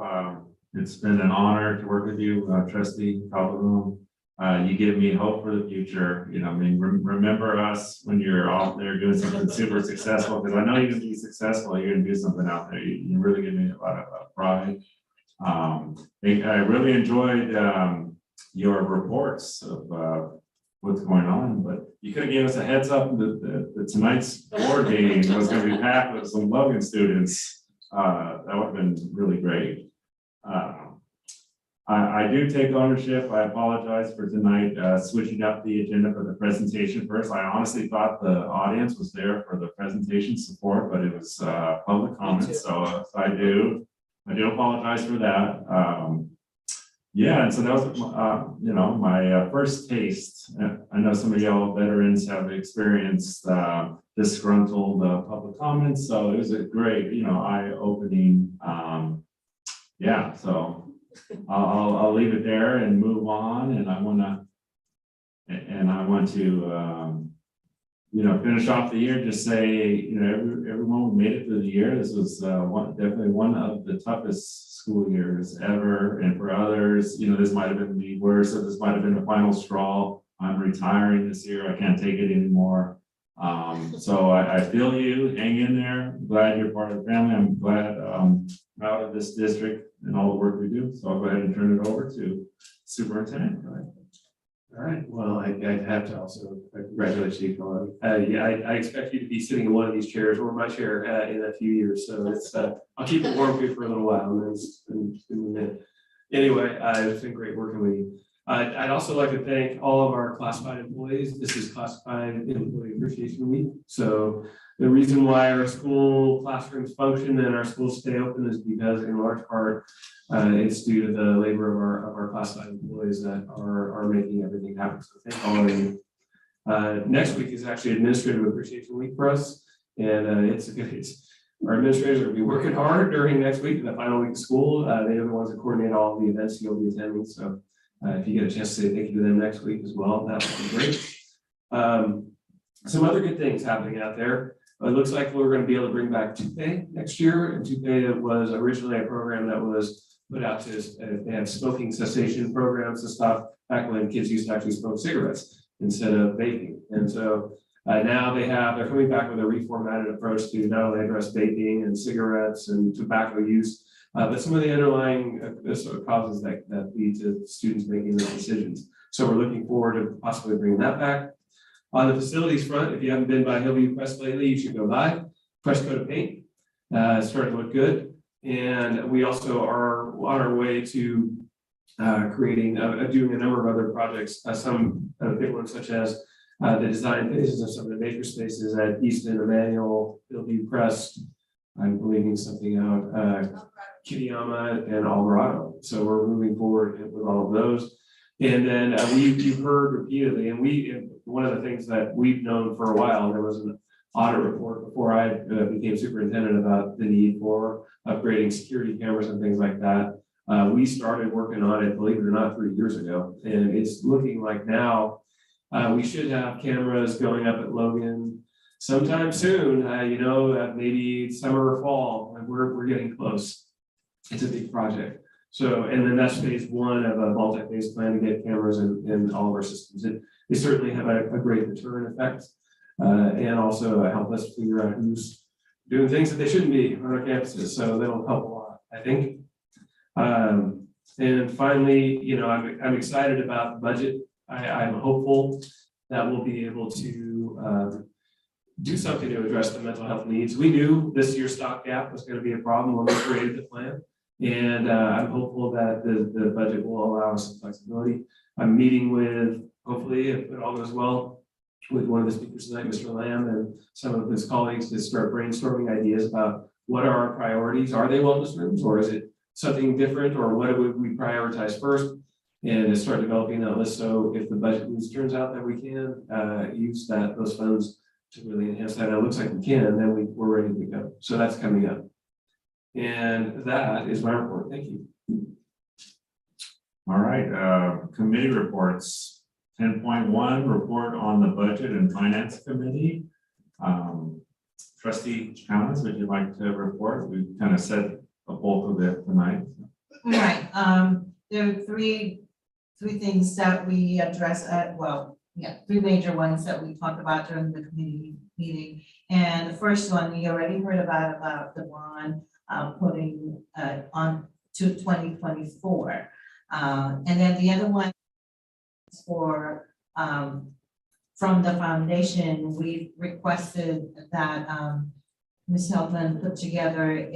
A: it's been an honor to work with you, Trustee Calderon. You give me hope for the future. Remember us when you're out there doing something super successful, because I know you're going to be successful. You're going to do something out there. You really give me a lot of pride. I really enjoyed your reports of what's going on, but you could have given us a heads up that tonight's board meeting was going to be packed with some Logan students. That would have been really great. I do take ownership. I apologize for tonight switching up the agenda for the presentation first. I honestly thought the audience was there for the presentation support, but it was public comments. So I do apologize for that. Yeah, and so that was my first taste. I know some of y'all veterans have experienced disgruntled public comments, so it was a great, eye-opening. Yeah, so I'll leave it there and move on, and I want to finish off the year. Just say, everyone made it through the year. This was definitely one of the toughest school years ever, and for others, this might have been the worst, or this might have been the final straw. I'm retiring this year. I can't take it anymore. So I feel you. Hang in there. I'm glad you're part of the family. I'm glad proud of this district and all the work we do. So I'll go ahead and turn it over to Superintendent. Go ahead.
C: All right, well, I have to also congratulate you, Colin. I expect you to be sitting in one of these chairs or my chair in a few years. So it's I'll keep it warm here for a little while. Anyway, it's been great working with you. I'd also like to thank all of our classified employees. This is Classified Employee Appreciation Week. So the reason why our school classrooms function and our schools stay open is because, in large part, it's due to the labor of our classified employees that are making everything happen. So thank all of you. Next week is actually Administrative Appreciation Week for us, and it's Our administrators are gonna be working hard during next week, in the final week of school. They're the ones that coordinate all of the events you'll be attending. So if you get a chance to say thank you to them next week as well, that would be great. Some other good things happening out there. It looks like we're going to be able to bring back Toupee next year. And Toupee was originally a program that was put out to, they have smoking cessation programs to stop back when kids used to actually smoke cigarettes instead of vaping. And so now they're coming back with a reformatted approach to not only address vaping and cigarettes and tobacco use, but some of the underlying sort of causes that lead to students making those decisions. So we're looking forward to possibly bringing that back. On the facilities front, if you haven't been by Hillview Crest lately, you should go by. Fresh coat of paint, it's starting to look good. And we also are on our way to doing a number of other projects, some big ones such as the design phases of some of the maker spaces at Easton, Emmanuel, Hillview Crest. I'm leaving something out, Kitayama and Alvarado. So we're moving forward with all of those. And then you've heard repeatedly, and one of the things that we've known for a while, there was an audit report before I became superintendent about the need for upgrading security cameras and things like that. We started working on it, believe it or not, 3 years ago. And it's looking like now we should have cameras going up at Logan sometime soon, maybe summer or fall, and we're getting close. It's a big project. So, and then that's phase one of a multi-phase plan to get cameras in all of our systems. They certainly have a great deterrent effect and also help us figure out who's doing things that they shouldn't be on our campuses. So that'll help a lot, I think. And finally, I'm excited about the budget. I'm hopeful that we'll be able to do something to address the mental health needs. We knew this year's stopgap was going to be a problem when we created the plan. And I'm hopeful that the budget will allow us some flexibility. I'm meeting with, hopefully, if it all goes well, with one of the speakers tonight, Mr. Lamb, and some of his colleagues to start brainstorming ideas about what are our priorities. Are they wellness rooms, or is it something different, or what would we prioritize first? And to start developing that list. So if the budget news turns out that we can use those funds to really enhance that, and it looks like we can, then we're ready to go. So that's coming up. And that is my report. Thank you.
A: All right, committee reports. 10.1, report on the Budget and Finance Committee. Trustee Challenge, would you like to report? We've kind of said the bulk of it tonight.
G: Right, there are three things that we address three major ones that we talked about during the committee meeting. And the first one, we already heard about the bond putting on to 2024. And then the other one is for from the foundation, we requested that Ms. Heldman put together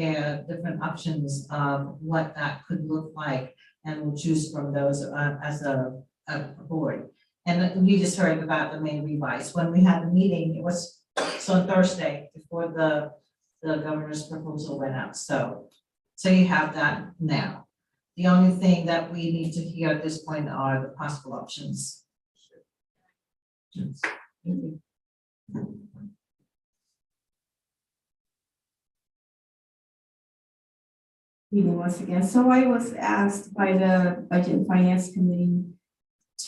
G: different options of what that could look like, and we'll choose from those as a board. And we just heard about the May revise. When we had the meeting, it was on Thursday before the governor's proposal went out. So you have that now. The only thing that we need to hear at this point are the possible options.
A: Yes.
J: Evening once again. So I was asked by the Budget and Finance Committee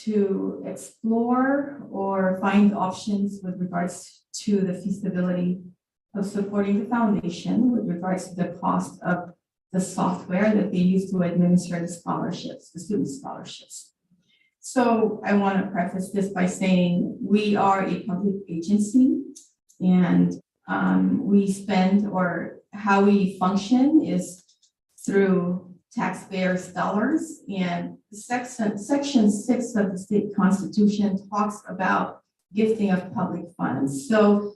J: to explore or find options with regards to the feasibility of supporting the foundation with regards to the cost of the software that they use to administer the scholarships, the student scholarships. So I want to preface this by saying we are a public agency, and we spend, or how we function is through taxpayers' dollars, and section 6 of the state constitution talks about gifting of public funds. So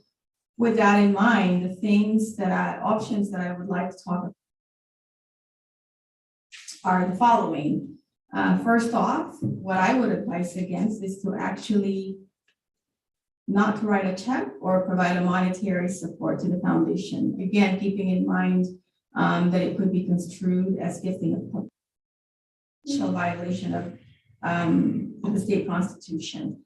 J: with that in mind, options that I would like to talk about are the following. First off, what I would advise against is to actually not to write a check or provide a monetary support to the foundation. Again, keeping in mind that it could be construed as gifting of public, violation of the state constitution.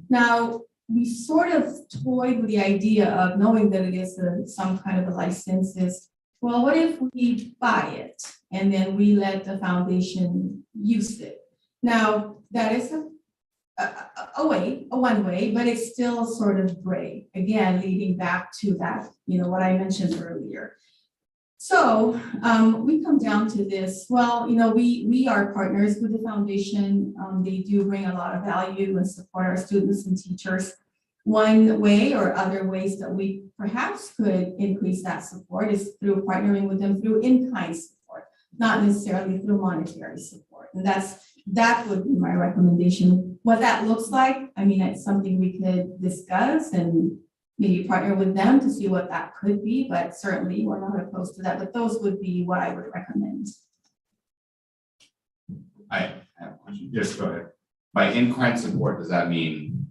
J: Now, we sort of toyed with the idea of knowing that it is some kind of a license is, well, what if we buy it and then we let the foundation use it? Now, that is one way, but it's still sort of gray. Again, leading back to that, what I mentioned earlier. So we come down to this, well, we are partners with the foundation. They do bring a lot of value and support our students and teachers. One way or other ways that we perhaps could increase that support is through partnering with them through in-kind support, not necessarily through monetary support. And that would be my recommendation. What that looks like, I mean, it's something we could discuss and maybe partner with them to see what that could be, but certainly we're not opposed to that, but those would be what I would recommend.
I: I have a question.
A: Yes, go ahead.
I: By in-kind support, does that mean,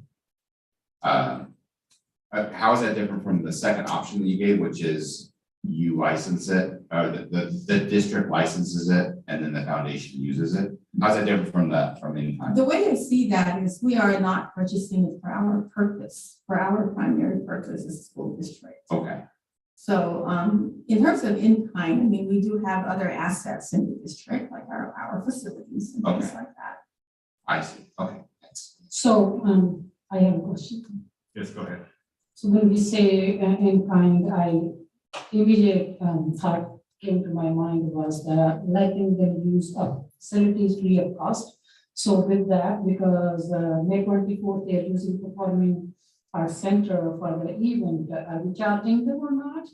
I: how is that different from the second option that you gave, which is you license it, or the district licenses it, and then the foundation uses it? How's that different from in-kind?
J: The way I see that is we are not purchasing it for our purpose, for our primary purpose as a school district.
I: Okay.
J: So in terms of in-kind, I mean, we do have other assets in the district, like our facilities and things like that.
I: I see. Okay. Thanks.
K: So I have a question.
A: Yes, go ahead.
K: So when we say in kind, immediate thought came to my mind was that letting them use of facilities free of cost. So with that, because May 24th, they're using Performing Arts Center for the event, are we charging them or not?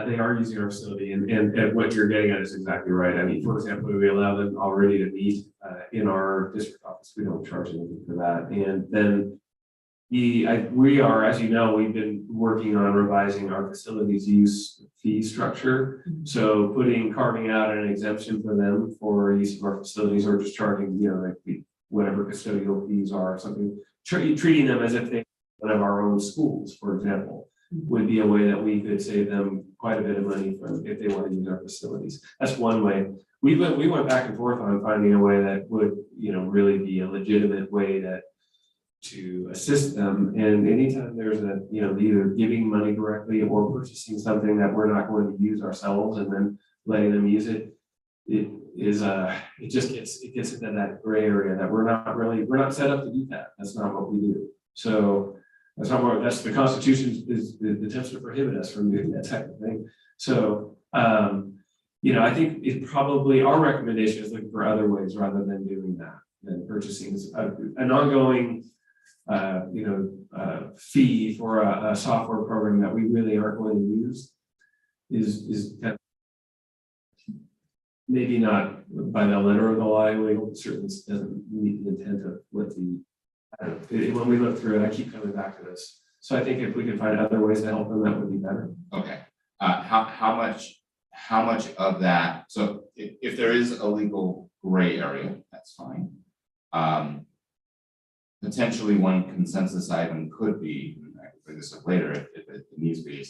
C: They are using our facility, and what you're getting at is exactly right. I mean, for example, we allow them already to meet in our district office. We don't charge anything for that. And then we are, as you know, we've been working on revising our facilities use fee structure. So carving out an exemption for them for use of our facilities, or just charging, like whatever custodial fees are, something, treating them as if they were one of our own schools, for example, would be a way that we could save them quite a bit of money from if they want to use our facilities. That's one way. We went back and forth on finding a way that would, really be a legitimate way to assist them. And anytime there's either giving money directly or purchasing something that we're not going to use ourselves and then letting them use it, it gets into that gray area that we're not set up to do that. That's not what we do. So that's the Constitution is the attempts to prohibit us from doing that type of thing. So I think it probably, our recommendation is looking for other ways rather than doing that, than purchasing an ongoing fee for a software program that we really aren't going to use is kind of maybe not by the letter of the law, it certainly doesn't meet the intent of what when we look through it, I keep coming back to this. So I think if we could find other ways to help them, that would be better.
I: Okay. How much of that, so if there is a legal gray area, that's fine. Potentially one consensus item could be, I can bring this up later if it needs to be,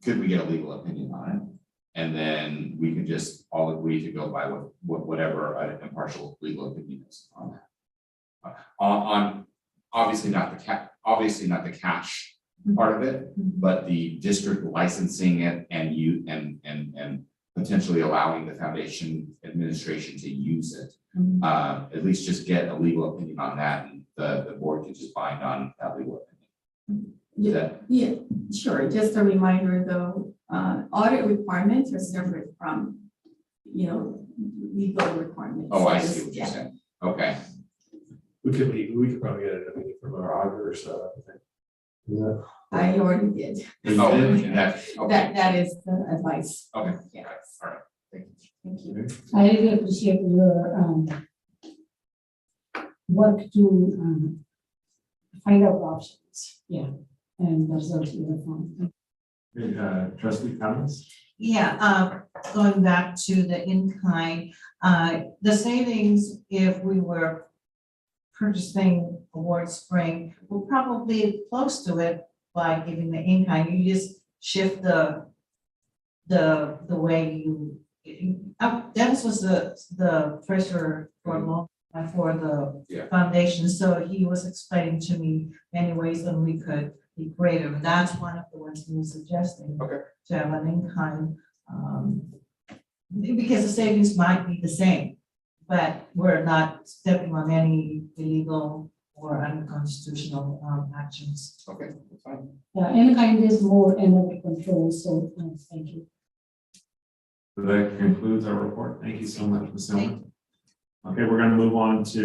I: could we get a legal opinion on it? And then we could just all agree to go by whatever an impartial legal opinion is on that. On obviously not the cash part of it, but the district licensing it and potentially allowing the foundation administration to use it. At least just get a legal opinion on that, and the board can just bind on that legal opinion.
J: Yeah, sure. Just a reminder though, audit requirements are separate from, legal requirements.
I: Oh, I see what you're saying. Okay.
C: We could probably get an opinion from our auditor, so I think. Yeah.
J: I already did. That is the advice.
I: Okay.
J: Yeah.
I: All right. Thank you.
J: Thank you.
K: I really appreciate your work to find out options. Yeah, and the results you have found.
A: Trustee comments?
G: Yeah, going back to the in-kind, the savings, if we were purchasing Award Spring, we're probably close to it by giving the in-kind. You just shift the way you, Dennis was the treasurer for a long for the
I: Yeah.
G: foundation. So he was explaining to me many ways that we could be creative. And that's one of the ones he was suggesting.
I: Okay.
G: To have an in-kind, because the savings might be the same, but we're not stepping on any illegal or unconstitutional actions.
I: Okay, that's fine.
K: Yeah, in kind is more under control, so thank you.
A: So that concludes our report. Thank you so much, Ms. Silver. Okay, we're going to move on to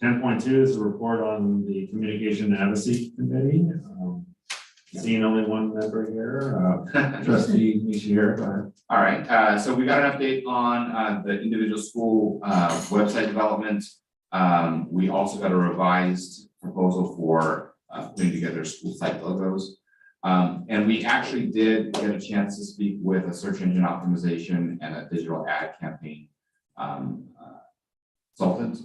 A: 10.2 is a report on the Communication Advocacy Committee. Seeing only one member here, Trustee Nishihira, go ahead.
I: All right, so we got an update on the individual school website development. We also got a revised proposal for putting together school site logos. And we actually did get a chance to speak with a search engine optimization and a digital ad campaign consultant.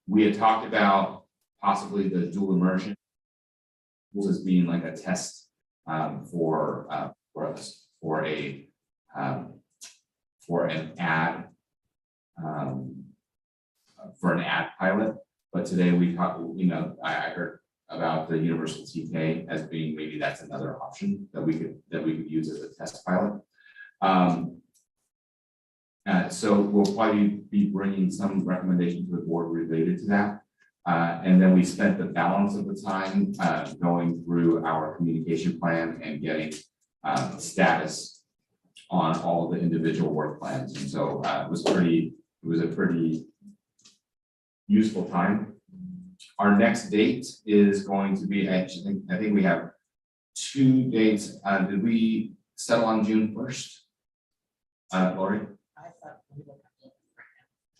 I: We had talked about possibly the dual immersion as being like a test for us for an ad pilot. But today we talked, I heard about the Universal TK as being maybe that's another option that we could use as a test pilot. So we'll probably be bringing some recommendations to the board related to that. And then we spent the balance of the time going through our communication plan and getting status on all of the individual work plans. And so it was a pretty useful time. Our next date is going to be, I think we have 2 dates. Did we settle on June 1st? Lori?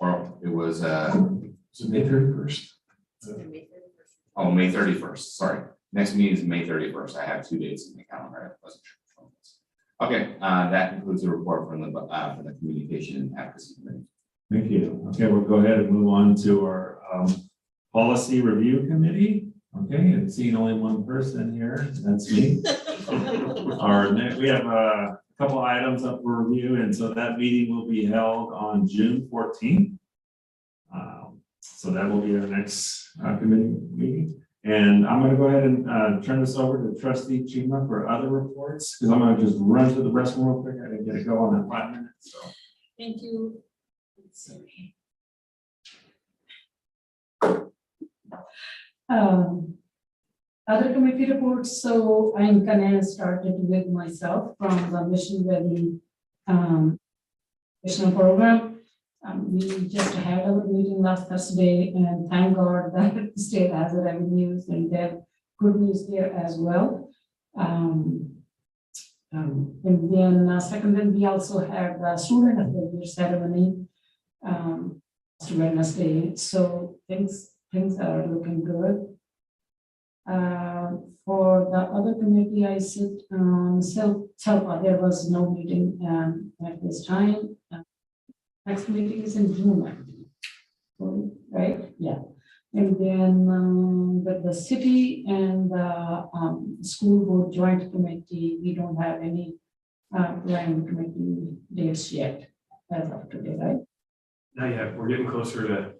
I: Or it was
C: May 31st.
I: Oh, May 31st, sorry. Next meeting is May 31st. I have 2 dates in the calendar. I wasn't sure. Okay, that concludes the report from the Communication and Advocacy Committee.
A: Thank you. Okay, we'll go ahead and move on to our Policy Review Committee. Okay, and seeing only one person here, that's me. We have a couple items up for review, and so that meeting will be held on June 14th. So that will be our next committee meeting. And I'm going to go ahead and turn this over to Trustee Chima for other reports, because I'm going to just run to the restroom real quick. I didn't get to go on that 5 minutes. So.
K: Thank you. Sorry. Other committee reports, so I'm kind of started with myself from the Mission Valley Mission Program. We just had our meeting last Thursday, and thank God that the state has the revenues and they have good news there as well. And then secondly, we also had the Student of the Year ceremony Wednesday, so things are looking good. For the other committee, I sit on SELPA. There was no meeting at this time. Next meeting is in June, right? Yeah. And then with the city and the school board joint committee, we don't have any planned committee dates yet as of today, right?
C: Not yet. We're getting closer.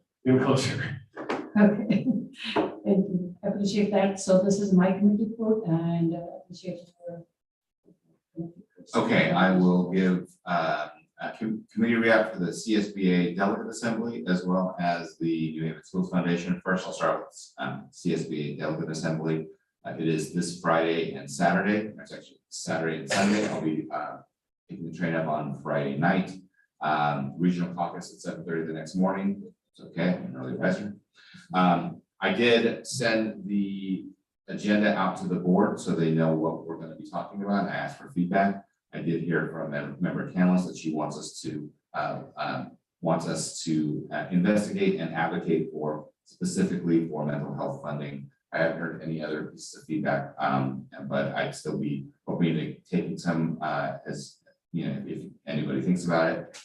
K: Okay. Thank you. I appreciate that. So this is my committee report, and appreciate your.
I: Okay, I will give a committee rep for the CSBA Delegate Assembly as well as the New Haven Schools Foundation. First, I'll start with CSBA Delegate Assembly. It is this Friday and Saturday. It's actually Saturday and Sunday. I'll be taking the train up on Friday night. Regional caucus at 7:30 the next morning. It's okay, I'm an early riser. I did send the agenda out to the board so they know what we're going to be talking about. I asked for feedback. I did hear from a member Canlis that she wants us to investigate and advocate for specifically for mental health funding. I haven't heard any other pieces of feedback, but I'd still be hoping to take some as if anybody thinks about it.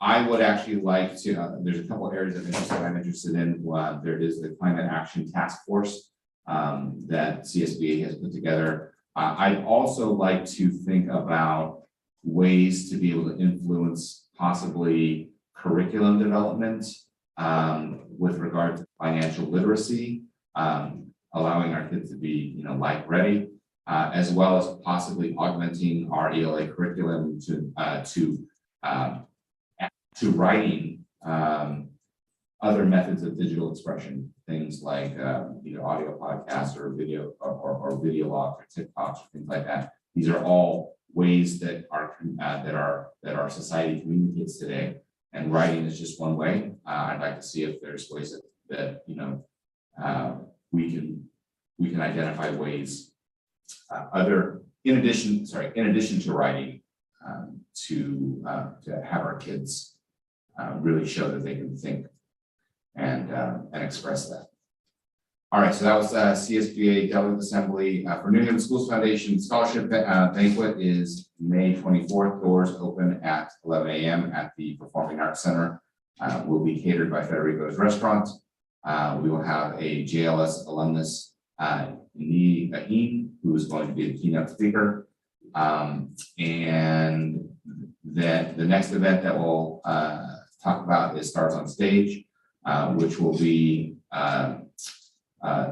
I: I would actually like to, there's a couple areas of interest that I'm interested in. There is the Climate Action Task Force that CSBA has put together. I'd also like to think about ways to be able to influence possibly curriculum development with regard to financial literacy, allowing our kids to be, life ready, as well as possibly augmenting our ELA curriculum to writing other methods of digital expression, things like audio podcasts or video or video logs or TikToks or things like that. These are all ways that our society communicates today, and writing is just one way. I'd like to see if there's ways that we can identify ways in addition to writing, to have our kids really show that they can think and express that. All right, so that was CSBA Delegate Assembly for New Haven Schools Foundation Scholarship Banquet is May 24th. Doors open at 11 a.m. at the Performing Arts Center. Will be catered by Federico's Restaurant. We will have a JLS alumnus, Nii Aheen, who is going to be the keynote speaker. And then the next event that we'll talk about is Stars on Stage, which will be a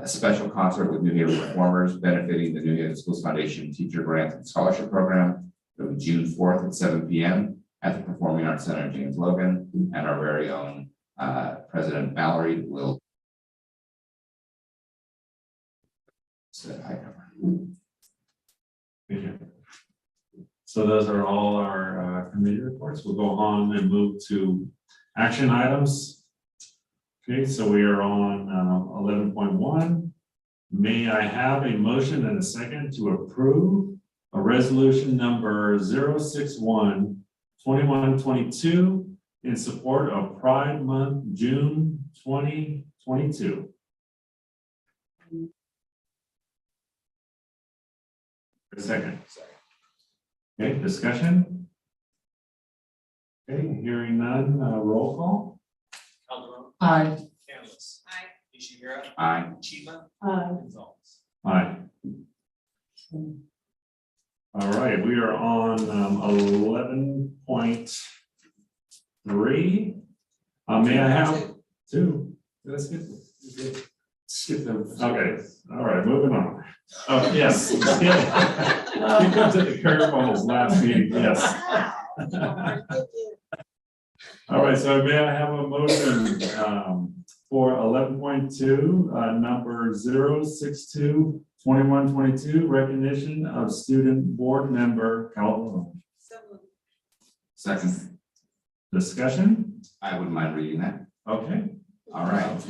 I: special concert with New Haven performers benefiting the New Haven Schools Foundation Teacher Grant and Scholarship Program. It'll be June 4th at 7 p.m. at the Performing Arts Center in James Logan, and our very own President Mallory will say hi.
A: Thank you. So those are all our committee reports. We'll go on and move to action items. Okay, so we are on 11.1. May I have a motion and a second to approve a resolution number 061-2122 in support of Pride Month, June 2022. A second. Okay, discussion? Okay, hearing none, roll call.
M: Calderon.
Q: Aye.
M: Canlis. Aye. Ishihara.
I: Aye.
M: Chiba.
K: Aye.
M: Gonzalez.
A: Aye. All right, we are on 11.3. May I have two? Did I skip them? Okay, all right, moving on. Oh, yes. He comes at the curveballs last meeting, yes. All right, so may I have a motion for 11.2, number 062-2122, recognition of student board member Calderon.
I: Second.
A: Discussion?
I: I wouldn't mind reading that.
A: Okay.
I: All right.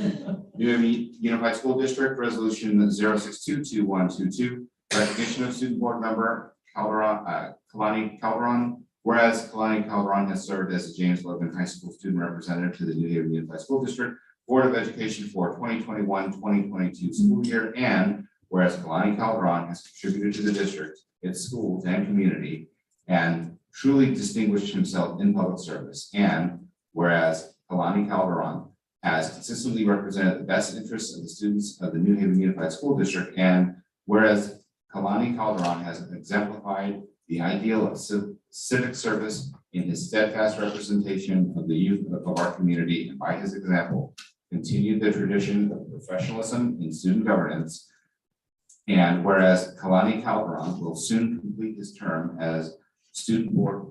I: New Haven Unified School District Resolution 0622122, recognition of student board member Kalani Calderon. Whereas Kalani Calderon has served as a James Logan High School student representative to the New Haven Unified School District Board of Education for 2021-2022 school year, and whereas Kalani Calderon has contributed to the district, its schools and community, and truly distinguished himself in public service, and whereas Kalani Calderon has consistently represented the best interests of the students of the New Haven Unified School District, and whereas Kalani Calderon has exemplified the ideal of civic service in his steadfast representation of the youth of our community, and by his example, continued the tradition of professionalism in student governance. And whereas Kalani Calderon will soon complete his term as student board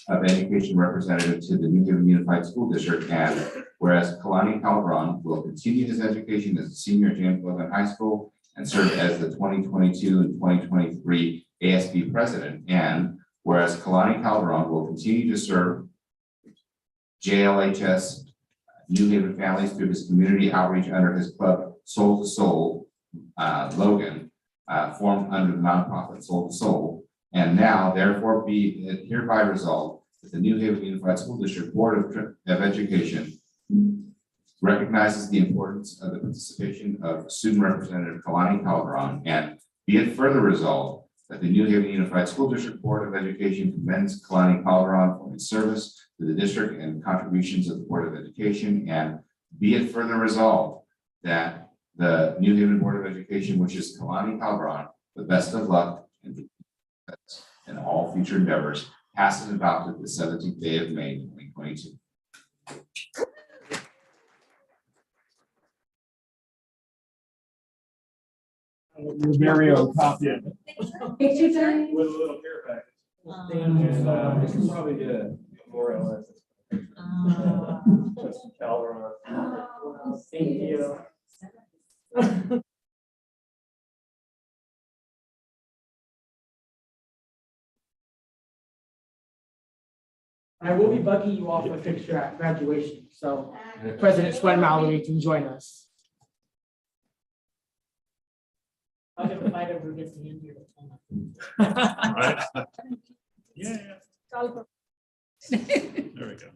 I: of education representative to the New Haven Unified School District, and whereas Kalani Calderon will continue his education as a senior at James Logan High School and serve as the 2022 and 2023 ASB president, and whereas Kalani Calderon will continue to serve JLHS New Haven families through his community outreach under his club Soul to Soul Logan, formed under the nonprofit Soul to Soul, and now therefore be it hereby resolved that the New Haven Unified School District Board of Education recognizes the importance of the participation of student representative Kalani Calderon, and be it further resolved that the New Haven Unified School District Board of Education commends Kalani Calderon for his service to the district and contributions of the Board of Education, and be it further resolved that the New Haven Board of Education wishes Kalani Calderon the best of luck in all future endeavors, passed and adopted the 17th day of May, 2022.
C: Mario copy it.
R: Picture time.
C: With a little care package. And we can probably get a memorial. Calderon.
K: Thank you.
L: I will be bugging you off a picture at graduation, so President Swen Mallory can join us.
D: I'll never fight over who gets the hand here.
A: Right? Yeah. There we go.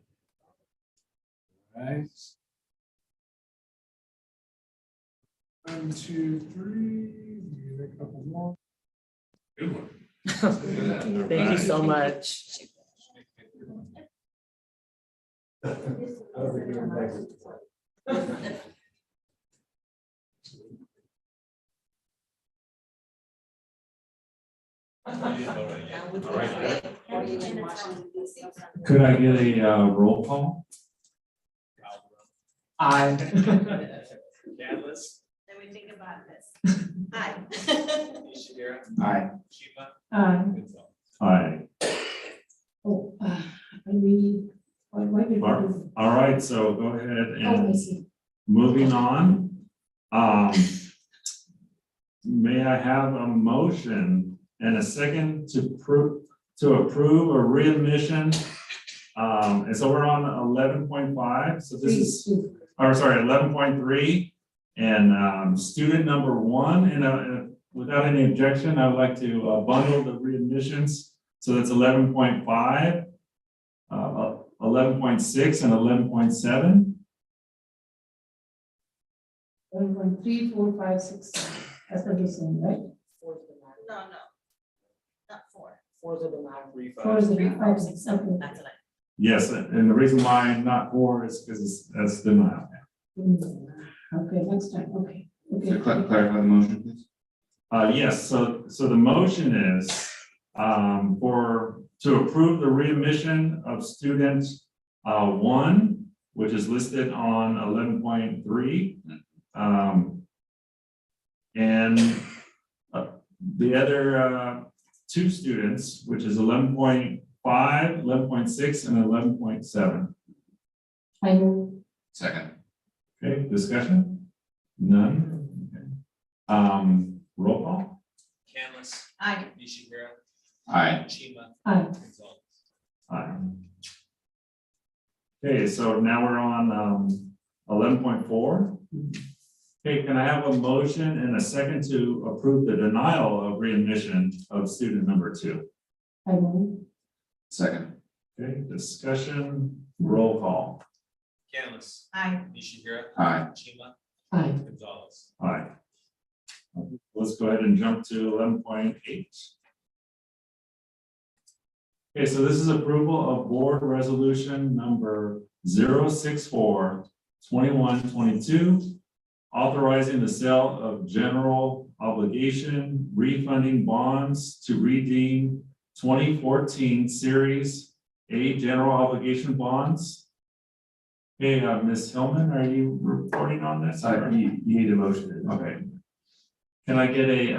C: Right. 1, 2, 3. Maybe a couple more.
A: Good one.
L: Thank you so much.
A: Could I get a roll call?
L: Aye.
M: Candace.
F: Let me think about this. Aye.
M: Ishihira.
I: Aye.
M: Shiba.
K: Aye.
A: Aye.
K: Oh, I really, why did this?
A: All right, so go ahead
K: Oh, I
A: and
K: see.
A: moving on. May I have a motion and a second to approve a readmission? And so we're on 11.5, so this is, or sorry, 11.3. And student number 1, and without any objection, I would like to bundle the readmissions. So that's 11.5, 11.6, and 11.7.
K: 1.3, 4, 5, 6, 7. That's what you're saying, right?
F: No, not 4.
L: 4 is the 9, 3, 5.
K: 4 is the 5, 6, okay.
F: That's what I.
A: Yes, and the reason why I'm not 4 is because that's denial.
K: Okay, next time, okay.
I: So clarify the motion, please.
A: Yes, so the motion is to approve the readmission of student 1, which is listed on 11.3. And the other 2 students, which is 11.5, 11.6, and 11.7.
K: I move.
I: Second.
A: Okay, discussion? None? Okay. Roll call?
M: Candace.
F: Aye.
M: Ishihira.
I: Aye.
M: Shiba.
K: Aye.
M: Gonzalez.
A: Aye. Okay, so now we're on 11.4. Okay, can I have a motion and a second to approve the denial of readmission of student number 2?
K: I move.
I: Second.
A: Okay, discussion, roll call.
M: Candace.
F: Aye.
M: Ishihira.
I: Aye.
M: Shiba.
K: Aye.
M: Gonzalez.
A: Aye. Let's go ahead and jump to 11.8. Okay, so this is approval of board resolution number 064-2122, authorizing the sale of general obligation refunding bonds to redeem 2014 Series A general obligation bonds. Hey, Ms. Hillman, are you reporting on this?
C: You need a motion.
A: Okay. Can I get a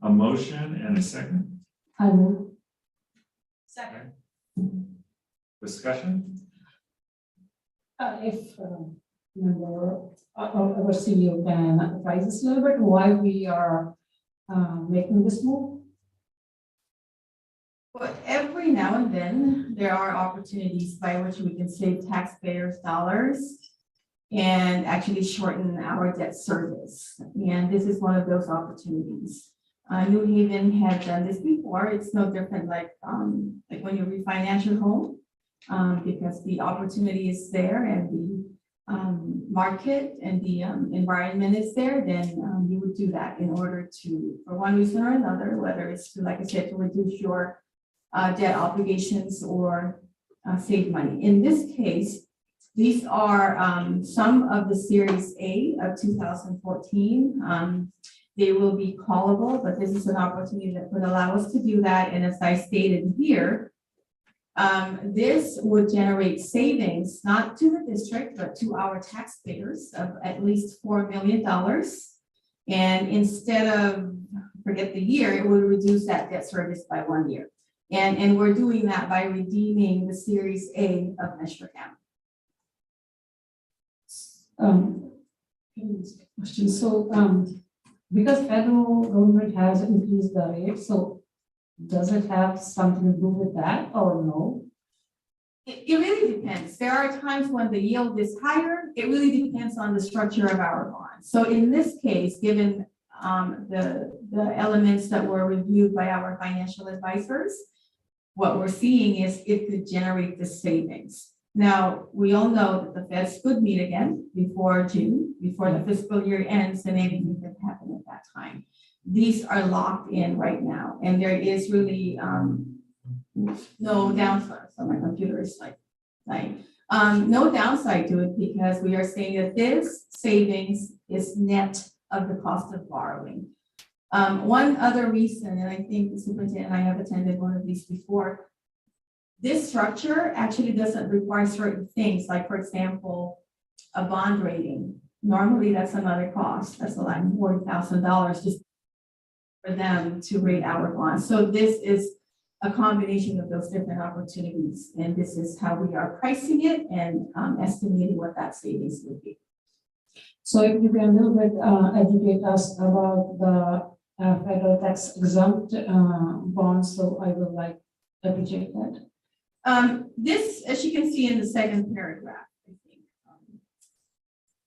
A: motion and a second?
K: I move.
F: Second.
A: Discussion?
K: If member, our CEO can advise us a little bit why we are making this move?
J: But every now and then, there are opportunities by which we can save taxpayers' dollars and actually shorten our debt service. And this is one of those opportunities. New Haven had done this before. It's no different like when you refinance your home, because the opportunity is there and the market and the environment is there, then you would do that in order to, for one reason or another, whether it's to, like I said, to reduce your debt obligations or save money. In this case, these are some of the Series A of 2014. They will be callable, but this is an opportunity that would allow us to do that. And as I stated here, This would generate savings, not to the district, but to our taxpayers of at least $4 million. And instead of, forget the year, it would reduce that debt service by 1 year. And we're doing that by redeeming the Series A of Measure M.
K: Question, so, because federal government has increased the rate, so does it have something to do with that or no?
J: It really depends. There are times when the yield is higher. It really depends on the structure of our bond. So in this case, given the elements that were reviewed by our financial advisors, what we're seeing is it could generate the savings. Now, we all know that the Feds could meet again before June, before the fiscal year ends, and anything could happen at that time. These are locked in right now, and there is really no downside. So my computer is like dying. No downside to it because we are saying that this savings is net of the cost of borrowing. One other reason, and I think the superintendent and I have attended one of these before, this structure actually doesn't require certain things, like for example, a bond rating. Normally that's another cost. That's like $40,000 just for them to rate our bonds. So this is a combination of those different opportunities. And this is how we are pricing it and estimating what that savings would be.
K: So if you can a little bit educate us about the federal tax exempt bonds, so I would like to appreciate that.
J: This, as you can see in the second paragraph, I think,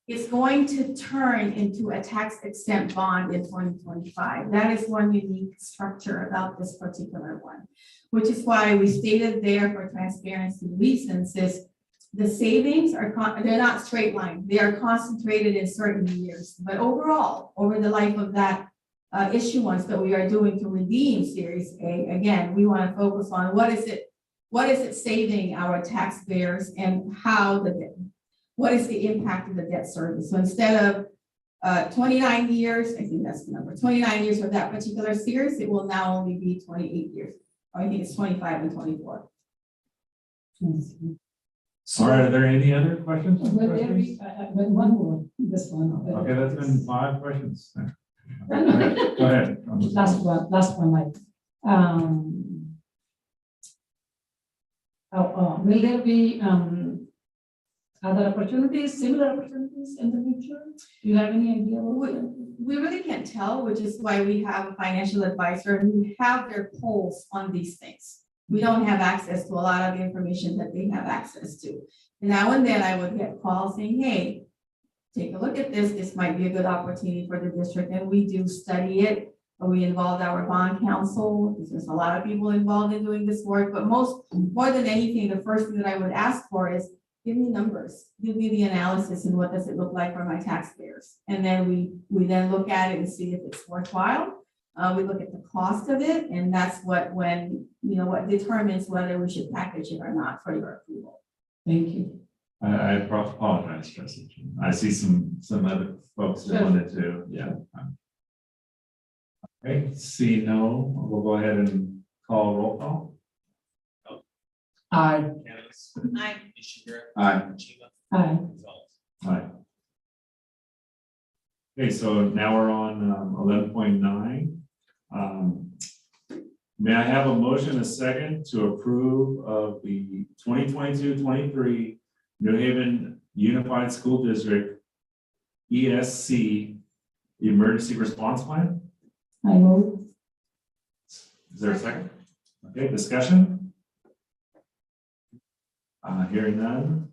J: it's going to turn into a tax exempt bond in 2025. That is one unique structure about this particular one, which is why we stated there for transparency reasons is the savings are, they're not straight line. They are concentrated in certain years, but overall, over the life of that issuance that we are doing to redeem Series A, again, we want to focus on what is it saving our taxpayers and what is the impact of the debt service? So instead of 29 years, I think that's the number, 29 years for that particular series, it will now only be 28 years. Or I think it's 25 and 24.
A: All right, are there any other questions?
K: One more, this one.
A: Okay, that's been 5 questions. Go ahead.
K: Last one, like, will there be other opportunities, similar opportunities in the future? Do you have any idea?
J: We really can't tell, which is why we have a financial advisor who have their pulse on these things. We don't have access to a lot of the information that they have access to. And now and then I would get calls saying, hey, take a look at this. This might be a good opportunity for the district. And we do study it. We involved our bond counsel. There's a lot of people involved in doing this work, but more than anything, the first thing that I would ask for is give me numbers, give me the analysis and what does it look like for my taxpayers. And then we then look at it and see if it's worthwhile. We look at the cost of it, and that's what determines whether we should package it or not for your approval.
K: Thank you.
A: I apologize, Trustee. I see some other folks that wanted to, yeah. Okay, see no, we'll go ahead and call roll call.
L: Aye.
M: Candace. Aye. Ishiguro.
I: Aye.
M: Chiba.
K: Aye.
M: Gonzalez.
A: Aye. Okay, so now we're on 11.9. May I have a motion, a second, to approve of the 2022-23 New Haven Unified School District ESC Emergency Response Plan?
K: I move.
A: Is there a second? Okay, discussion? Hearing none.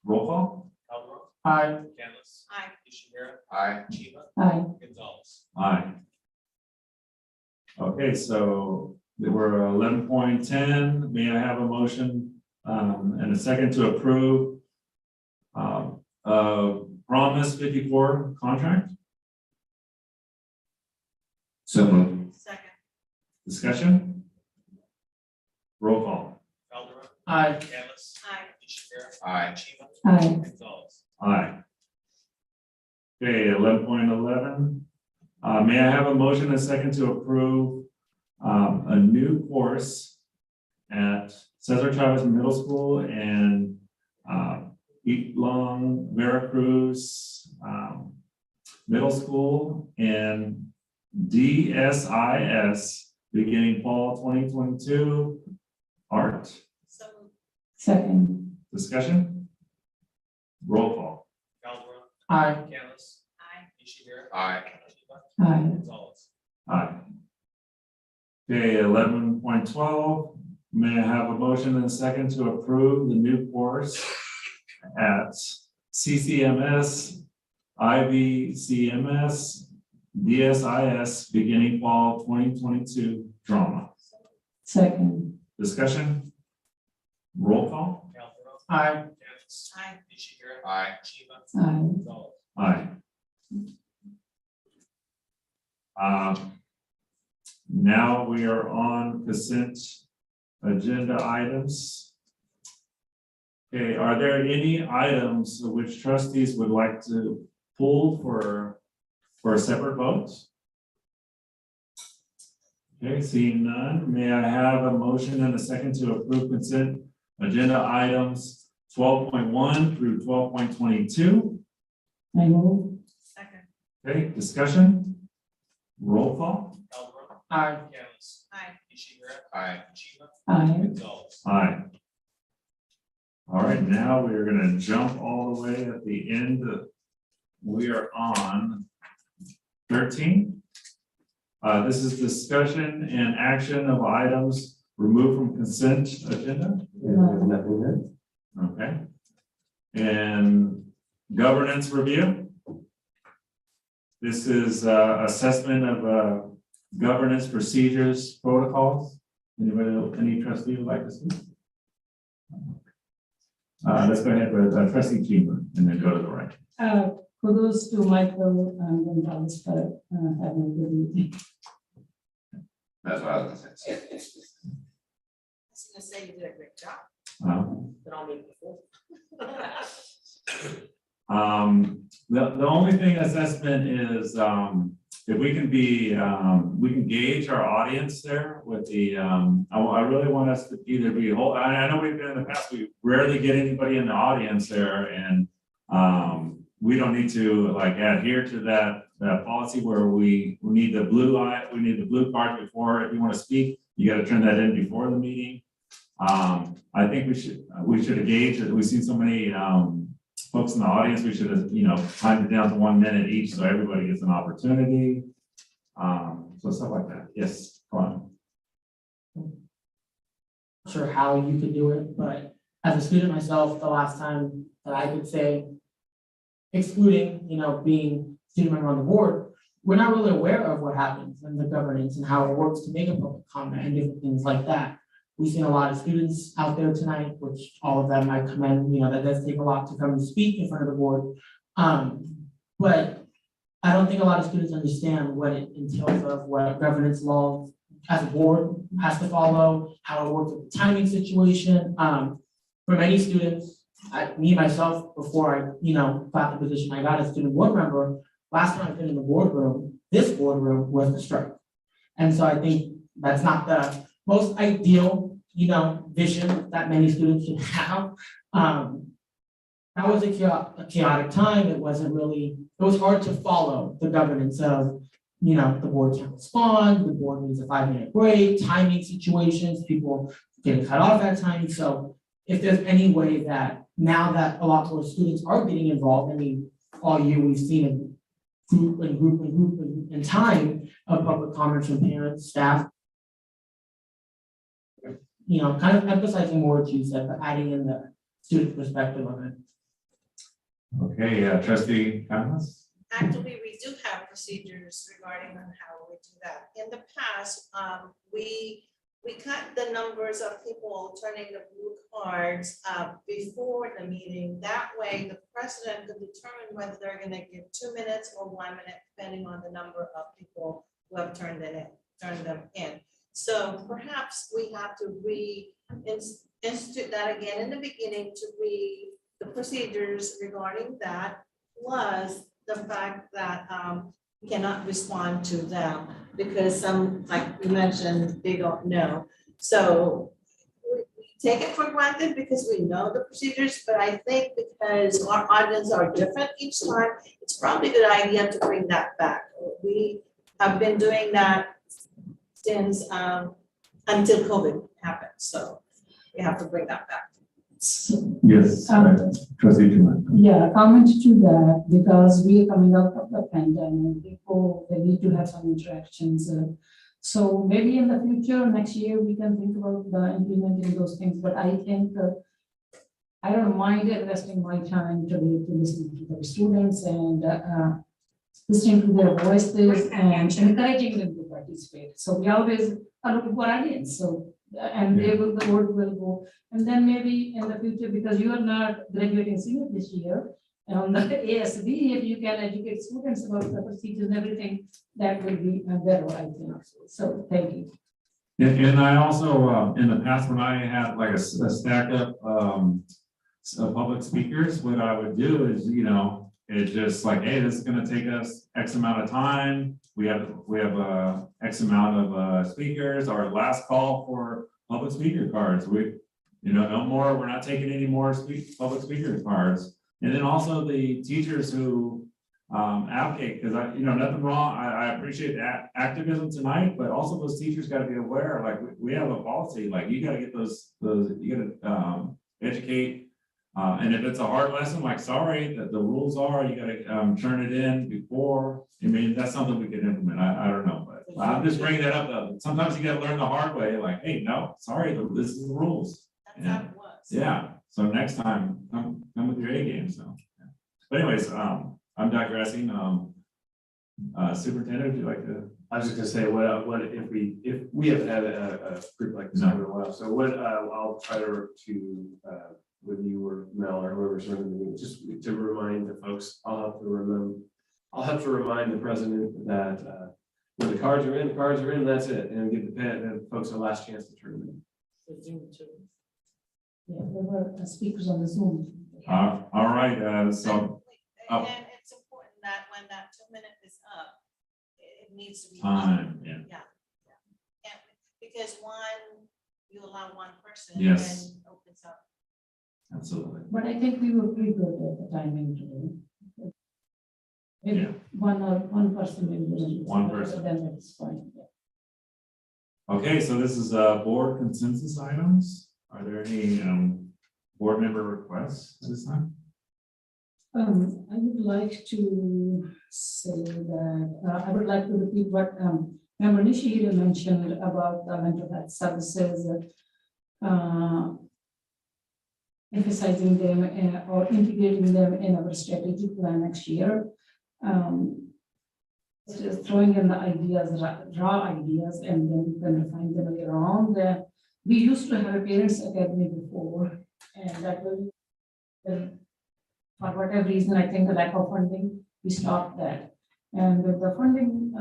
A: Roll call?
M: Calderon.
L: Aye.
M: Candace.
F: Aye.
M: Ishiguro.
I: Aye.
M: Chiba.
K: Aye.
M: Gonzalez.
A: Aye. Okay, so we're 11.10. May I have a motion and a second to approve Promise 54 contract?
I: So moved.
F: Second.
A: Discussion? Roll call.
M: Calderon.
L: Aye.
M: Candace.
F: Aye.
M: Ishiguro.
I: Aye.
M: Chiba.
K: Aye.
M: Gonzalez.
A: Aye. Okay, 11.11. May I have a motion and a second to approve a new course at Cesar Chavez Middle School and Eat Long Veracruz Middle School and DSIS beginning fall 2022 art.
K: Second.
A: Discussion? Roll call.
M: Caldwell.
L: Aye.
M: Campbell. Aye. Ishiguro.
I: Aye.
K: Aye.
M: Gonzalez.
A: Aye. Okay, 11.12, may I have a motion and a second to approve the new course at CCMS, IVCMS, DSIS beginning fall 2022 drama.
K: Second.
A: Discussion? Roll call?
M: Caldwell.
L: Aye.
M: Campbell. Aye. Ishiguro.
I: Aye.
M: Shiva.
K: Aye.
M: Gonzalez.
A: Aye. Now we are on consent agenda items. Okay, are there any items which trustees would like to pull for a separate vote? Okay, seeing none, may I have a motion and a second to approve consent agenda items 12.1 through 12.22?
K: I move.
F: Second.
A: Okay, discussion? Roll call?
M: Caldwell.
L: Aye.
M: Campbell.
F: Aye.
M: Ishiguro.
I: Aye.
M: Shiva.
K: Aye.
M: Gonzalez.
A: Aye. All right, now we're gonna jump all the way at the end. We are on 13. This is discussion and action of items removed from consent agenda.
K: Nothing.
A: Okay. And governance review. This is assessment of governance procedures, protocols. Anybody, any trustee would like to speak? Let's go ahead with trustee Chamber and then go to the right.
K: Kudos to Michael and Gonzalez for having a good meeting.
I: That's what I was gonna say.
F: I was gonna say you did a great job.
L: Then I'll make it full.
A: The only thing assessment is, if we can be, we can gauge our audience there with the, I really want us to either be whole, I know we've been in the past, we rarely get anybody in the audience there and, we don't need to like adhere to that policy where we need the blue card before, if you want to speak, you got to turn that in before the meeting. I think we should gauge it. We've seen so many, folks in the audience, we should have, timed it down to 1 minute each, so everybody gets an opportunity. So stuff like that. Yes, go on.
L: Not sure how you could do it, but as a student myself, the last time that I could say, excluding, being student member on the board, we're not really aware of what happens in the governance and how it works to make a public comment and different things like that. We've seen a lot of students out there tonight, which all of them I commend, that does take a lot to come and speak in front of the board. But I don't think a lot of students understand what it entails of what governance law as a board has to follow, how it works with the timing situation. For many students, me myself, before I, got the position I got as student board member, last time I've been in the boardroom, this boardroom was the strike. And so I think that's not the most ideal, vision that many students should have. That was a chaotic time. It wasn't really, it was hard to follow the governance of, the board can't respond, the board needs a 5-minute break, timing situations, people getting cut off at times. So if there's any way that now that a lot more students are getting involved, all year we've seen a group and time of public comments from parents, staff, kind of emphasizing more what you said, but adding in the student perspective of it.
A: Okay, trustee Thomas.
F: Actually, we do have procedures regarding on how we do that. In the past, we cut the numbers of people turning the blue cards before the meeting. That way, the president could determine whether they're going to give 2 minutes or 1 minute, depending on the number of people who have turned them in. So perhaps we have to institute that again in the beginning to read the procedures regarding that, plus the fact that we cannot respond to them because some, like you mentioned, they don't know. So we
N: take it for granted because we know the procedures, but I think because our audience are different each time, it's probably a good idea to bring that back. We have been doing that since until COVID happened, so we have to bring that back.
A: Yes, trustee Chuman.
K: Yeah, comment to that, because we are coming out of the pandemic, people, they need to have some interactions. So maybe in the future, next year, we can think about implementing those things, but I think I don't mind investing my time to listen to the students and listening to their voices and encouraging them to participate. So we always are looking for audience, so and they will, the word will go. And then maybe in the future, because you are not graduating senior this year, on the ASB, if you can educate students about the procedures and everything, that will be better, I think. So thank you.
A: And I also, in the past, when I had like a stack up of public speakers, what I would do is, you know, it's just like, hey, this is gonna take us X amount of time. We have X amount of speakers, our last call for public speaker cards. We, you know, no more, we're not taking any more public speaker cards. And then also the teachers who advocate, because you know, nothing wrong. I appreciate that activism tonight, but also those teachers got to be aware, like we have a policy, like you got to get those, you got to educate. And if it's a hard lesson, like, sorry, that the rules are, you got to turn it in before. I mean, that's something we can implement. I don't know, but I'm just bringing that up though. Sometimes you got to learn the hard way, like, hey, no, sorry, this is the rules.
N: That's how it was.
A: Yeah, so next time, come with your A game, so. Yeah. But anyways, I'm digressing. Superintendent, would you like to?
C: I was just gonna say, what if we haven't had a group like this in a while, so what, I'll try to with you or Mel or whoever's running the meeting, just to remind the folks, I'll have to remind the president that when the cards are in, that's it, and give the folks a last chance to turn them in.
K: Yeah, there were speakers on the Zoom.
A: All right, so.
N: And it's important that when that 2 minute is up, it needs to be.
A: Time, yeah.
N: Yeah, because you allow one person.
A: Yes.
N: And opens up.
A: Absolutely.
K: But I think we were pretty good at the timing today. Maybe one person maybe.
A: One person.
K: Then that's fine. Yeah.
A: Okay, so this is board consensus items. Are there any board member requests at this time?
K: I would like to say that I would like to repeat what Member Nishihiro mentioned about the mental health services, emphasizing them or integrating them in our strategic plan next year. Just throwing in the ideas, raw ideas, and then we can refine them later on. We used to have a parents academy before, and that will, for whatever reason, I think the lack of funding, we stopped that. And with the funding,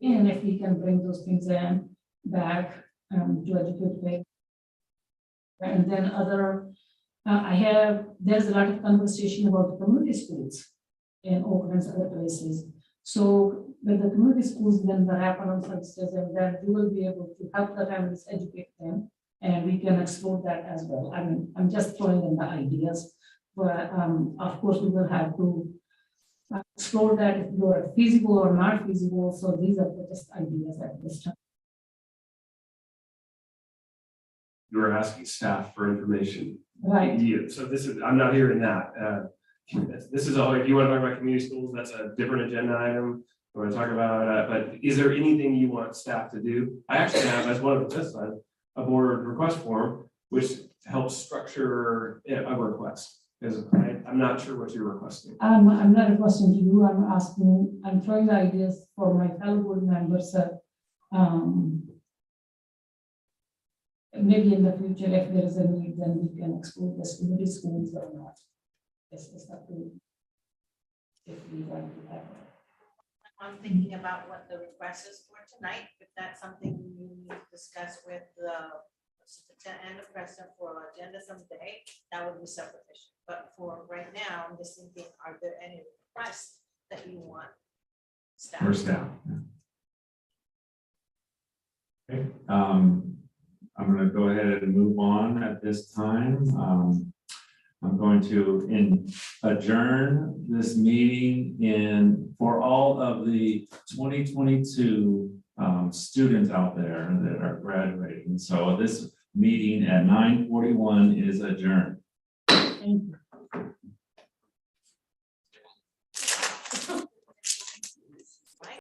K: and if we can bring those things in back to educate, and then other, there's a lot of conversation about the community schools in Oakland and other places. So with the community schools, then the wraparound services, and then we will be able to help the families educate them, and we can explore that as well. I mean, I'm just throwing in the ideas, but of course we will have to explore that if they are feasible or not feasible. So these are just ideas at this time.
C: You were asking staff for information.
K: Right.
C: Yeah, so I'm not hearing that. This is all, if you want to talk about community schools, that's a different agenda item. We want to talk about, but is there anything you want staff to do? I actually have, as one of the this side, a board request form, which helps structure a request. Because I'm not sure what you're requesting.
K: I'm not requesting to you, I'm throwing the ideas for my fellow board members. Maybe in the future, if there is a need, then we can explore this community schools or not. It's up to if we want to have.
N: I'm thinking about what the request is for tonight. If that's something you need to discuss with the superintendent and the president for agenda someday, that would be sufficient. But for right now, I'm just thinking, are there any requests that you want staff?
A: For staff. Okay. I'm going to go ahead and move on at this time. I'm going to adjourn this meeting for all of the 2022 students out there that are graduating. So this meeting at 9:41 is adjourned.
L: Thank you.